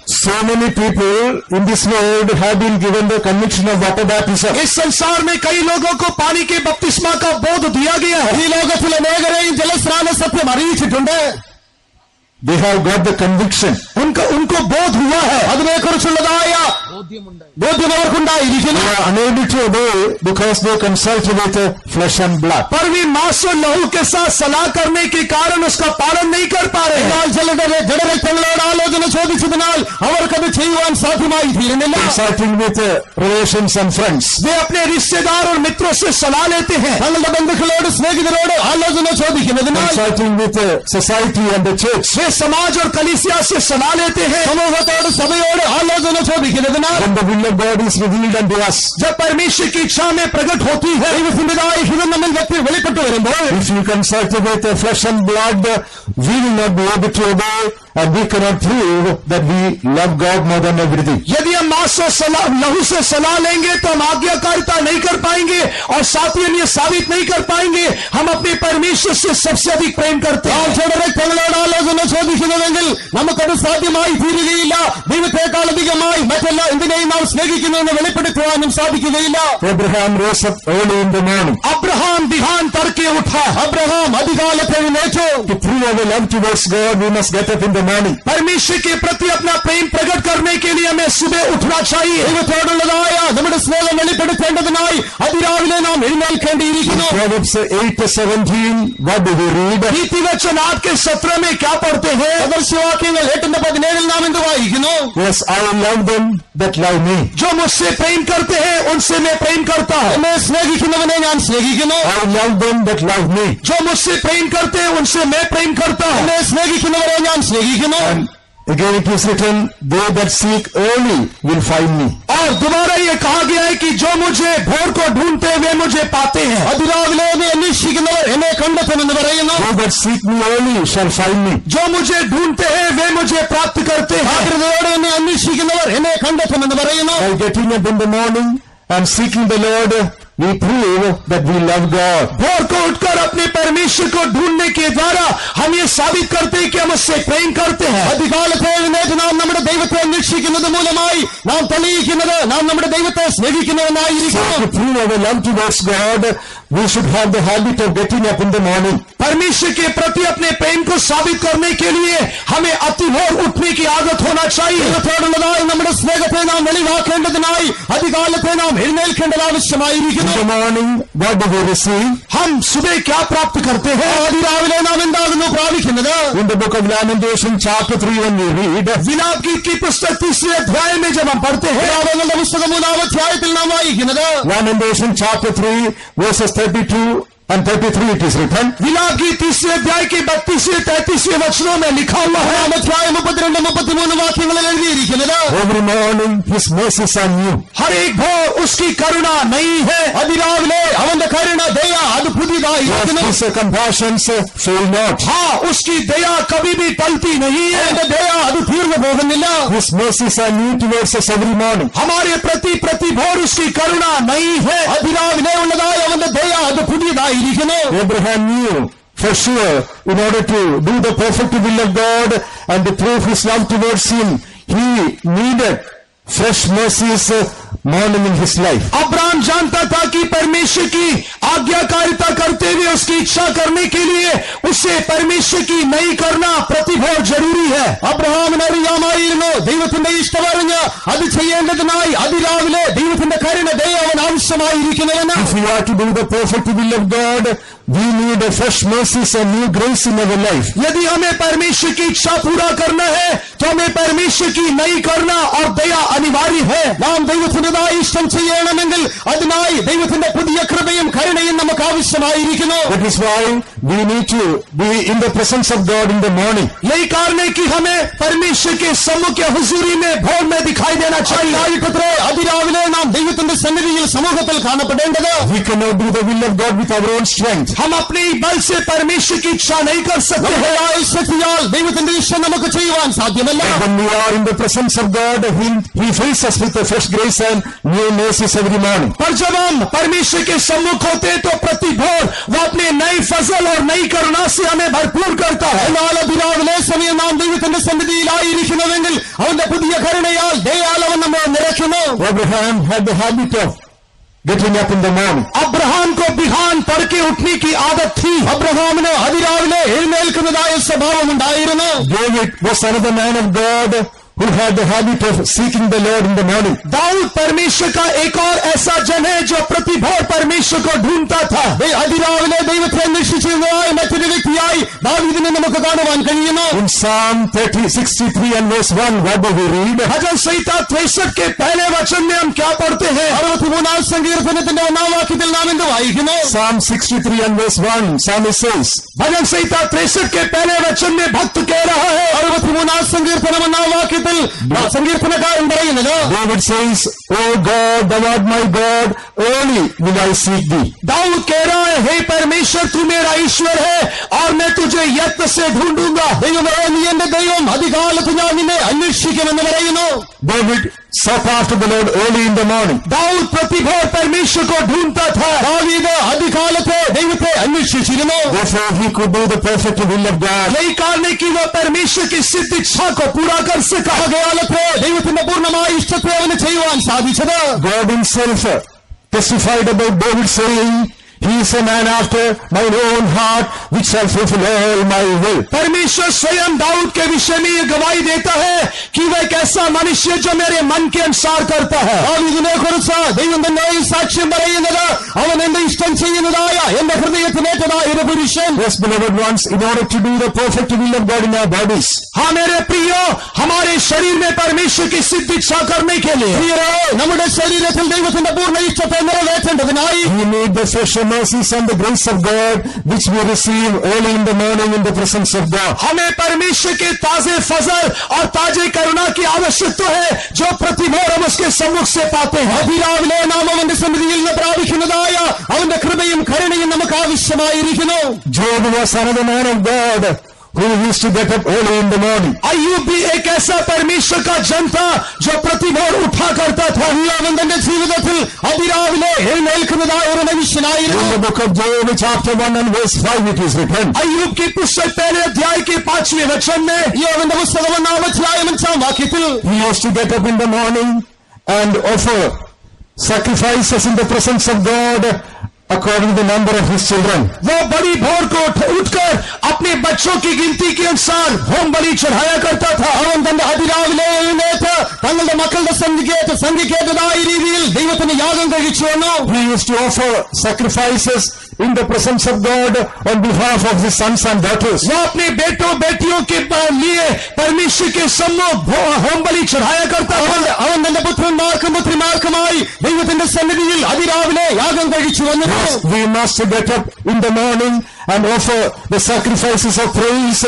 So many people in this world have been given the conviction of water baptism. इस संसार में कई लोगों को पानी के बपतिस्मा का बोध दिया गया है। They have got the conviction. उनको बोध हुआ है। They are unable to obey because they consult with flesh and blood. पर वे मांस और लहू के साथ सलाह करने के कारण उसका पालन नहीं कर पा रहे। Consulting with relations and friends. वे अपने रिश्तेदार और मित्रों से सलाह लेते हैं। Consulting with society and the church. वे समाज और कलीसिया से सलाह लेते हैं। When the will of God is revealed unto us, जब परमेश्वर की इच्छा में प्रकट होती है, if you consult with flesh and blood, we will not be able to obey, and we cannot prove that we love God more than everything. यदि हम मांस और लहू से सलाह लेंगे तो हम आज्ञाकारिता नहीं कर पाएंगे, और साथ ही हम ये साबित नहीं कर पाएंगे हम अपने परमेश्वर से सबसे अधिक प्रेम करते हैं। നമുക്കത് സാധ്യമായി തീരുകയില്ല, ദൈവത്തെക്കാൾ അധികമായി മറ്റെല്ലാ എന്തിനേയും നാം സ്നേഹിക്കുന്നതെന്ന് വെളിപ്പെടുത്തുവാനും സാധിക്കുകയില്ല. Abraham rose up early in the morning. Abraham बिहान तड़के उठा। അബ്രഹാം അധികാലത്ത് എഴുന്നേറ്റു. To prove our love towards God, we must get up in the morning. परमेश्वर के प्रति अपना प्रेम प्रकट करने के लिए हमें सुबह उठना चाहिए। ദൈവത്തോടുള്ളതായ നമ്മുടെ സ്നേഹം വെളിപ്പെടുത്തേണ്ടതിനായി അതിരാവിലെ നാം എഴുന്നേൽക്കേണ്ടിയിരിക്കുന്നു. Proverbs 8:17, what do we read? नीति वचन 8 के 17 में क्या पढ़ते हैं? ആദർശവാക്യങ്ങൾ 8:17 നാം എന്ത് വായിക്കുന്നു? Yes, I love them that love me. जो मुझसे प्रेम करते हैं उनसे मैं प्रेम करता हूँ। എന്നെ സ്നേഹിക്കുന്നവനെ ഞാൻ സ്നേഹിക്കുന്നു. I love them that love me. जो मुझसे प्रेम करते हैं उनसे मैं प्रेम करता हूँ। എന്നെ സ്നേഹിക്കുന്നവരെ ഞാൻ സ്നേഹിക്കുന്നു. And again it is written, they that seek early will find me. और दोबारा ये कहा गया है कि जो मुझे भोर को ढूंढते हैं वे मुझे पाते हैं। അതിരാവിലെ എന്നെ അന്വേഷിക്കുന്നവർ എന്നെ കണ്ടെത്തുമെന്ന് പറയുന്നു. They that seek me early shall find me. जो मुझे ढूंढते हैं वे मुझे प्राप्त करते हैं। ജാഗ്രതയോടെ എന്നെ അന്വേഷിക്കുന്നവർ എന്നെ കണ്ടെത്തുമെന്ന് പറയുന്നു. By getting up in the morning and seeking the Lord, we prove that we love God. भोर को उठकर अपने परमेश्वर को ढूंढने के द्वारा हम ये साबित करते हैं कि हम उससे प्रेम करते हैं। അതികാലത്ത് എഴുന്നേറ്റ് നാം നമ്മുടെ ദൈവത്തെ അന്വേഷിക്കുന്നത് മൂലമായി നാം തെളിയിക്കുന്നത് നാം നമ്മുടെ ദൈവത്തെ So സ്നേഹിക്കുന്നവനായിരിക്കുന്നു. to prove our love towards God, we should have the habit of getting up in the morning. परमेश्वर के प्रति अपने प्रेम को साबित करने के लिए हमें अति भोर उठने की आदत होना चाहिए। ദൈവത്തോടുള്ളതായി നമ്മുടെ സ്നേഹത്തെ നാം വെളിവാക്കേണ്ടതിനായി അതികാലത്തെ നാം എഴുന്നേൽക്കേണ്ടത് ആവശ്യമായിരിക്കുന്നു. In the morning, what do we receive? हम सुबह क्या प्राप्त करते हैं? അതിരാവിലെ നാം എന്താകുന്നു പ്രാപിക്കുന്നത്? In the book of Lamentation, chapter 3, when we read, विलाप गीत की पुस्तक 3 अध्याय में जब हम पढ़ते हैं, പ്രവാചകന്റെ പുസ്തകം 3-ാം അധ്യായത്തിൽ നാം വായിക്കുന്നത് Lamentation chapter 3, verses 32 and 33, it is written, विलाप गीत 3 अध्याय के 32-33 वचनों में लिखा हुआ है, 3-ാം അധ്യായം 32-33 വാക്യങ്ങളിൽ എഴുതിയിരിക്കുന്നത് every morning his mercies are new. हर एक भोर उसकी करुणा नई है। അതിരാവിലെ അവന്റെ കരുണ ദയ അത് പുതിയതായിരിക്കുന്നു. His compassions fail not. हाँ, उसकी दया कभी भी टलती नहीं है। അവന്റെ ദയ അത് തീർന്നു പോകുന്നില്ല. His mercies are new towards us every morning. हमारे प्रति भोर उसकी करुणा नई है। അതിരാവിലെ ഉള്ളതായ അവന്റെ ദയ അത് പുതിയതായിരിക്കുന്നു. Abraham knew for sure, in order to do the perfect will of God and to prove his love towards him, he needed fresh mercies morning in his life. Abraham जानता था कि परमेश्वर की आज्ञाकारिता करते हुए उसकी इच्छा करने के लिए उसे परमेश्वर की नई करना प्रतिभोर जरूरी है। അബ്രഹാമിന് അറിയാമായിരുന്നു ദൈവത്തിന്റെ ഇഷ്ടമറിഞ്ഞ് അത് ചെയ്യേണ്ടതിനായി അതിരാവിലെ ദൈവത്തിന്റെ കരുണ ദയ അവൻ ആവശ്യമായിരിക്കുന്നുവെന്ന്. If we are to do the perfect will of God, we need a fresh mercies and new grace in our life. यदि हमें परमेश्वर की इच्छा पूरा करना है तो हमें परमेश्वर की नई करना और दया अनिवार्य है। നാം ദൈവത്തിൻ്റെതായി ഇഷ്ടം ചെയ്യണമെങ്കിൽ അതിനായി ദൈവത്തിന്റെ പുതിയ കൃപയും കരുണയും നമുക്ക് ആവശ്യമായിരിക്കുന്നു. That is why we need to be in the presence of God in the morning. यही कारण है कि हमें परमेश्वर के सम्मुख या हुजूरी में भोर में दिखाई देना चाहिए। അതിനായിട്ടത്രേ അതിരാവിലെ നാം ദൈവത്തിന്റെ സന്നിധിയിൽ സമൂഹത്തിൽ കാണപ്പെടേണ്ടത്. We cannot do the will of God with our own strength. हम अपने बल से परमेश्वर की इच्छा नहीं कर सकते हैं. ശക്തിയാൽ ദൈവത്തിന്റെ ഇഷ്ടം നമുക്ക് ചെയ്യുവാൻ സാധ്യമല്ല. When we are in the presence of God, He fills us with the fresh grace and new mercies every morning. पर जब हम परमेश्वर के सम्मुख होते तो प्रति भोर वो अपने नई फजल और नई करुणा से हमें भरपूर करता है. എന്നാൽ അതിരാവിലെ സമയം നാം ദൈവത്തിന്റെ സന്നിധിയിലായിരിക്കുന്നുവെങ്കിൽ അവന്റെ പുതിയ കരുണയാൽ ദയാൽ അവൻ നമ്മെ നിറയ്ക്കുന്നു. Abraham had the habit of getting up in the morning. Abraham को बिहान पढ़ के उठने की आदत थी. അബ്രഹാമിന് അതിരാവിലെ എഴുന്നേൽക്കുന്നതായ സ്വഭാവമുണ്ടായിരുന്നു. David was another man of God who had the habit of seeking the Lord in the morning. Dawood परमेश्वर का एक और ऐसा जन है जो प्रति भोर परमेश्वर को ढूंढता था. അതിരാവിലെ ദൈവത്തെ അന്വേഷിച്ചിരുന്നതായ മറ്റൊരു വ്യക്തിയായി ദാവീദിനെ നമുക്ക് കാണുവാൻ കഴിയുന്നു. In Psalm 63 and verse 1, what do we read? भजन संहिता 63 के पहले वचन में हम क्या पढ़ते हैं? 63 സങ്കീർത്തനത്തിന്റെ 1 വാക്യത്തിൽ നാം എന്ത് വായിക്കുന്നു? Psalm 63 and verse 1, Psalmist says, भजन संहिता 63 के पहले वचन में भक्त कह रहा है. 63 സങ്കീർത്തനം 1 വാക്യത്തിൽ സങ്കീർത്തനക്കാരൻ പറയുന്നത്, David says, "O God, thou art my God, early will I seek thee." Dawood कह रहा है, हे परमेश्वर तू मेरा ईश्वर है और मैं तुझे यत्न से ढूंढूंगा. ദൈവമേ നീ എന്റെ ദൈവം, അധികാലത്ത് ഞാൻ നിന്നെ അന്വേഷിക്കുമെന്ന് പറയുന്നു. David sought after the Lord early in the morning. Dawood प्रति भोर परमेश्वर को ढूंढता था. ദാവീദ് അധികാലത്തെ ദൈവത്തെ അന്വേഷിച്ചിരുന്നു. Therefore he could do the perfect will of God. यही कारण है कि वह परमेश्वर की सिद्ध इच्छा को पूरा कर सका. അധികാലത്തെ ദൈവത്തിന്റെ പൂർണ്ണമായ ഇഷ്ടത്തെ അവന് ചെയ്യുവാൻ സാധിച്ചത്. God himself testified about David saying, "He is a man after mine own heart, which shall fulfill all my will." परमेश्वर स्वयं दाऊद के विषय में ये गवाही देता है कि वह एक ऐसा मनुष्य जो मेरे मन के अनुसार करता है. ദാവീദിനെ കുറിച്ച് ദൈവം തന്നെ ഈ സാക്ഷ്യം പറയുന്നത്, അവൻ എന്റെ ഇഷ്ടം ചെയ്യുന്നതായ എന്റെ ഹൃദയത്തിലേറ്റതായ ഒരു പുരുഷൻ. Yes, beloved ones, in order to do the perfect will of God in our bodies, हाँ मेरे प्रियो, हमारे शरीर में परमेश्वर की सिद्ध इच्छा करने के लिए പ്രിയരേ, നമ്മുടെ ശരീരത്തിൽ ദൈവത്തിന്റെ പൂർണ്ണ ഇഷ്ടത്തെ നിറവേറ്റേണ്ടതിനായി we need the fresh mercies and the grace of God, which we receive early in the morning in the presence of God. हमें परमेश्वर के ताजे फजल और ताजे करुणा की आवश्यकता है जो प्रति भोर हम उसके सम्मुख से पाते हैं. അതിരാവിലെ നാം അവന്റെ സന്നിധിയിൽ നിന്ന് പ്രാപിക്കുന്നതായ അവന്റെ കൃപയും കരുണയും നമുക്ക് ആവശ്യമായിരിക്കുന്നു. Job was another man of God who used to get up early in the morning. अय्यूब भी एक ऐसा परमेश्वर का जन था जो प्रति भोर उठा करता था. അവൻ തന്റെ ജീവിതത്തിൽ അതിരാവിലെ എഴുന്നേൽക്കുന്നതായ ഒരു മനുഷ്യനായിരുന്നു. In the book of Job, chapter 1 and verse 5, it is written, अय्यूब की पुस्तक पहले अध्याय के 5वें वचन में യോബിന്റെ പുസ്തകം 1 അധ്യായം 5 വാക്യത്തിൽ he used to get up in the morning and offer sacrifices in the presence of God according to the number of his children. वो बड़ी भोर को उठकर अपने बच्चों की गिनती के अनुसार होम बलि चढ़ाया करता था. അവൻ തന്റെ അതിരാവിലെ എഴുന്നേറ്റ് തങ്ങളുടെ മക്കളുടെ സംഖ്യക്കേറ്റതായ രീതിയിൽ ദൈവത്തിന് യാഗം കഴിച്ചു വന്നു. He used to offer sacrifices in the presence of God on behalf of his sons and daughters. वो अपने बेटों बेटियों के लिए परमेश्वर के सम्मुख होम बलि चढ़ाया करता था. അവൻ തന്റെ പുത്രന്മാർക്കും പുത്രിമാർക്കുമായി ദൈവത്തിന്റെ സന്നിധിയിൽ അതിരാവിലെ യാഗം കഴിച്ചു വന്നു. We must get up in the morning and offer the sacrifices of praise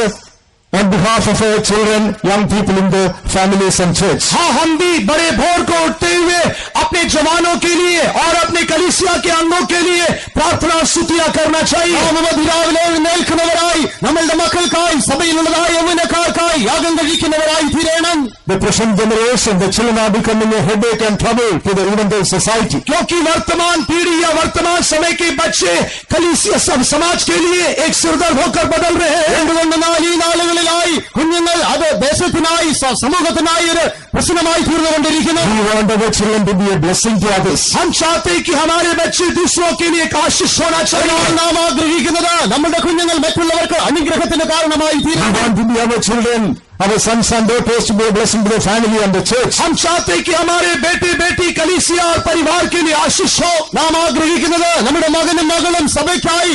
on behalf of our children, young people in the families and church. हाँ, हम भी बड़े भोर को उठते हुए अपने जवानों के लिए और अपने कलीसिया के अंगों के लिए प्रार्थना स्तुतियां करना चाहिए. നാം അതിരാവിലെ എഴുന്നേൽക്കുന്നവരായി നമ്മളുടെ മക്കൾക്കായി സഭയിലുള്ളതായ യൗവനക്കാർക്കായി യാഗം കഴിക്കുന്നവരായി തീരണം. The present generation, the children are becoming a headache and trouble to the even the society. क्योंकि वर्तमान पीढ़ी या वर्तमान समय के बच्चे कलीसिया सब समाज के लिए एक सिरदर्द होकर बदल रहे हैं. എന്തുകൊണ്ടെന്നാൽ ഈ നാളുകളിലായി കുഞ്ഞുങ്ങൾ അത് ദേശത്തിനായി സമൂഹത്തിനായി ഒരു പ്രശ്നമായി തീർന്നുകൊണ്ടിരിക്കുന്നു. We want our children to be a blessing to others. हम चाहते हैं कि हमारे बच्चे दूसरों के लिए एक आशीष होना चाहिए. നാം ആഗ്രഹിക്കുന്നത് നമ്മുടെ കുഞ്ഞുങ്ങൾ മറ്റുള്ളവർക്ക് അനുഗ്രഹത്തിന് കാരണമായി We തീരണം. want to be our children, our sons and daughters to be a blessing to the family and the church. हम चाहते हैं कि हमारे बेटे बेटी कलीसिया और परिवार के लिए आशीष हो. നാം ആഗ്രഹിക്കുന്നത് നമ്മുടെ മകനും മകളും സഭയ്ക്കായി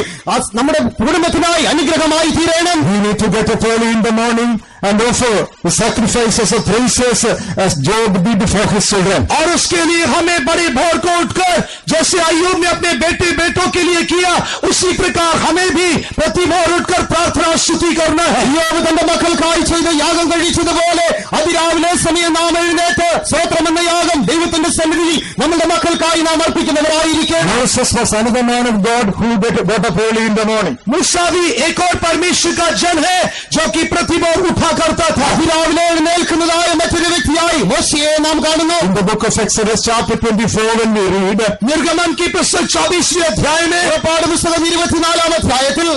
നമ്മുടെ കുടുംബത്തിനായി അനുഗ്രഹമായി തീരണം. We need to get up early in the morning and offer the sacrifices of praises as Job did for his children. और उसके लिए हमें बड़े भोर को उठकर जैसे अय्यूब ने अपने बेटे बेटों के लिए किया, उसी प्रकार हमें भी प्रति भोर उठकर प्रार्थना स्तुति करना है. യോബ് തന്റെ മക്കൾക്കായി ചെയ്ത യാഗം കഴിച്ചതുപോലെ അതിരാവിലെ സമയം നാം എഴുന്നേറ്റ് സ്തോത്രം എന്ന യാഗം ദൈവത്തിന്റെ സന്നിധിയിൽ നമ്മുടെ മക്കൾക്കായി നാം അർപ്പിക്കുന്നവരായിരിക്കും. Moses was another man of God who got up early in the morning. मूसा भी एक और परमेश्वर का जन है जो कि प्रति भोर उठा करता था. അതിരാവിലെ എഴുന്നേൽക്കുന്നതായ മറ്റൊരു വ്യക്തിയായി മോശയെ നാം കാണുന്നു. In the book of Exodus chapter 24 when we read, निर्गमन की पुस्तक 24वें अध्याय में, പുറപ്പാട് പുസ്തകം 24-ാം അധ്യായത്തിൽ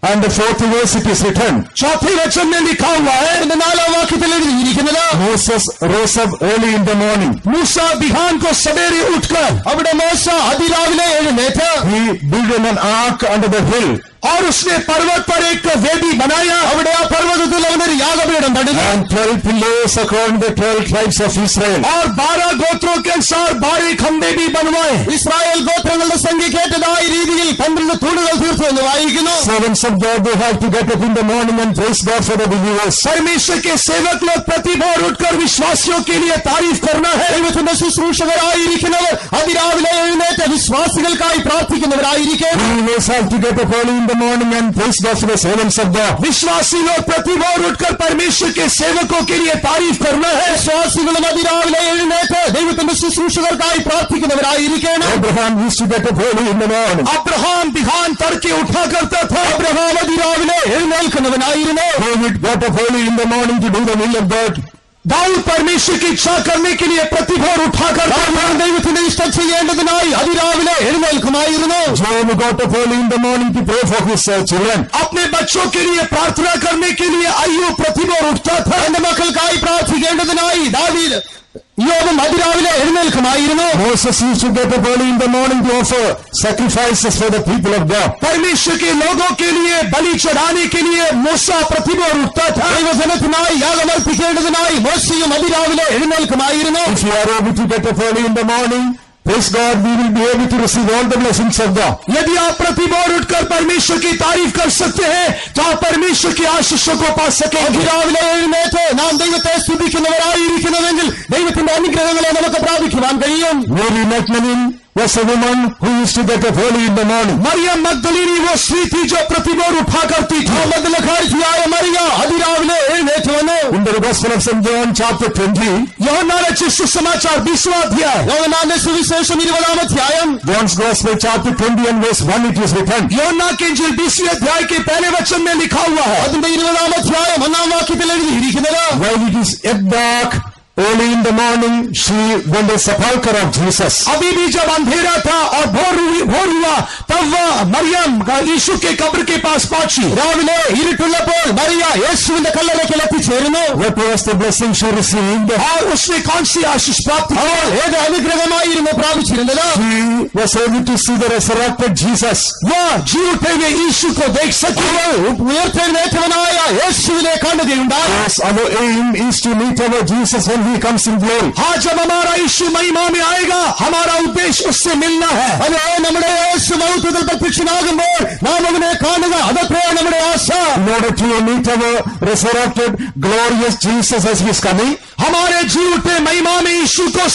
and the 4th verse it is written, चौथे वचन में लिखा हुआ है, 4-ാം വാക്യത്തിൽ എഴുതിയിരിക്കുന്നത് Moses rose up early in the morning. मूसा बिहान को सवेरे उठकर അവിടെ മോശ അതിരാവിലെ എഴുന്നേറ്റ് He built an ark under the hill और उसने पर्वत पर एक वेदी बनाया. അവിടെ ആ പർവ്വതത്തിൽ അവനൊരു യാഗപീഠം പണിതു. and 12 pillars according to the 12 tribes of Israel. और 12 गोत्रों के अनुसार 12 खंबे भी बनवाए. ഇസ്രായേൽ ഗോത്രങ്ങളുടെ സംഖ്യ കേട്ടതായ രീതിയിൽ 12 തൂണുകൾ തീർത്തു എന്ന് വായിക്കുന്നു. Servants of God, they have to get up in the morning and praise God for the believers. परमेश्वर के सेवक लोग प्रति भोर उठकर विश्वासियों के लिए तारीफ करना है. ദൈവത്തിന്റെ ശുശ്രൂഷകരായിരിക്കുന്നവർ അതിരാവിലെ എഴുന്നേറ്റ് വിശ്വാസികൾക്കായി പ്രാർത്ഥിക്കുന്നവരായിരിക്കും. Believers have to get up early in the morning and praise God for the servants of God. विश्वासी लोग प्रति भोर उठकर परमेश्वर के सेवकों के लिए तारीफ करना है. വിശ്വാസികളും അതിരാവിലെ എഴുന്നേറ്റ് ദൈവത്തിന്റെ ശുശ്രൂഷകർക്കായി പ്രാർത്ഥിക്കുന്നവരായിരിക്കണം. Abraham used to get up early in the morning. Abraham बिहान तड़के उठा करता था. അബ്രഹാം അതിരാവിലെ എഴുന്നേൽക്കുന്നവനായിരുന്നു. David got up early in the morning to do the will of God. Dawood परमेश्वर की इच्छा करने के लिए प्रति भोर उठा करता था. ദൈവത്തിന്റെ ഇഷ്ടം ചെയ്യേണ്ടതിനായി അതിരാവിലെ എഴുന്നേൽക്കുമായിരുന്നു. Job got up early in the morning to pray for his children. अपने बच्चों के लिए प्रार्थना करने के लिए अय्यूब प्रति भोर उठता था. തന്റെ മക്കൾക്കായി പ്രാർത്ഥിക്കേണ്ടതിനായി ദാവീദ് യോബും അതിരാവിലെ എഴുന്നേൽക്കുമായിരുന്നു. Moses used to get up early in the morning to offer sacrifices for the people of God. परमेश्वर के लोगों के लिए बलि चढ़ाने के लिए मूसा प्रति भोर उठता था. ദൈവജനത്തിനായി യാഗമർപ്പിക്കേണ്ടതിനായി മോശയും അതിരാവിലെ എഴുന്നേൽക്കുമായിരുന്നു. If you are able to get up early in the morning, praise God, we will be able to receive all the blessings of God. यदि आप प्रति भोर उठकर परमेश्वर की तारीफ कर सकते हैं तो आप परमेश्वर की आशीषों को पा सकेंगे. അതിരാവിലെ എഴുന്നേറ്റ് നാം ദൈവത്തെ സ്തുതിക്കുന്നവരായിരിക്കുന്നുവെങ്കിൽ ദൈവത്തിന്റെ അനുഗ്രഹങ്ങളെ നമുക്ക് പ്രാപിക്കുവാൻ കഴിയും. Mary Magdalene was a woman who used to get up early in the morning. Maryam मगदलीनी वो स्त्री थी जो प्रति भोर उठा करती थी. മഗ്ദലക്കാരിയായ മറിയ അതിരാവിലെ എഴുന്നേറ്റ് വന്നു. In the Gospel of St. John chapter 20, यूहन्ना रचित सुसमाचार 20वां अध्याय, യോഹന്നാന്റെ സുവിശേഷം 20-ാം അധ്യായം, John's Gospel chapter 20 and verse 1 it is written, यूहन्ना की इंजील 20वें अध्याय के पहले वचन में लिखा हुआ है, അതിന്റെ 20-ാം അധ്യായം 1-ാം വാക്യത്തിൽ എഴുതിയിരിക്കുന്നത്, while it is yet dark, early in the morning, she went the sepulchre of Jesus. अभी भी जब अंधेरा था और भोर हुआ तब वह मरियम यीशु के कब्र के पास पहुंची. രാവിലെ ഇരുട്ടുള്ളപ്പോൾ മറിയ യേശുവിന്റെ കല്ലറയ്ക്കൽ എത്തിച്ചേരുന്നു. What was the blessing she received? और उसने कौन सी आशीष प्राप्त की? അവൾ ഏത് അനുഗ്രഹമായിരുന്നു പ്രാപിച്ചിരുന്നത്? She was able to see the resurrected Jesus. वह जी उठे हुए यीशु को देख सकी. ഉയർത്തെഴുന്നേറ്റവനായ യേശുവിനെ കാണുകയുണ്ടായി. Yes, our aim is to meet our Jesus when he comes in glory. हाँ, जब हमारा यीशु महिमा में आएगा हमारा उद्देश्य उससे मिलना है. അതേ, നമ്മുടെ യേശു മഹത്വത്തിൽ പ്രത്യക്ഷനാകുമ്പോൾ നാം അവനെ കാണുക, അതൊക്കെയാണ് നമ്മുടെ ആശ. In order to meet our resurrected glorious Jesus as he is coming, हमारे जी उठे महिमा में यीशु को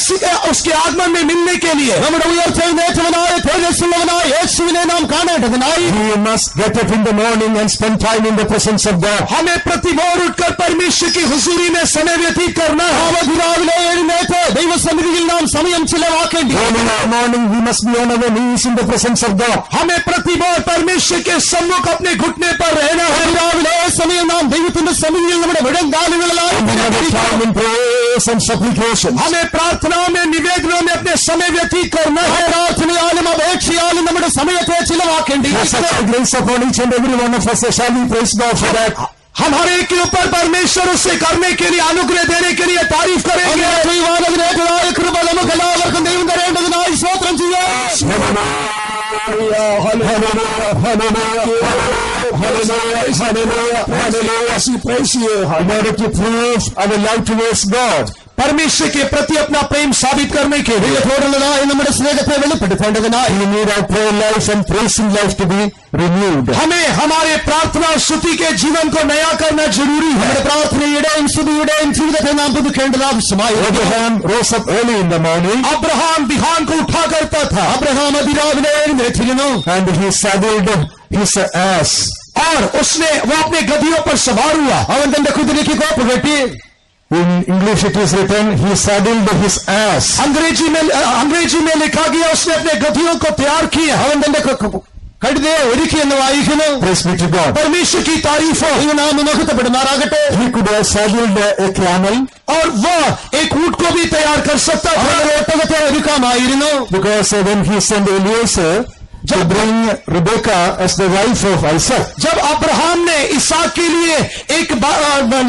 उसके आगमन में मिलने के लिए നമ്മുടെ ഉയർത്തെഴുന്നേറ്റവനായ തേജസ്സുള്ളവനായ യേശുവിനെ നാം കാണേണ്ടതിനായി we must get up in the morning and spend time in the presence of God. हमें प्रति भोर उठकर परमेश्वर की हुजूरी में समय व्यतीत करना है. രാവിലെ എഴുന്നേറ്റ് ദൈവസന്നിധിയിൽ നാം സമയം ചിലവാക്കേണ്ടി. Early in the morning we must be on our knees in the presence of God. हमें प्रति भोर परमेश्वर के सम्मुख अपने घुटने पर रहना है. രാവിലെ സമയം നാം ദൈവത്തിന്റെ സന്നിധിയിൽ നമ്മുടെ വിടങ്കാലുകളിലായി Time in prayers and supplication. हमें प्रार्थनाओं में निवेदनों में अपने समय व्यतीत करना है. പ്രാർത്ഥനയാലും അപേക്ഷയാലും നമ്മുടെ സമയത്തെ ചിലവാക്കേണ്ടി. Such a grace upon each and every one of us. Shall we praise God for that? हम हर एक के ऊपर परमेश्वर उससे करने के लिए अनुग्रह देने के लिए तारीफ करेंगे. ചെയ്യുവാനതിനേറ്റതായ കൃപ നമുക്ക് എല്ലാവർക്കും ദൈവം തരേണ്ടതിനായി സ്തോത്രം ചെയ്യാം. In order to prove our love towards God, परमेश्वर के प्रति अपना प्रेम साबित करने के लिए നമ്മുടെ സ്നേഹത്തെ വെളിപ്പെടുത്തേണ്ടതിനായി we need our prayer life and praising life to be renewed. हमें हमारे प्रार्थना और स्तुति के जीवन को नया करना जरूरी है. നമ്മുടെ പ്രാർത്ഥനയുടെയും സ്തുതിയുടെയും ജീവിതത്തെ നാം പുതുക്കേണ്ടത് ആവശ്യമായി. Abraham rose up early in the morning Abraham बिहान को उठा करता था. അബ്രഹാം അതിരാവിലെ എഴുന്നേറ്റിരുന്നു. and he saddled his ass. और उसने वो अपने गधियों पर सवार हुआ. അവൻ തന്റെ കുതിരയ്ക്ക് കോപ്പ് കെട്ടി. In English it is written, he saddled his ass. अंग्रेजी में लिखा गया उसने अपने गधियों को तैयार किया. അവൻ തന്റെ കഴുതയെ ഒരുക്കി എന്ന് വായിക്കുന്നു. Praise be to God. परमेश्वर की तारीफ हो. നാം മഹത്വപ്പെടുമാറാകട്ടെ. He could have saddled a camel और वह एक ऊंट को भी तैयार कर सकता था. അവൻ ഒട്ടകത്തെ ഒരുക്കാമായിരുന്നു. because when he sent Eliezer to bring Rebekah as the wife of Isaac, जब अब्राहम ने इसहाक के लिए एक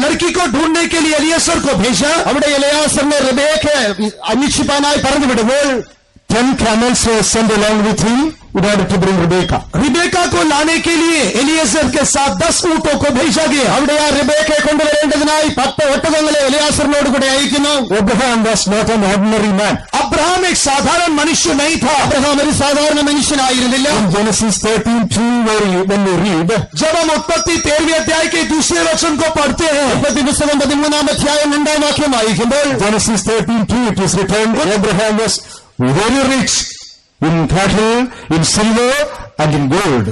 लड़की को ढूंढने के लिए एलिएजर को भेजा, അവിടെ എലയാസറിനെ റിബേക്കയെ അന്വേഷിപ്പാനായി പറഞ്ഞു വിടുമ്പോൾ 10 camels were sent along with him in order to bring Rebekah. Rebecca को लाने के लिए एलिएजर के साथ 10 ऊंटों को भेजा गया. അവിടെ ആ റിബേക്കയെ കൊണ്ടുവരേണ്ടതിനായി 10 ഒട്ടകങ്ങളെ എലയാസറിനോട് കൂടെ അയക്കുന്നു. Abraham was not an ordinary man. Abraham एक साधारण मनुष्य नहीं था. അബ്രഹാം ഒരു സാധാരണ മനുഷ്യനായിരുന്നില്ല. In Genesis 13:2, when we read, जब हम उत्पत्ति 13वें अध्याय के दूसरे वचन को पढ़ते हैं, ഉൽപ്പത്തി പുസ്തകം 13-ാം അധ്യായം 2-ാം വാക്യം വായിക്കുമ്പോൾ Genesis 13:2, it is written, Abraham was very rich in cattle, in silver and in gold.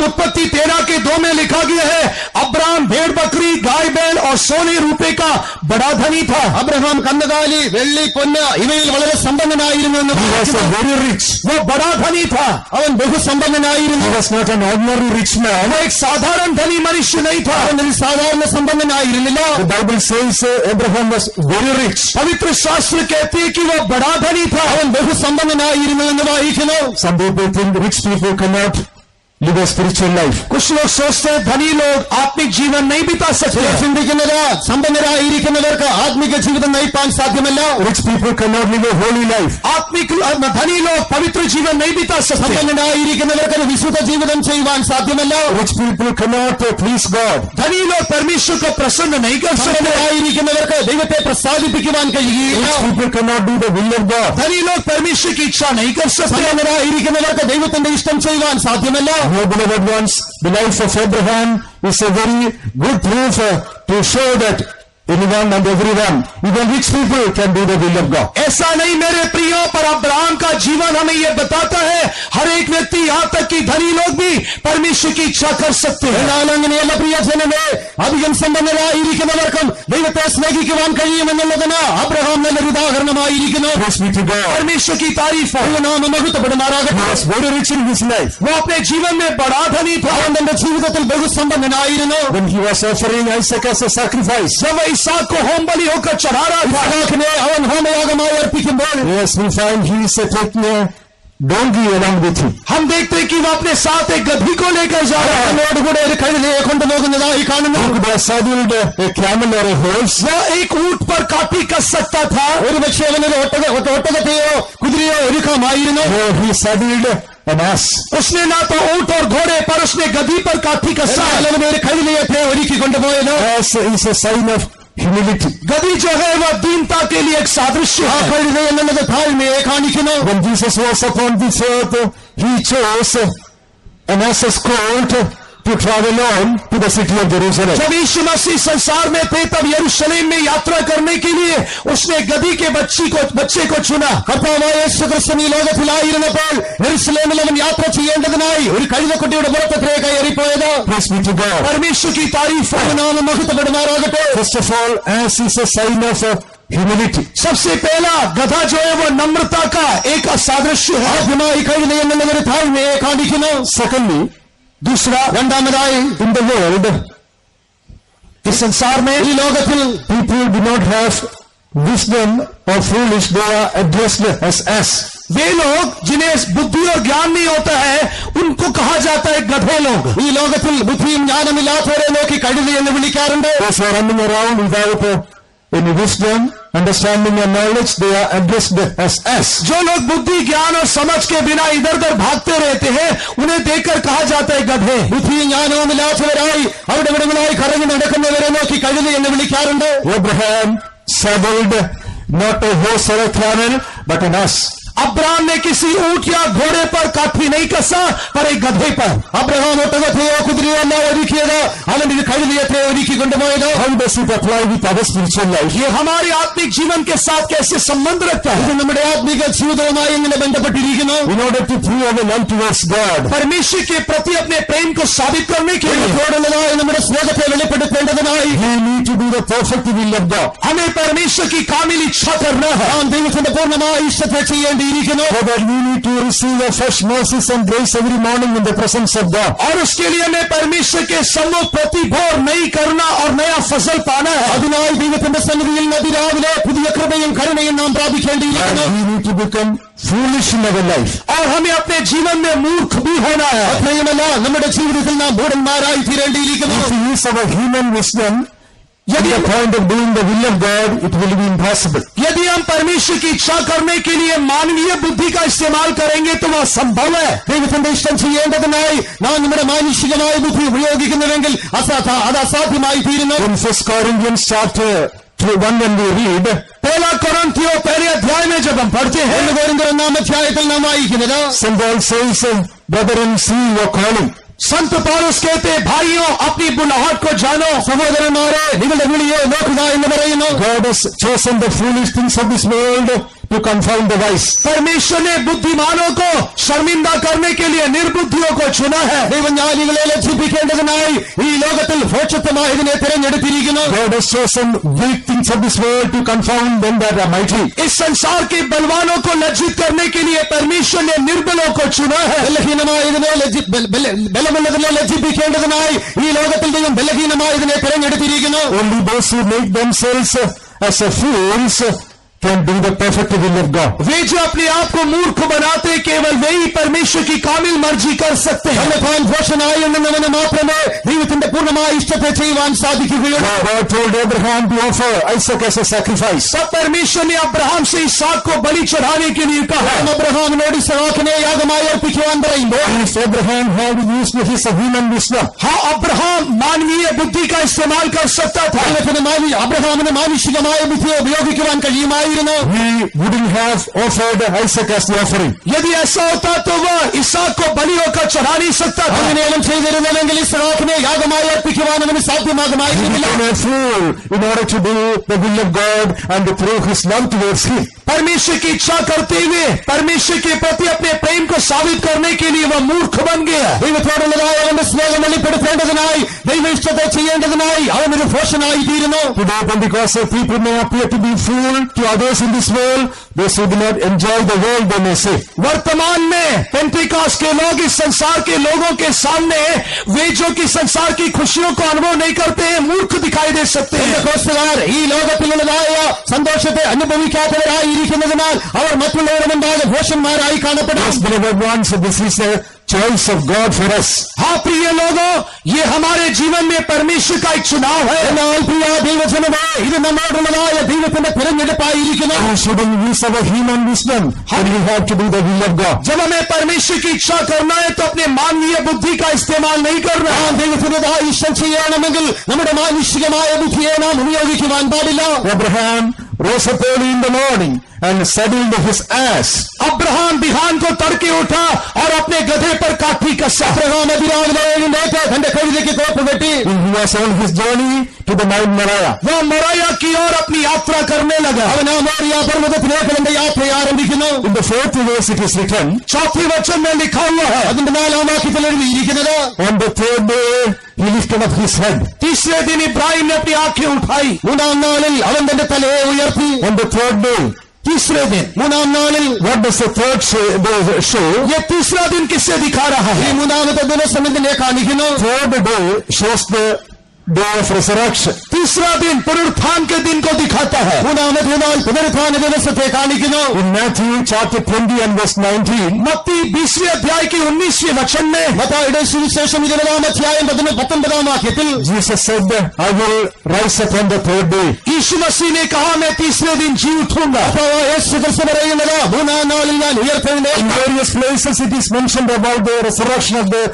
उत्पत्ति 13 के 2 में लिखा गया है, अब्राहम भेड़ बकरी गाय बैल और सोने रूपे का बड़ा धनी था. അബ്രഹാം കന്നുകാലി വെള്ളി പൊന്ന് ഇവയിൽ വളരെ സമ്പന്നനായിരുന്നു എന്ന് He was a very rich. वो बड़ा धनी था. അവൻ ബഹുസമ്പന്നനായിരുന്നു. He was not an ordinary rich man. वो एक साधारण धनी मनुष्य नहीं था. അവൻ ഒരു സാധാരണ സമ്പന്നനായിരുന്നില്ല. The Bible says Abraham was very rich. पवित्र शास्त्र कहते हैं कि वो बड़ा धनी था. അവൻ ബഹുസമ്പന്നനായിരുന്നു എന്ന് വായിക്കുന്നു. Some people think rich people cannot live a spiritual life. कुछ लोग सोचते हैं धनी लोग आत्मिक जीवन नहीं बिता सकते. ചിന്തിക്കുന്നത് സമ്പന്നരായിരിക്കുന്നവർക്ക് ആത്മിക ജീവിതം നയിപ്പാൻ സാധ്യമല്ല. Rich people cannot live a holy life. आत्मिक धनी लोग पवित्र जीवन नहीं बिता सकते. സമ്പന്നരായിരിക്കുന്നവർക്ക് വിശുദ്ധ ജീവിതം ചെയ്യുവാൻ സാധ്യമല്ല. Rich people cannot please God. धनी लोग परमेश्वर को प्रसन्न नहीं कर सकते. സമ്പന്നരായിരിക്കുന്നവർക്ക് ദൈവത്തെ പ്രസാദിപ്പിക്കുവാൻ കഴിയുകയില്ല. Rich people cannot do the will of God. धनी लोग परमेश्वर की इच्छा नहीं कर सकते. സമ്പന്നരായിരിക്കുന്നവർക്ക് ദൈവത്തിന്റെ ഇഷ്ടം ചെയ്യുവാൻ സാധ്യമല്ല. No, beloved ones, the life of Abraham is a very good proof to show that anyone and everyone, even rich people, can do the will of God. ऐसा नहीं मेरे प्रियो, पर अब्राहम का जीवन हमें यह बताता है हर एक व्यक्ति यहाँ तक कि धनी लोग भी परमेश्वर की इच्छा कर सकते हैं. എന്നാൽ അങ്ങനെയല്ല പ്രിയജനമേ, അധികം സമ്പന്നരായിരിക്കുന്നവർക്കും ദൈവത്തെ സ്നേഹിക്കുവാൻ കഴിയുമെന്നുള്ളതിന് അബ്രഹാം നല്ലൊരു ഉദാഹരണമായിരിക്കുന്നു. Praise be to God. परमेश्वर की तारीफ हो. നാം മഹത്വപ്പെടുമാറാകട്ടെ. He was very rich in his life. वो अपने जीवन में बड़ा धनी था. അവൻ തന്റെ ജീവിതത്തിൽ ബഹുസമ്പന്നനായിരുന്നു. When he was offering Isaac as a sacrifice, जब इसहाक को होम बलि होकर चढ़ा रहा था, ഇസ്ഹാക്കിനെ അവൻ ഹോമയാഗമായി അർപ്പിക്കുമ്പോൾ yes, we find he is taking a donkey along with him. हम देखते हैं कि वो अपने साथ एक गधी को लेकर जा रहा है. അവനോടുകൂടെ ഒരു കഴുതയെ കൊണ്ടുപോകുന്നതായി കാണുന്നു. He could have saddled a camel or a horse. वो एक ऊंट पर काफी कस सकता था. ഒരു പക്ഷേ അവനൊരു ഒട്ടകത്തെയോ കുതിരയോ ഒരുക്കാമായിരുന്നു. No, he saddled an ass. उसने ना तो ऊंट और घोड़े पर उसने गधी पर काफी कसा. എന്നാൽ അവൻ ഒരു കഴുതയെ ഒരുക്കി കൊണ്ടുപോയത്. Ass is a sign of humility. गधी जो है वह दीनता के लिए एक सादृश्य ആ है. കഴുത എന്നുള്ളത് താഴ്മയെ കാണിക്കുന്നു. When Jesus was upon this earth, he chose an ass's colt to travel on to the city of Jerusalem. जब यीशु मसीह संसार में थे तब यरूशलेम में यात्रा करने के लिए उसने गधी के बच्चे को चुना. കർത്താവായ യേശുക്രിസ്തു ഈ ലോകത്തിലായിരുന്നപ്പോൾ യെരൂശലേമിൽ അവൻ യാത്ര ചെയ്യേണ്ടതിനായി ഒരു കഴുതക്കുട്ടിയുടെ പുറത്തത്രേ കയറിപ്പോയത്. Praise be to God. परमेश्वर की तारीफ हो. നാം മഹത്വപ്പെടുമാറാകട്ടെ. First of all, ass is a sign of humility. सबसे पहला गधा जो है वो नम्रता का एक सादृश्य है. ആദ്യമായി കഴുത എന്നുള്ളത് ഒരു താഴ്മയെ കാണിക്കുന്നു. Secondly, दूसरा രണ്ടാമതായി in the world, इस संसार में ഈ ലോകത്തിൽ people do not have wisdom or foolish, they are addressed as ass. वे लोग जिन्हें बुद्धि और ज्ञान नहीं होता है उनको कहा जाता है गधे लोग. ഈ ലോകത്തിൽ ബുദ്ധിയും ജ്ഞാനമില്ലാത്തവരെ നോക്കി കഴുത എന്ന് വിളിക്കാറുണ്ട്. Those who are running around without in wisdom, understanding and knowledge, they are addressed as. जो लोग बुद्धि ज्ञान और समझ के बिना इधर उधर भागते रहते हैं, उन्हें देखकर कहा जाता है गधे. ബുദ്ധിയും ജ്ഞാനവും ഇല്ലാത്തവരായി അവിടെ ഇവിടങ്ങളായി കറങ്ങി നടക്കുന്നവരെ നോക്കി കഴുത എന്ന് വിളിക്കാറുണ്ട്. Abraham saddled not a horse or a camel, but an ass. Abraham ने किसी ऊंट या घोड़े पर काठी नहीं कसा, पर एक गधे पर. അബ്രഹാം ഒട്ടകത്തെയോ കുതിരയോ അല്ല ഒരുക്കിയത്, അവൻ ഇത് കഴുതയത്തെ ഒരുക്കി കൊണ്ടുപോയത്. How does it apply with our spiritual life? ये हमारे आत्मिक जीवन के साथ कैसे संबंध रखता है? ഇത് നമ്മുടെ ആത്മീക ജീവിതവുമായി എങ്ങനെ ബന്ധപ്പെട്ടിരിക്കുന്നു? In order to prove our love towards God, परमेश्वर के प्रति अपने प्रेम को साबित करने के लिए ദൈവത്തോടുള്ളതായ നമ്മുടെ സ്നേഹത്തെ വെളിപ്പെടുത്തേണ്ടതിനായി we need to do the perfect will of God. हमें परमेश्वर की कामिल इच्छा करना है. നാം ദൈവത്തിന്റെ പൂർണ്ണമായ ഇഷ്ടത്തെ ചെയ്യേണ്ടിയിരിക്കുന്നു. For that we need to receive a fresh mercies and grace every morning in the presence of God. और उसके लिए हमें परमेश्वर के सम्मुख प्रति भोर नहीं करना और नया फसल पाना है. അതിനായി ദൈവത്തിന്റെ സന്നിധിയിൽ അതിരാവിലെ പുതിയ കൃപയും കരുണയും നാം പ്രാപിക്കേണ്ടിയിരിക്കുന്നു. And we need to become foolish in our life. और हमें अपने जीवन में मूर्ख भी होना है. അത്രയുമല്ല, നമ്മുടെ ജീവിതത്തിൽ നാം മൂഢന്മാരായി തീരേണ്ടിയിരിക്കുന്നു. If we use our human wisdom at the point of doing the will of God, it will be impossible. यदि हम परमेश्वर की इच्छा करने के लिए मानवीय बुद्धि का इस्तेमाल करेंगे तो वह संभव है. ദൈവത്തിന്റെ ഇഷ്ടം ചെയ്യേണ്ടതിനായി നാം നമ്മുടെ മാനുഷികമായ ബുദ്ധി ഉപയോഗിക്കുന്നുവെങ്കിൽ അത് അസാധ്യമായി തീരുന്നു. In 1 Corinthians chapter 1 when we read, पहला कोरिन्थियों पहले अध्याय में जब हम पढ़ते हैं, 1 കൊരിന്ത്യർ 1 അധ്യായത്തിൽ നാം വായിക്കുന്നത്, St. Paul says, brethren, see your calling. संत पौलुस कहते हैं, भाइयों अपनी बुलाहट को जानो. സഹോദരന്മാരെ നിങ്ങളുടെ വിളിയെ നോക്കുക എന്ന് പറയുന്നു. God has chosen the foolish things of this world to confound the wise. परमेश्वर ने बुद्धिमानों को शर्मिंदा करने के लिए निर्बुद्धियों को चुना है. ദൈവജ്ഞാനികളെ ലജ്ജിപ്പിക്കേണ്ടതിനായി ഈ ലോകത്തിൽ ഭോക്ഷത്വമായതിനെ തിരഞ്ഞെടുത്തിരിക്കുന്നു. God has chosen weak things of this world to confound them that are mighty. इस संसार के बलवानों को लज्जित करने के लिए परमेश्वर ने निर्बलों को चुना है. ബലഹീനമായതിനെ ബലമുള്ളതിനെ ലജ്ജിപ്പിക്കേണ്ടതിനായി ഈ ലോകത്തിൽ ദൈവം ബലഹീനമായതിനെ തിരഞ്ഞെടുത്തിരിക്കുന്നു. Only those who make themselves as a fools can do the perfect will of God. वे जो अपने आप को मूर्ख बनाते केवल वे ही परमेश्वर की कामिल मर्जी कर सकते हैं. തന്നെത്താൻ ഭോഷനായി എണ്ണുന്നവന് മാത്രമേ ദൈവത്തിന്റെ പൂർണ്ണമായ ഇഷ്ടത്തെ ചെയ്യുവാൻ സാധിക്കുകയുള്ളൂ. God told Abraham to offer Isaac as a sacrifice. सब परमेश्वर ने अब्राहम से इसहाक को बलि चढ़ाने के लिए कहा. അബ്രഹാമിനോട് ഇസ്ഹാക്കിനെ യാഗമായി അർപ്പിക്കുവാൻ പറയുമ്പോൾ, If Abraham had used his human wisdom, हाँ, अब्राहम मानवीय बुद्धि का इस्तेमाल कर सकता था. അബ്രഹാമിന് മാനുഷികമായ ബുദ്ധിയെ ഉപയോഗിക്കുവാൻ കഴിയുമായിരുന്നു. he wouldn't have offered Isaac as the offering. यदि ऐसा होता तो वह इसहाक को बलि होकर चढ़ा नहीं सकता था. അങ്ങനെ അവൻ ചെയ്തിരുന്നില്ലെങ്കിൽ ഇസ്ഹാക്കിനെ യാഗമായി അർപ്പിക്കുവാൻ അവന് സാധ്യമാകുമായിരുന്നില്ല. He became a fool in order to do the will of God and to prove his love towards him. परमेश्वर की इच्छा करते हुए परमेश्वर के प्रति अपने प्रेम को साबित करने के लिए वह मूर्ख बन गया. ദൈവത്തോടുള്ളതായ അവന്റെ സ്നേഹം വെളിപ്പെടുത്തേണ്ടതിനായി ദൈവ ഇഷ്ടത്തെ ചെയ്യേണ്ടതിനായി അവനൊരു ഭോഷനായി തീരുന്നു. Today, Pentecostal people may appear to be fool to others in this world. Those who do not enjoy the world, they may say. वर्तमान में पेंटिकॉस्ट के लोग इस संसार के लोगों के सामने वे जो कि संसार की खुशियों को अनुभव नहीं करते हैं मूर्ख दिखाई दे सकते हैं. പെന്തക്കോസ്തുകാർ ഈ ലോകത്തിലുള്ളതായ സന്തോഷത്തെ അനുഭവിക്കാത്തവരായിരിക്കുന്നതിനാൽ അവർ മറ്റുള്ളവരുടെ മുമ്പാകെ ഭോഷന്മാരായി കാണപ്പെടും. Yes, beloved ones, this is a choice of God for us. हाँ प्रिय लोगों, ये हमारे जीवन में परमेश्वर का एक चुनाव है. എന്നാൽ പ്രിയ ദൈവജനമേ, ഇത് നമ്മോടുള്ളതായ ദൈവത്തിന്റെ തിരഞ്ഞെടുപ്പായിരിക്കുന്നു. We shouldn't use our human wisdom when we have to do the will of God. जब हमें परमेश्वर की इच्छा करना है तो अपने मानवीय बुद्धि का इस्तेमाल नहीं करना. ദൈവത്തിൻ്റെതായ ഇഷ്ടം ചെയ്യണമെങ്കിൽ നമ്മുടെ മാനുഷികമായ ബുദ്ധിയെ നാം ഉപയോഗിക്കുവാൻ പാടില്ല. Abraham rose up early in the morning and saddled his ass. Abraham बिहान को तड़के उठा और अपने गधे पर काठी कसा. അബ്രഹാം അതിരാവിലെ എഴുന്നേറ്റ് തന്റെ കഴുതയ്ക്ക് കോപ്പ് കെട്ടി. He was on his journey to the Mount Moriah. वह मोरिया की ओर अपनी यात्रा करने लगा. അവൻ ആ മോറിയ പർവ്വതത്തിലേക്ക് തന്റെ യാത്ര ആരംഭിക്കുന്നു. In the 4th verse it is written, चौथी वचन में लिखा हुआ है, അതിന്റെ 4-ാം വാക്യത്തിൽ എഴുതിയിരിക്കുന്നത്, on the 3rd day he lifted up his head. तीसरे दिन इब्राहिम ने अपनी आंखें उठाई. 3-ാം നാളിൽ അവൻ തന്റെ തലയെ ഉയർത്തി. On the 3rd day, तीसरे दिन 3-ാം നാളിൽ what does the third show? ये तीसरा दिन किससे दिखा रहा ഈ है? 3-ാമത്തെ ദിവസം ഇതിനെ കാണിക്കുന്നു. 3rd day shows the day of resurrection. तीसरा दिन पुनरुत्थान के दिन को दिखाता है। മൂന്നാമത്തെ നാൾ പുനരുത്ഥാന ദിവസത്തെ കാണിക്കുന്നു. In Matthew chapter 20 and verse 19, मत्ती 20वें अध्याय की 19वें वचन में മത്തായിയുടെ സുവിശേഷം 20-ാം അധ്യായം 19-ാം വാക്യത്തിൽ Jesus said, I will rise up on the third day. यीशु मसीह ने कहा, मैं तीसरे दिन जी उठूंगा। യേശു ക്രിസ്തു പറയുന്നത് മൂന്നാം നാളിൽ ഞാൻ ഉയർത്തെഴുന്നേൽക്കും. In various places it is mentioned about the resurrection of the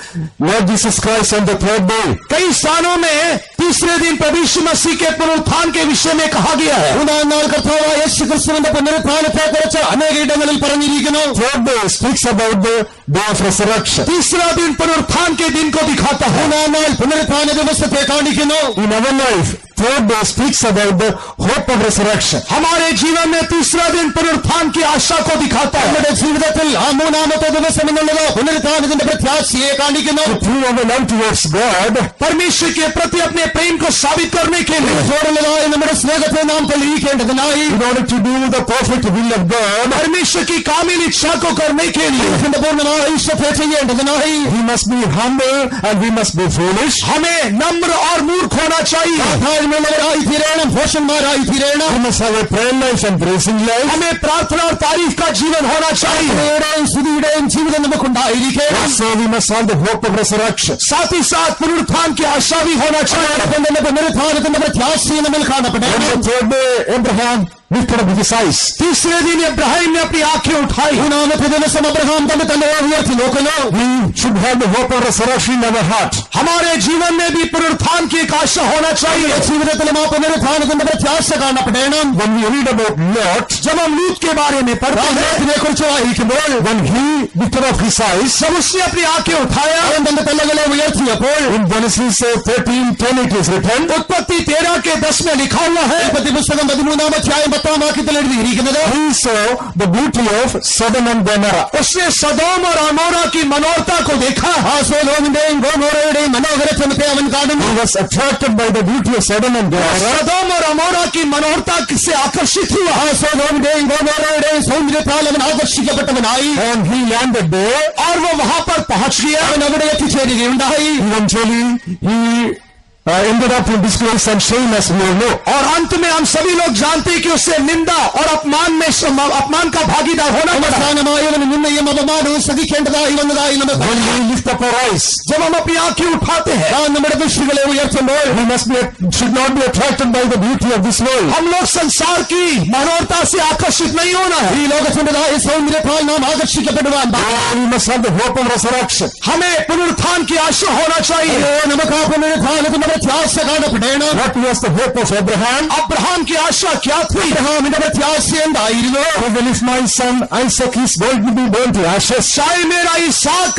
Lord Jesus Christ on the third day. कई स्थानों में तीसरे दिन प्रभु यीशु मसीह के पुनरुत्थान के विषय में कहा गया है। മൂന്നാം നാൾ കർത്താവായ യേശു ക്രിസ്തുവിന്റെ പുനരുത്ഥാനത്തെ കുറിച്ച് അനേക ഇടങ്ങളിൽ പറഞ്ഞിരിക്കുന്നു. Third day speaks about the day of resurrection. तीसरा दिन पुनरुत्थान के दिन को दिखाता है। മൂന്നാം നാൾ പുനരുത്ഥാന ദിവസത്തെ കാണിക്കുന്നു. In our life, third day speaks about the hope of resurrection. हमारे जीवन में तीसरा दिन पुनरुत्थान की आशा को दिखाता है। നമ്മുടെ ജീവിതത്തിൽ ആ മൂന്നാമത്തെ ദിവസം എന്നുള്ളത് പുനരുത്ഥാനത്തിന്റെ പ്രത്യാശയെ കാണിക്കുന്നു. To prove our love towards God, परमेश्वर के प्रति अपने प्रेम को साबित करने के लिए, ദൈവത്തോടുള്ളതായ നമ്മുടെ സ്നേഹത്തെ നാം തെളിയിക്കേണ്ടതിനായി, in order to do the perfect will of God, परमेश्वर की कामिल इच्छा को करने के लिए, ദൈവത്തിന്റെ പൂർണ്ണമായ ഇഷ്ടത്തെ ചെയ്യേണ്ടതിനായി we must be humble and we must be foolish. हमें नम्र और मूर्ख होना चाहिए। താഴ്മയുള്ളവരായി തീരണം, ഭോഷന്മാരായി തീരണം. We must have a prayer life and praising life. हमें प्रार्थना और तारीफ का जीवन होना चाहिए। പ്രാർത്ഥനയുടെയും സ്തുതിയുടെയും ജീവിതം നമുക്കുണ്ടായിരിക്കണം. Also we must have the hope of resurrection. साथ ही साथ पुनरुत्थान की आशा भी होना चाहिए। അതോടൊപ്പം തന്നെ പുനരുത്ഥാനത്തിന്റെ പ്രത്യാശയും നമ്മിൽ കാണപ്പെടണം. On the third day, Abraham lifted up his eyes. तीसरे दिन इब्राहिम ने अपनी आंखें उठाई। മൂന്നാമത്തെ ദിവസം അബ്രഹാം തന്റെ തലയെ ഉയർത്തി നോക്കുന്നു. We should have the hope of resurrection in our heart. हमारे जीवन में भी पुनरुत्थान की एक आशा होना चाहिए। ജീവിതത്തിലും ആ പുനരുത്ഥാനത്തിന്റെ പ്രത്യാശ കാണപ്പെടണം. When we read about Lot, जब हम लूत के बारे में पढ़ते हैं, ഇതിനെ കുറിച്ച് വായിക്കുമ്പോൾ when he lifted up his eyes, जब उसने अपनी आंखें उठाया, അവൻ തന്റെ തലകളെ ഉയർത്തിയപ്പോൾ in Genesis 13:10 it is written, उत्पत्ति 13:10 में लिखा हुआ है, ഉൽപ്പത്തി പുസ്തകം 13-ാം അധ്യായം 10-ാം വാക്യത്തിൽ എഴുതിയിരിക്കുന്നത്, he saw the beauty of Sodom and Gomorrah. उसने सदोम और अमोरा की मनोहरता को देखा। ആ സൊദോമിന്റെയും ഗൊമോറയുടെയും മനോഹരത്വത്തെ അവൻ കാണുന്നു. He was attracted by the beauty of Sodom and Gomorrah. सदोम और अमोरा की मनोहरता से आकर्षित हुआ। ആ സൊദോമിന്റെയും ഗൊമോറയുടെയും സൗന്ദര്യത്താൽ അവൻ ആകർഷിക്കപ്പെട്ടവനായി. And he landed there. और वो वहां पर पहुंच गया। അവൻ അവിടെ എത്തിച്ചേരുകയുണ്ടായി. Eventually he ended up in disgrace and shame, as we all know. और अंत में हम सभी लोग जानते हैं कि उससे निंदा और अपमान का भागीदार होना पड़ा। അവസാനമായി അവന് നിന്നയും അപമാനവും സഹിക്കേണ്ടതായി വന്നതായി നമുക്ക് When we lift up our eyes, जब हम अपनी आंखें उठाते हैं, നാം നമ്മുടെ ദൃഷ്ടികളെ ഉയർത്തുമ്പോൾ we should not be attracted by the beauty of this world. हम लोग संसार की मनोहरता से आकर्षित नहीं होना है। ഈ ലോകത്തിന്റേതായ സൗന്ദര്യത്താൽ നാം ആകർഷിക്കപ്പെടുവാൻ We must have the hope of resurrection. हमें पुनरुत्थान की आशा होना चाहिए। നമുക്ക് ആ പുനരുത്ഥാനത്തിന്റെ പ്രത്യാശ കാണപ്പെടണം. What was the hope of Abraham? Abraham की आशा क्या थी? അബ്രഹാമിന്റെ പ്രത്യാശ എന്തായിരുന്നു? Even if my son Isaac is going to be burned to ashes, चाहे मेरा इसाक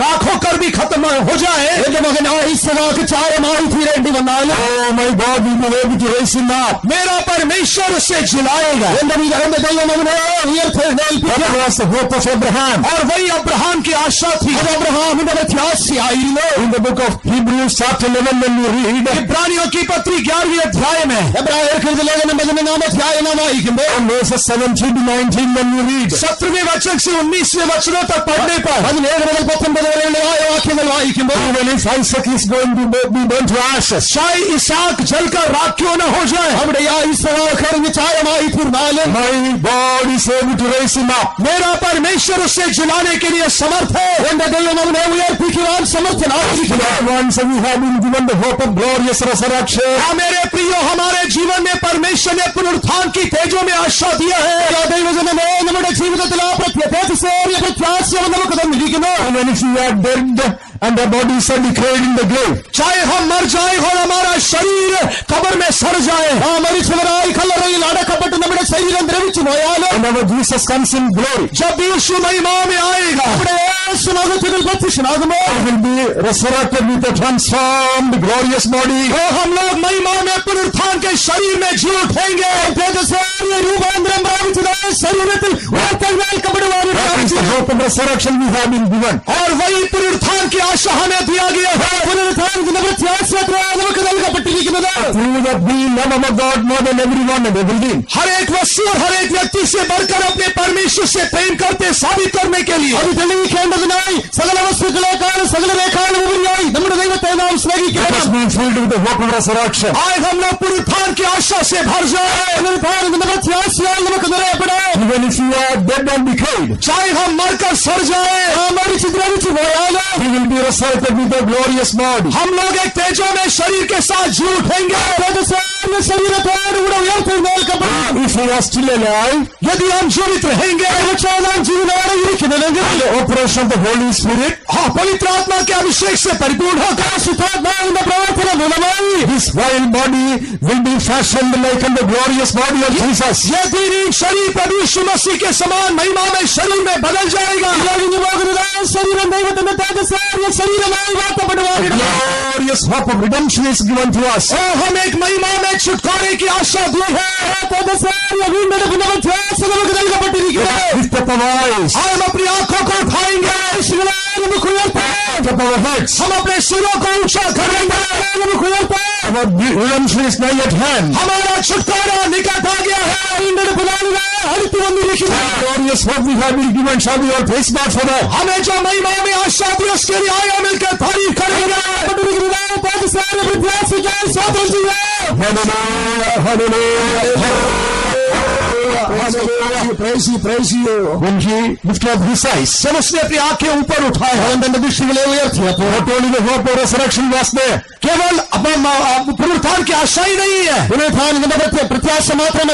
राख होकर भी खत्म हो जाए, എന്റെ മകനായ ഇസ്ഹാക്ക് ചാരമായി തീരേണ്ടി വന്നാലും oh my God, we will be able to raise him up. मेरा परमेश्वर उसे जिलाएगा। എന്റെ ദൈവം അവനെ ഉയർത്തെഴുന്നേൽപ്പിക്കും. That was the hope of Abraham. और वही अब्राहम की आशा थी। അത് അബ്രഹാമിന്റെ പ്രത്യാശയായിരുന്നു. In the book of Hebrews chapter 11, when we read, इब्रानियों की पत्री 11वें अध्याय में, എബ്രായർക്ക് ലേഖനം 11-ാം അധ്യായം നാം വായിക്കുമ്പോൾ from verses 17 to 19, when we read, 17वें वचन से 19वें वचनों तक पढ़ने पर 17 മുതൽ 19 വരെയുള്ളതായ വാക്യങ്ങൾ വായിക്കുമ്പോൾ even if Isaac is going to be burned to ashes, चाहे इसाक जलकर राख क्यों न हो जाए, അവിടെ ആ ഇസ്ഹാക്ക് എറിഞ്ഞ് ചാരമായി തീർന്നാലും my God is able to raise him up. मेरा परमेश्वर उसे जिलाने के लिए समर्थ है। എന്റെ ദൈവം അവനെ ഉയർപ്പിക്കുവാൻ സമർത്ഥനായിരിക്കുന്നു. Once we have been given the hope of glorious resurrection, हाँ मेरे प्रियो, हमारे जीवन में परमेश्वर ने पुनरुत्थान की तेजों में आशा दिया है। ദൈവജനമേ, നമ്മുടെ ജീവിതത്തിൽ ആ പ്രത്യാശയേറിയ പ്രത്യാശ നമുക്ക് തന്നിരിക്കുന്നു. even if we are dead and our bodies are decayed in the grave, चाहे हम मर जाए और हमारा शरीर कब्र में सड़ जाए, ആ മരിച്ചവരായി കല്ലറയിൽ അടക്കപ്പെട്ട് നമ്മുടെ ശരീരം ദ്രവിച്ചു പോയാലും and our Jesus comes in glory, जब यीशु महिमा में आएगा, അവിടെ യേശു മഹത്വത്തിൽ പ്രത്യക്ഷനാകുമ്പോൾ we will be resurrected with a transformed glorious body. तो हम लोग महिमा में पुनरुत्थान के शरीर में जी उठेंगे। തേജസ്സേറിയ രൂപാന്തരം പ്രാപിച്ചതായ ശരീരത്തിൽ ഉയർത്തെഴുന്നേൽക്കപ്പെടുവാൻ That is the hope of resurrection we have been given. और वही पुनरुत्थान की आशा हमें दिया गया है. पुनरुत्थान प्रत्याश നമുക്ക് നൽകപ്പെട്ടിരിക്കുന്നത്. Through that we love our God more than everyone and everything. हर एक वस्तु और हर एक व्यक्ति से बढ़कर अपने परमेश्वर से प्रेम करते साबित करने के लिए. അത് തെളിയിക്കേണ്ടതിനായി സകല വസ്തുക്കളെക്കാളും സകലരെക്കാളും ഉപരിയായി നമ്മുടെ ദൈവത്തെ നാം സ്നേഹിക്കണം. Let us be filled with the hope of resurrection. आज हम लोग पुनरुत्थान की आशा से भर जाए. पुनरुत्थान प्रत्याशयाल നമുക്ക് നിറയപ്പെടാം. Even if you are dead and decayed, चाहे हम मरकर सड़ जाए, हमारी चिद्राविच होयाल, he will be resurrected with a glorious body. हम लोग एक तेजो में शरीर के साथ जी उठेंगे. If we are still alive, यदि हम जीवित रहेंगे, the operation of the Holy Spirit, पवित्र आत्मा के अभिषेक से परिपूर्ण होकर his vile body will be fashioned like the glorious body of Jesus. यदि शरीर प्रभु यीशु मसीह के समान महिमा में शरीर में बदल जाएगा. Glorious hope of redemption is given to us. हम एक महिमा में छुटकारे की आशा दी है. Lift up our eyes, हम अपनी आंखों को उठाएंगे, lift up our heads. हम अपने सिरों को ऊंचा करेंगे. Our redemption is nigh at hand. हमारा छुटकारा निकट आ गया है. Glorious hope we have been given, shall we all praise God for that? हमें जो महिमा में आशा दी उसके लिए आया मिलकर तारीफ करेंगे. Hallelujah, hallelujah. Praise you, praise you. When he lifted up his eyes, जब उसने अपनी आंखें ऊपर उठाए, not only the hope of resurrection was there, केवल पुनरुत्थान की आशा ही नहीं है. प्रत्याशा मात्र में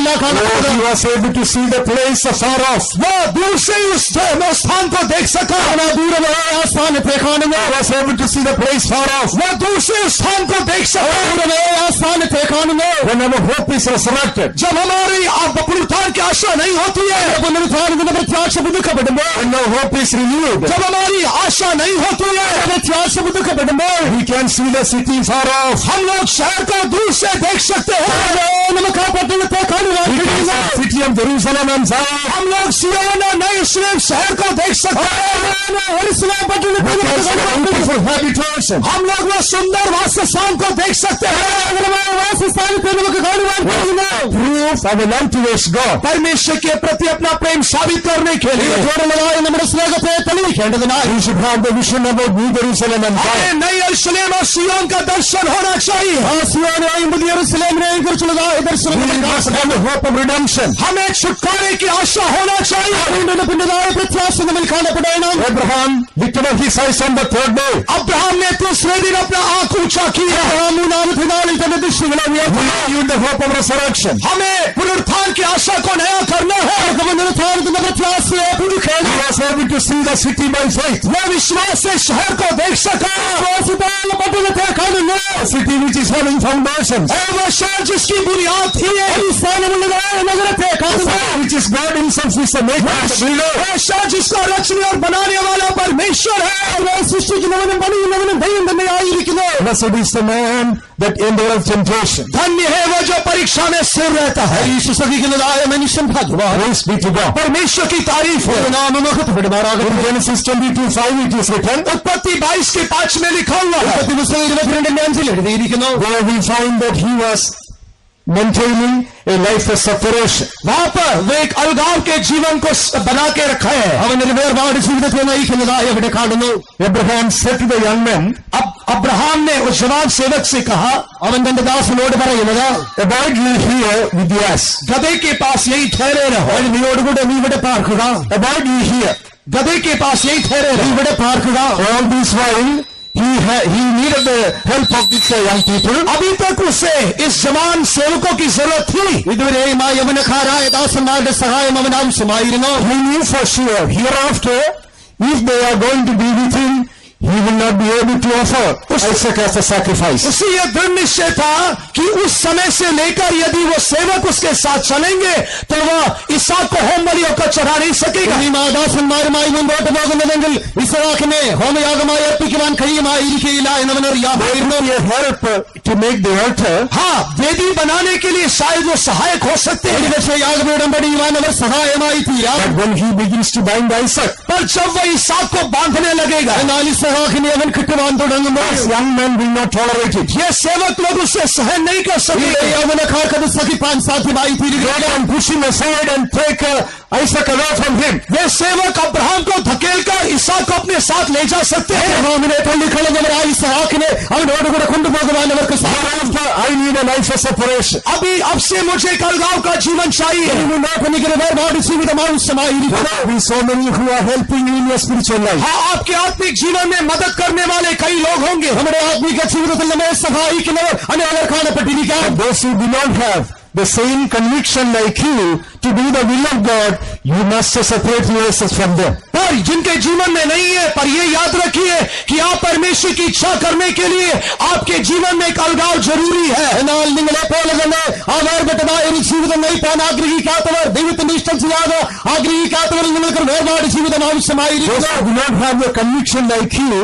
he was able to see the place afar off. वो दूर से ही उस स्थान को देख सका. He was able to see the place far off. वो दूर से उस स्थान को देख सका. When our hope is resurrected, जब हमारी पुनरुत्थान की आशा नहीं होती है, when our hope is renewed, जब हमारी आशा नहीं होती है, we can see the city far off. हम लोग शहर को दूर से देख सकते हैं. City of Jerusalem and Zion. हम लोग सिय्योन और नए यरूशलेम शहर को देख सकते हैं. Beautiful habitation. हम लोग वो सुंदर वासस्थान को देख सकते हैं. Proof of a love towards God. परमेश्वर के प्रति अपना प्रेम साबित करने के लिए We should have the vision about New Jerusalem and Zion. नए यरूशलेम और सिय्योन का दर्शन होना चाहिए. We must have the hope of redemption. हमें छुटकारे की आशा होना चाहिए. Abraham lifted up his eyes on the third day. Abraham ने दूसरे दिन अपना आंख ऊंचा किया. We need the hope of resurrection. हमें पुनरुत्थान की आशा को नया करना है. He was able to see the city by faith. वह विश्वास से शहर को देख सका. A city which is having foundations. और वह शहर जिसकी बुनियाद थी, Which is God himself is the maker of the builder. वह शहर जिसका रचने और बनाने वाला परमेश्वर है. Blessed is the man that endureth temptation. धन्य है वो जो परीक्षा में स्थिर रहता है. Praise be to God. परमेश्वर की तारीफ हो. In Genesis 22:5 it is written, उत्पत्ति 22:5 में लिखा हुआ है. where we find that he was maintaining a life of separation. वहां पर वे एक अलगाव के जीवन को बना के रखा है. Abraham said to the young man, अब अब्राहम ने उस जवान सेवक से कहा, abide ye here with the ass. गधे के पास यही ठहरे रहो. Abide ye here. गधे के पास यही ठहरे रहो. All this while he needed the help of these young people. अभी तक उसे इस जवान सेवकों की जरूरत थी. He knew for sure hereafter if they are going to be with him, he will not be able to offer Isaac as a sacrifice. उसे यह दृढ़ निश्चय था कि उस समय से लेकर यदि वो सेवक उसके साथ चलेंगे तो वह इसहाक को होम बलि होकर चढ़ा नहीं सकेगा. Help to make the altar. हाँ, वेदी बनाने के लिए शायद वो सहायक हो सकते हैं. But when he begins to bind Isaac, पर पर जब वह इसहाक को बांधने लगेगा, എന്നാൽ ഇസ്ഹാക്കിനെ അവൻ കിട്ടുവാൻ തുടങ്ങുമ്പോൾ this young man will not tolerate it. ये सेवक लोग उससे सहन नहीं कर ഈ सकेंगे। യൗവനക്കാർക്കത് സഹിപ്പാൻ സാധ്യമായി They തീരുകയാണ്. can push him aside and take Isaac away from him. वे सेवक अब्राहम को धकेलकर इसहाक को अपने साथ ले जा सकते हैं। അബ്രഹാമിനെ തള്ളിക്കളഞ്ഞവരായ ഇസ്ഹാക്കിനെ അവനോടുകൂടെ കൊണ്ടുപോകുവാൻ അവർക്ക് സാധിക്കും. I need a life of separation. अभी अब से मुझे एक अलगाव का जीवन चाहिए। എനിക്കൊരു വേർപാട് ജീവിതം ആവശ്യമായിരിക്കും. We so many who are helping you in your spiritual life. हाँ, आपके आत्मिक जीवन में मदद करने वाले कई लोग होंगे। നമ്മുടെ ആത്മീക ജീവിതത്തിൽ നമ്മെ സഹായിക്കുന്നവർ അനേകർ കാണപ്പെട്ടിരിക്കാം. Those who do not have the same conviction like you to do the will of God, you must separate yourselves from them. पर जिनके जीवन में नहीं है, पर ये याद रखिए कि आप परमेश्वर की इच्छा करने के लिए आपके जीवन में एक अलगाव जरूरी है। എന്നാൽ നിങ്ങളെ പോലെ തന്നെ ആ വേർപെട്ടതായ ഒരു ജീവിതം നയിക്കാൻ ആഗ്രഹിക്കാത്തവർ, ദൈവത്തിന്റെ ഇഷ്ടം ചെയ്യാതെ ആഗ്രഹിക്കാത്തവരിൽ നിങ്ങൾക്ക് വേർപാട് ജീവിതം ആവശ്യമായിരിക്കും. Those who do not have the conviction like you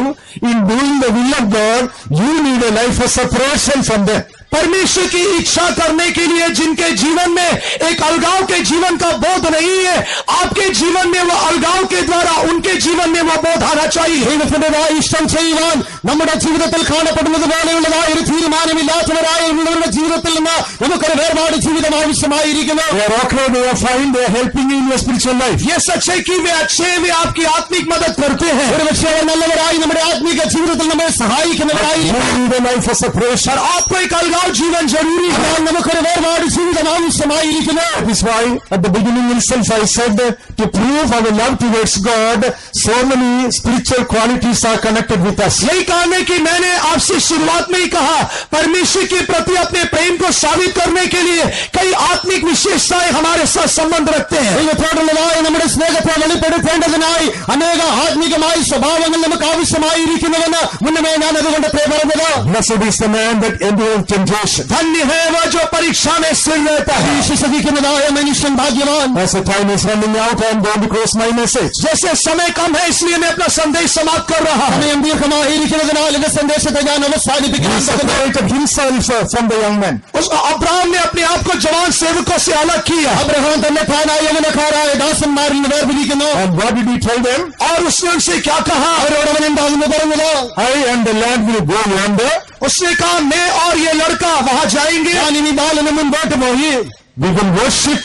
in doing the will of God, you need a life of separation from them. परमेश्वर की इच्छा करने के लिए जिनके जीवन में एक अलगाव के जीवन का बोध नहीं है, आपके जीवन में वो अलगाव के द्वारा उनके जीवन में वो बोध आना चाहिए। ദൈവത്തിന്റേതായ ഇഷ്ടം ചെയ്യുവാൻ നമ്മുടെ ജീവിതത്തിൽ കാണപ്പെടുന്നത് പോലെയുള്ളതായ ഒരു തീരുമാനമില്ലാത്തവരായവരുടെ ജീവിതത്തിൽ നിന്ന് നമുക്കൊരു വേർപാട് ജീവിതം ആവശ്യമായിരിക്കുന്നു. They are okay, they are fine, they are helping you in your spiritual life. ये सच है कि वे अच्छे, वे आपकी आत्मिक मदद करते हैं। ഒരുപക്ഷേ അവർ നല്ലവരായി നമ്മുടെ ആത്മീക ജീവിതത്തിൽ നമ്മെ സഹായിക്കുന്നവരായിരിക്കും. You need a life of separation. और आपको एक अलगाव जीवन जरूरी है। നമുക്കൊരു വേർപാട് ജീവിതം ആവശ്യമായിരിക്കുന്നു. That is why at the beginning itself I said to prove our love towards God, so many spiritual qualities are connected with us. यही कारण है कि मैंने आपसे शुरुआत में ही कहा, परमेश्वर के प्रति अपने प्रेम को साबित करने के लिए कई आत्मिक विशेषताएं हमारे साथ संबंध रखते हैं। ദൈവത്തോടുള്ളതായ നമ്മുടെ സ്നേഹത്തെ വെളിപ്പെടുത്തേണ്ടതിനായി അനേക ആത്മീകമായ സ്വഭാവങ്ങൾ നമുക്ക് ആവശ്യമായിരിക്കുന്നുവെന്ന് മുന്നമേ ഞാൻ അതുകൊണ്ട് പറഞ്ഞത്. Blessed is the man that endureth temptation. धन्य है वह जो परीक्षा में स्थिर रहता है। സഹിക്കുന്നതായ മനുഷ്യൻ ഭാഗ്യവാൻ. As the time is running out, I am going to close my message. जैसे समय कम है इसलिए मैं अपना संदेश समाप्त कर रहा हूँ। സമയം ദീർഘമായിരിക്കുന്നതിനാൽ എന്റെ സന്ദേശത്തെ ഞാൻ He അവസാനിപ്പിക്കുന്നു. separated himself from the young man. उस अब्राहम ने अपने आप को जवान सेवकों से अलग किया। അബ്രഹാം തന്നെ താനായ യൗവനക്കാരായ ദാസന്മാരിൽ നിന്ന് വേർപിരിക്കുന്നു. And what did he tell them? और उसने उनसे क्या कहा? അവരോട് അവൻ എന്താണെന്ന് പറഞ്ഞത്? I and the lad will go yonder. उसने कहा मैं और ये लड़का वहां जाएंगे ഞാൻ ഇനി ബാലന് മുൻപോട്ട് പോയി We will worship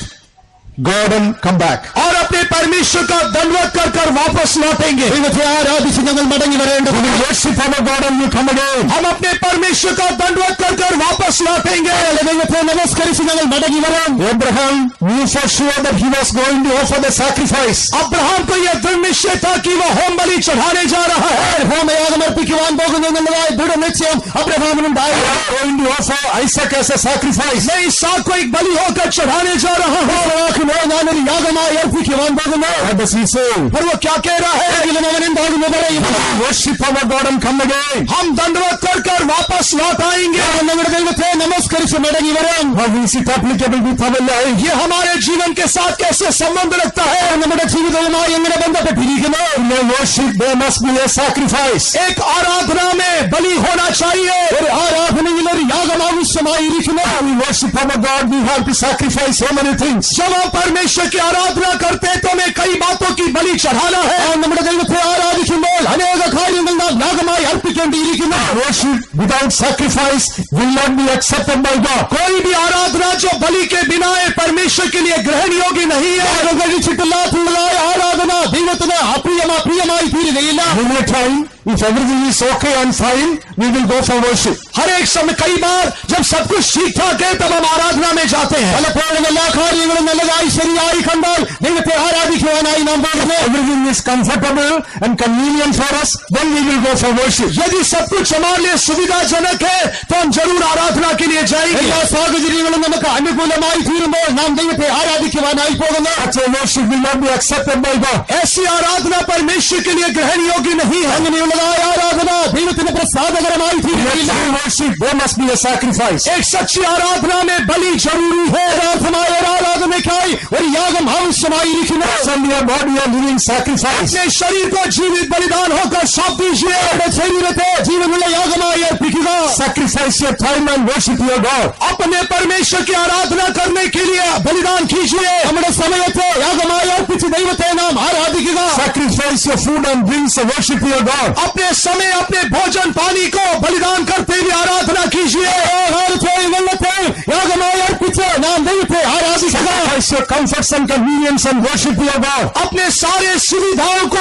God and come back. और अपने परमेश्वर का दंडवत कर कर वापस लौटेंगे। ദൈവത്തെ ആരാധിച്ച് ഞങ്ങൾ മടങ്ങി We വരേണ്ടത്. will worship our God and we come again. हम अपने परमेश्वर का दंडवत कर कर वापस लौटेंगे। ദൈവത്തെ നമസ്കരിച്ച് ഞങ്ങൾ മടങ്ങി വരാം. Abraham knew for sure that he was going to offer the sacrifice. Abraham को यह दृढ़ निश्चय था कि वह होम बलि चढ़ाने जा रहा है। ഹോമയാഗം അർപ്പിക്കുവാൻ പോകുന്നു എന്നുള്ളതായ ദൃഢനിശ്ചയം അബ്രഹാമിനുണ്ടായി. Going to offer Isaac as a sacrifice. मैं इसहाक को एक बलि होकर चढ़ाने जा रहा हूँ। ഞാനൊരു യാഗമായി അർപ്പിക്കുവാൻ പോകുന്നു. What does he say? और वो क्या कह रहा है? എങ്കിലും അവൻ എന്താകുന്നു പറയും? Worship our God and come again. हम दंडवत कर कर वापस लौट आएंगे। നമ്മുടെ ദൈവത്തെ നമസ്കരിച്ച് മടങ്ങി വരാം. How is it applicable with our life? ये हमारे जीवन के साथ कैसे संबंध रखता है? നമ്മുടെ ജീവിതവുമായി എങ്ങനെ ബന്ധപ്പെട്ടിരിക്കുന്നു? In a worship there must be a sacrifice. एक आराधना में बलि होना चाहिए। ഒരു ആരാധനയിൽ ഒരു യാഗം ആവശ്യമായിരിക്കുന്നു. We worship our God, we have to sacrifice so many things. जब हम परमेश्वर की आराधना करते हैं तो हमें कई बातों की बलि चढ़ाना है। നമ്മുടെ ദൈവത്തെ ആരാധിക്കുമ്പോൾ അനേക കാര്യങ്ങൾ നാം യാഗമായി അർപ്പിക്കേണ്ടിയിരിക്കുന്നു. Worship without sacrifice will not be accepted by God. कोई भी आराधना जो बलि के बिना है परमेश्वर के लिए ग्रहण योग्य नहीं है। യാഗം കഴിച്ചിട്ടില്ലാത്തുള്ളതായ ആരാധന ദൈവത്തിന് അപ്രിയമായി തീരുകയില്ല. Many time, if everything is okay and fine, we will go for worship. हर एक समय कई बार जब सब कुछ ठीक ठाक है तब हम आराधना में जाते हैं। പലപ്പോഴും എല്ലാ കാര്യങ്ങളും നല്ലതായി ശരിയായി കണ്ടാൽ ദൈവത്തെ ആരാധിക്കുവാനായി നാം പോകുന്നു. Everything is comfortable and convenient for us, then we will go for worship. यदि सब कुछ हमारे लिए सुविधाजनक है तो हम जरूर आराधना के लिए जाएंगे। എല്ലാ സാഹചര്യങ്ങളും നമുക്ക് അനുകൂലമായി തീരുമ്പോൾ നാം ദൈവത്തെ ആരാധിക്കുവാനായി പോകുന്നു. Such a worship will not be accepted by God. ऐसी आराधना परमेश्वर परमेश्वर के लिए ग्रहण योग्य नहीं है। അങ്ങനെയുള്ളതായ ആരാധന ദൈവത്തിന് പ്രസാദകരമായി തീരുകയില്ല. Worship, there must be a sacrifice. एक सच्ची आराधना में बलि जरूरी है. യഥാർത്ഥമായ ഒരു ആരാധനയ്ക്കായി ഒരു യാഗം ആവശ്യമായിരിക്കുന്നു. Send your body a living sacrifice. अपने शरीर को जीवित बलिदान होकर सौंप दीजिए. ശരീരത്തെ ജീവനുള്ള യാഗമായി അർപ്പിക്കുക. Sacrifice your time and worship your God. अपने परमेश्वर की आराधना करने के लिए बलिदान कीजिए. നമ്മുടെ സമയത്തെ യാഗമായി അർപ്പിച്ച് ദൈവത്തെ നാം ആരാധിക്കുക. Sacrifice your food and drinks and worship your God. अपने समय अपने भोजन पानी को बलिदान करते हुए आराधना कीजिए. ആഹാരത്തെയും വെള്ളത്തെയും യാഗമായി അർപ്പിച്ച് നാം ദൈവത്തെ ആരാധിക്കുക. Sacrifice your comforts and convenience and worship your God. अपने सारे सुविधाओं को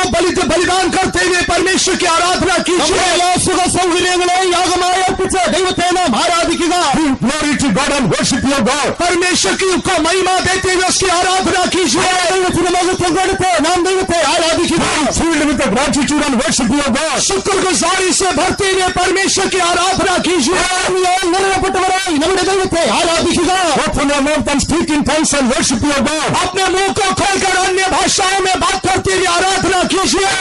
बलिदान करते हुए परमेश्वर की आराधना कीजिए. സുഖ സൗകര്യങ്ങളെയും യാഗമായി അർപ്പിച്ച് ദൈവത്തെ നാം ആരാധിക്കുക. Give glory to God and worship your God. परमेश्वर की को महिमा देते हुए उसकी आराधना कीजिए. ദൈവത്തിന് മഹത്വം കൊടുത്ത് നാം ദൈവത്തെ ആരാധിക്കുക. Filled with the gratitude and worship your God. शुक्रगुजारी से भरते हुए परमेश्वर की आराधना कीजिए. നിറയപ്പെട്ടവരായി നമ്മുടെ ദൈവത്തെ ആരാധിക്കുക. Open your mouth and speak in tongues and worship your God. अपने मुंह को खोलकर अन्य भाषाओं में बात करते हुए आराधना कीजिए.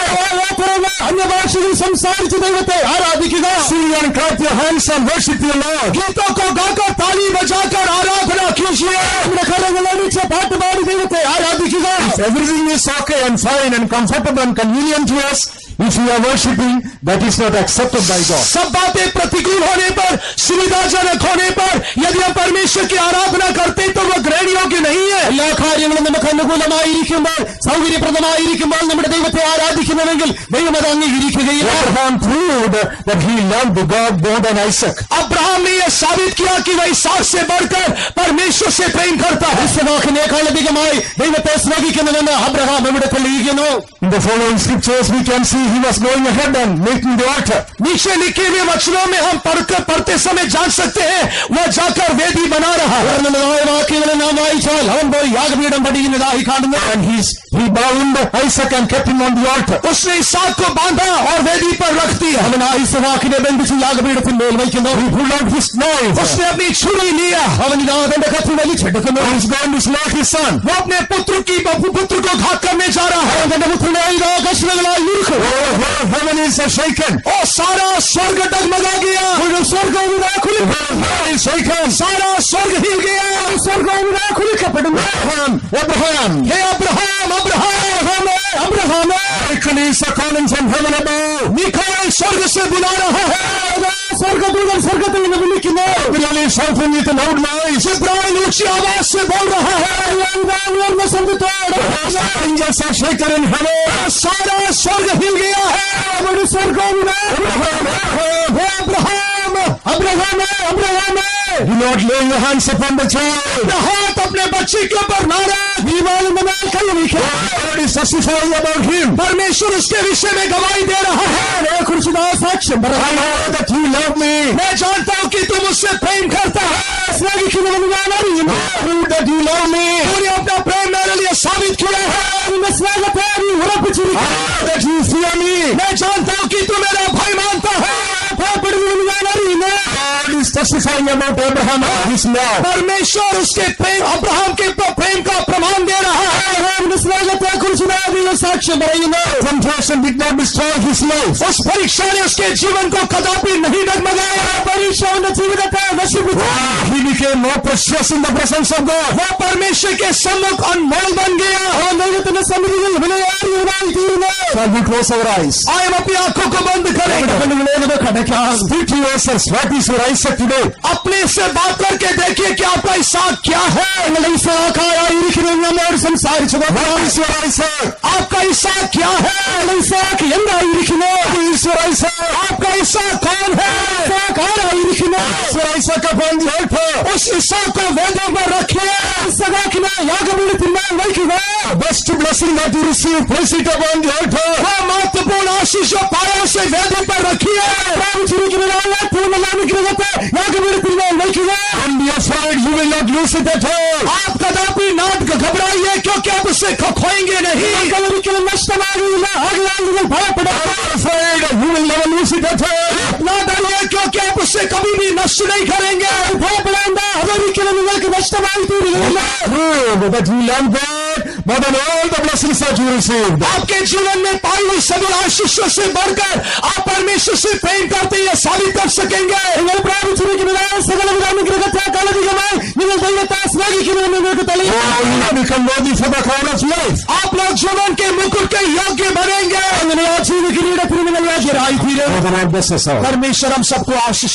അന്യഭാഷയിൽ സംസാരിച്ച് ദൈവത്തെ ആരാധിക്കുക. Sing and clap your hands and worship your Lord. गीतों को गाकर ताली बजाकर आराधना कीजिए. നമ്മുടെ കരങ്ങൾ അടിച്ച് പാട്ടുപാടി ദൈവത്തെ ആരാധിക്കുക. Everything is okay and fine and comfortable and convenient to us. If you are worshipping, that is not accepted by God. सब बातें प्रतिकूल होने पर, सुविधाजनक होने पर यदि हम परमेश्वर की आराधना करते तो वह ग्रहण योग्य नहीं है. എല്ലാ കാര്യങ്ങളും നമുക്ക് അനുകൂലമായിരിക്കുമ്പോൾ സൗകര്യപ്രദമായിരിക്കുമ്പോൾ നമ്മുടെ ദൈവത്തെ ആരാധിക്കുന്നുവെങ്കിൽ ദൈവം അത് അംഗീകരിക്കുകയില്ല. Abraham proved that he loved God more than Isaac. Abraham ने यह साबित किया कि वह इसहाक से बढ़कर परमेश्वर से प्रेम करता है. ഇസ്ഹാക്കിനേക്കാൾ അധികമായി ദൈവത്തെ സ്നേഹിക്കുന്നുവെന്ന് അബ്രഹാം ഇവിടെ തെളിയിക്കുന്നു. In the following scriptures we can see he was going ahead and making the altar. नीचे लिखे हुए वचनों में हम पढ़ते समय जान सकते हैं वह जाकर वेदी बना रहा है. ഉയർന്നതായ വാക്യങ്ങളെ നാം വായിച്ചാൽ അവൻ പോയി യാഗപീഠം പണിയുന്നതായി കാണുന്നു. And he bound Isaac and kept him on the altar. उसने इसहाक को बांधा और वेदी पर रख दिया. അവൻ ആ ഇസ്ഹാക്കിനെ ബന്ധിച്ച് യാഗപീഠത്തിന്മേൽ വയ്ക്കുന്നു. He pulled out his knife. उसने अपनी छुरी लिया. അവൻ ഇതാ തന്റെ കത്തി വലിച്ചെടുക്കുന്നു. He is going to slay his son. वो अपने पुत्र को घात करने जा रहा है. തന്റെ പുത്രനെ ഇതാ കഷ്ണങ്ങളായി നുറുക്കും. Heaven is shaken. और सारा स्वर्ग डगमगा गया. സ്വർഗം ഇതാ shaken. सारा स्वर्ग हिल गया. സ്വർഗം ഇതാ കുലുക്കപ്പെടുന്നു. Abraham. हे Abraham Abraham Michael is calling from heaven above. Michael स्वर्ग से बुला रहा है. സ്വർഗദൂതൻ സ്വർഗത്തിൽ നിന്ന് വിളിക്കുന്നു. Gabriel is shouting with a loud noise. जिब्राइल ऊंची आवाज से बोल रहा है. ഉയർന്ന ശബ്ദത്തോടെ Angels are shaken in heaven. सारा स्वर्ग हिल गया है. അവരുടെ സ്വർഗം ഇതാ हे Abraham Do not lay your hands upon the child. हाथ अपने बच्चे के ऊपर ना रख. God is testifying about him. परमेश्वर उसके विषय में गवाही दे रहा है. സാക്ഷ്യം I know that you love me. मैं जानता हूँ कि तुम उससे प्रेम करता है. സ്നേഹിക്കുന്നുവെന്ന് ഞാൻ അറിയുന്നു. Prove that you love me. तूने अपना प्रेम मेरे लिए साबित किया है. നിന്റെ സ്നേഹത്തെ നീ ഉറപ്പിച്ചിരിക്കുന്നു. That you fear me. मैं जानता हूँ कि तू मेरा भाई मानता है. ഭയപ്പെടുന്നുവെന്ന് ഞാൻ അറിയുന്നു. God is testifying about Abraham and his love. परमेश्वर उसके प्रेम अब्राहम के प्रेम का प्रमाण दे रहा है. അവന്റെ സ്നേഹത്തെ കുറിച്ച് സാക്ഷ്യം പറയുന്നു. Temptation did not destroy his life. उस परीक्षा ने उसके जीवन को कदापि नहीं डगमगाया. പരീക്ഷ അവന്റെ ജീവിതത്തെ നശിപ്പിച്ചു. He became more precious in the presence of God. वो परमेश्वर के सम्मुख अनमोल बन गया. അവൻ ദൈവത്തിന്റെ സന്നിധിയിൽ വിലയേറിയവനായി തീർന്നു. Shall we close our eyes? आए हम अपनी आंखों को बंद करेंगे. Speak to yourselves. What is your Isaac today? अपने से बात करके देखिए कि आपका इसहाक क्या है. സംസാരിച്ചത് What is your Isaac? आपका इसहाक क्या है. Isaac എന്തായിരിക്കുന്നു? Who is your Isaac? आपका इसहाक कौन है. Isaac ആരായിരിക്കുന്നു? Your Isaac upon the altar. उस इसहाक को वेदों पर रखिए. ഇസഹാക്കിനെ യാഗപീഠത്തിന്മേൽ വയ്ക്കുക. Best blessing that you receive, place it upon the altar. वो महत्वपूर्ण आशीष जो पाया उसे वेदों पर रखिए. പ്രാപിച്ചിരിക്കുന്നതായ പൂർണ്ണ അനുഗ്രഹത്തെ യാഗപീഠത്തിന്മേൽ വയ്ക്കുക. Don't be afraid, you will not lose it at all. आप कदापि ना घबराइए क्योंकि आप उसे खोएंगे नहीं. ഒരിക്കലും നഷ്ടമാകില്ല. ആകയാൽ നിങ്ങൾ ഭയപ്പെടാതെ Afraid, you will never lose it at all. ना डरिए क्योंकि आप उसे कभी भी नष्ट नहीं करेंगे. ഭയപ്പെടേണ്ട. അതൊരിക്കലും നിങ്ങൾക്ക് നഷ്ടമായി തീരുകയില്ല. Prove that you love God more than all the blessings that you received. आपके जीवन में पाई हुई सभी आशीषों से बढ़कर आप परमेश्वर से प्रेम करते ये साबित कर सकेंगे। നിങ്ങൾ പ്രാപിച്ചിരിക്കുന്നതായ സകല അനുഗ്രഹത്തെക്കാളധികമായി നിങ്ങൾ ദൈവത്തെ സ്നേഹിക്കുന്നുവെന്ന് നിങ്ങൾക്ക് Oh, you have become worthy for the crown of life. आप लोग जीवन के मुकुट के योग्य बनेंगे। അങ്ങനെ ആ ജീവിത കിരീടത്തിന് നിങ്ങൾ യോഗ്യരായി തീരും। May the Lord bless us all. परमेश्वर हम सबको आशीष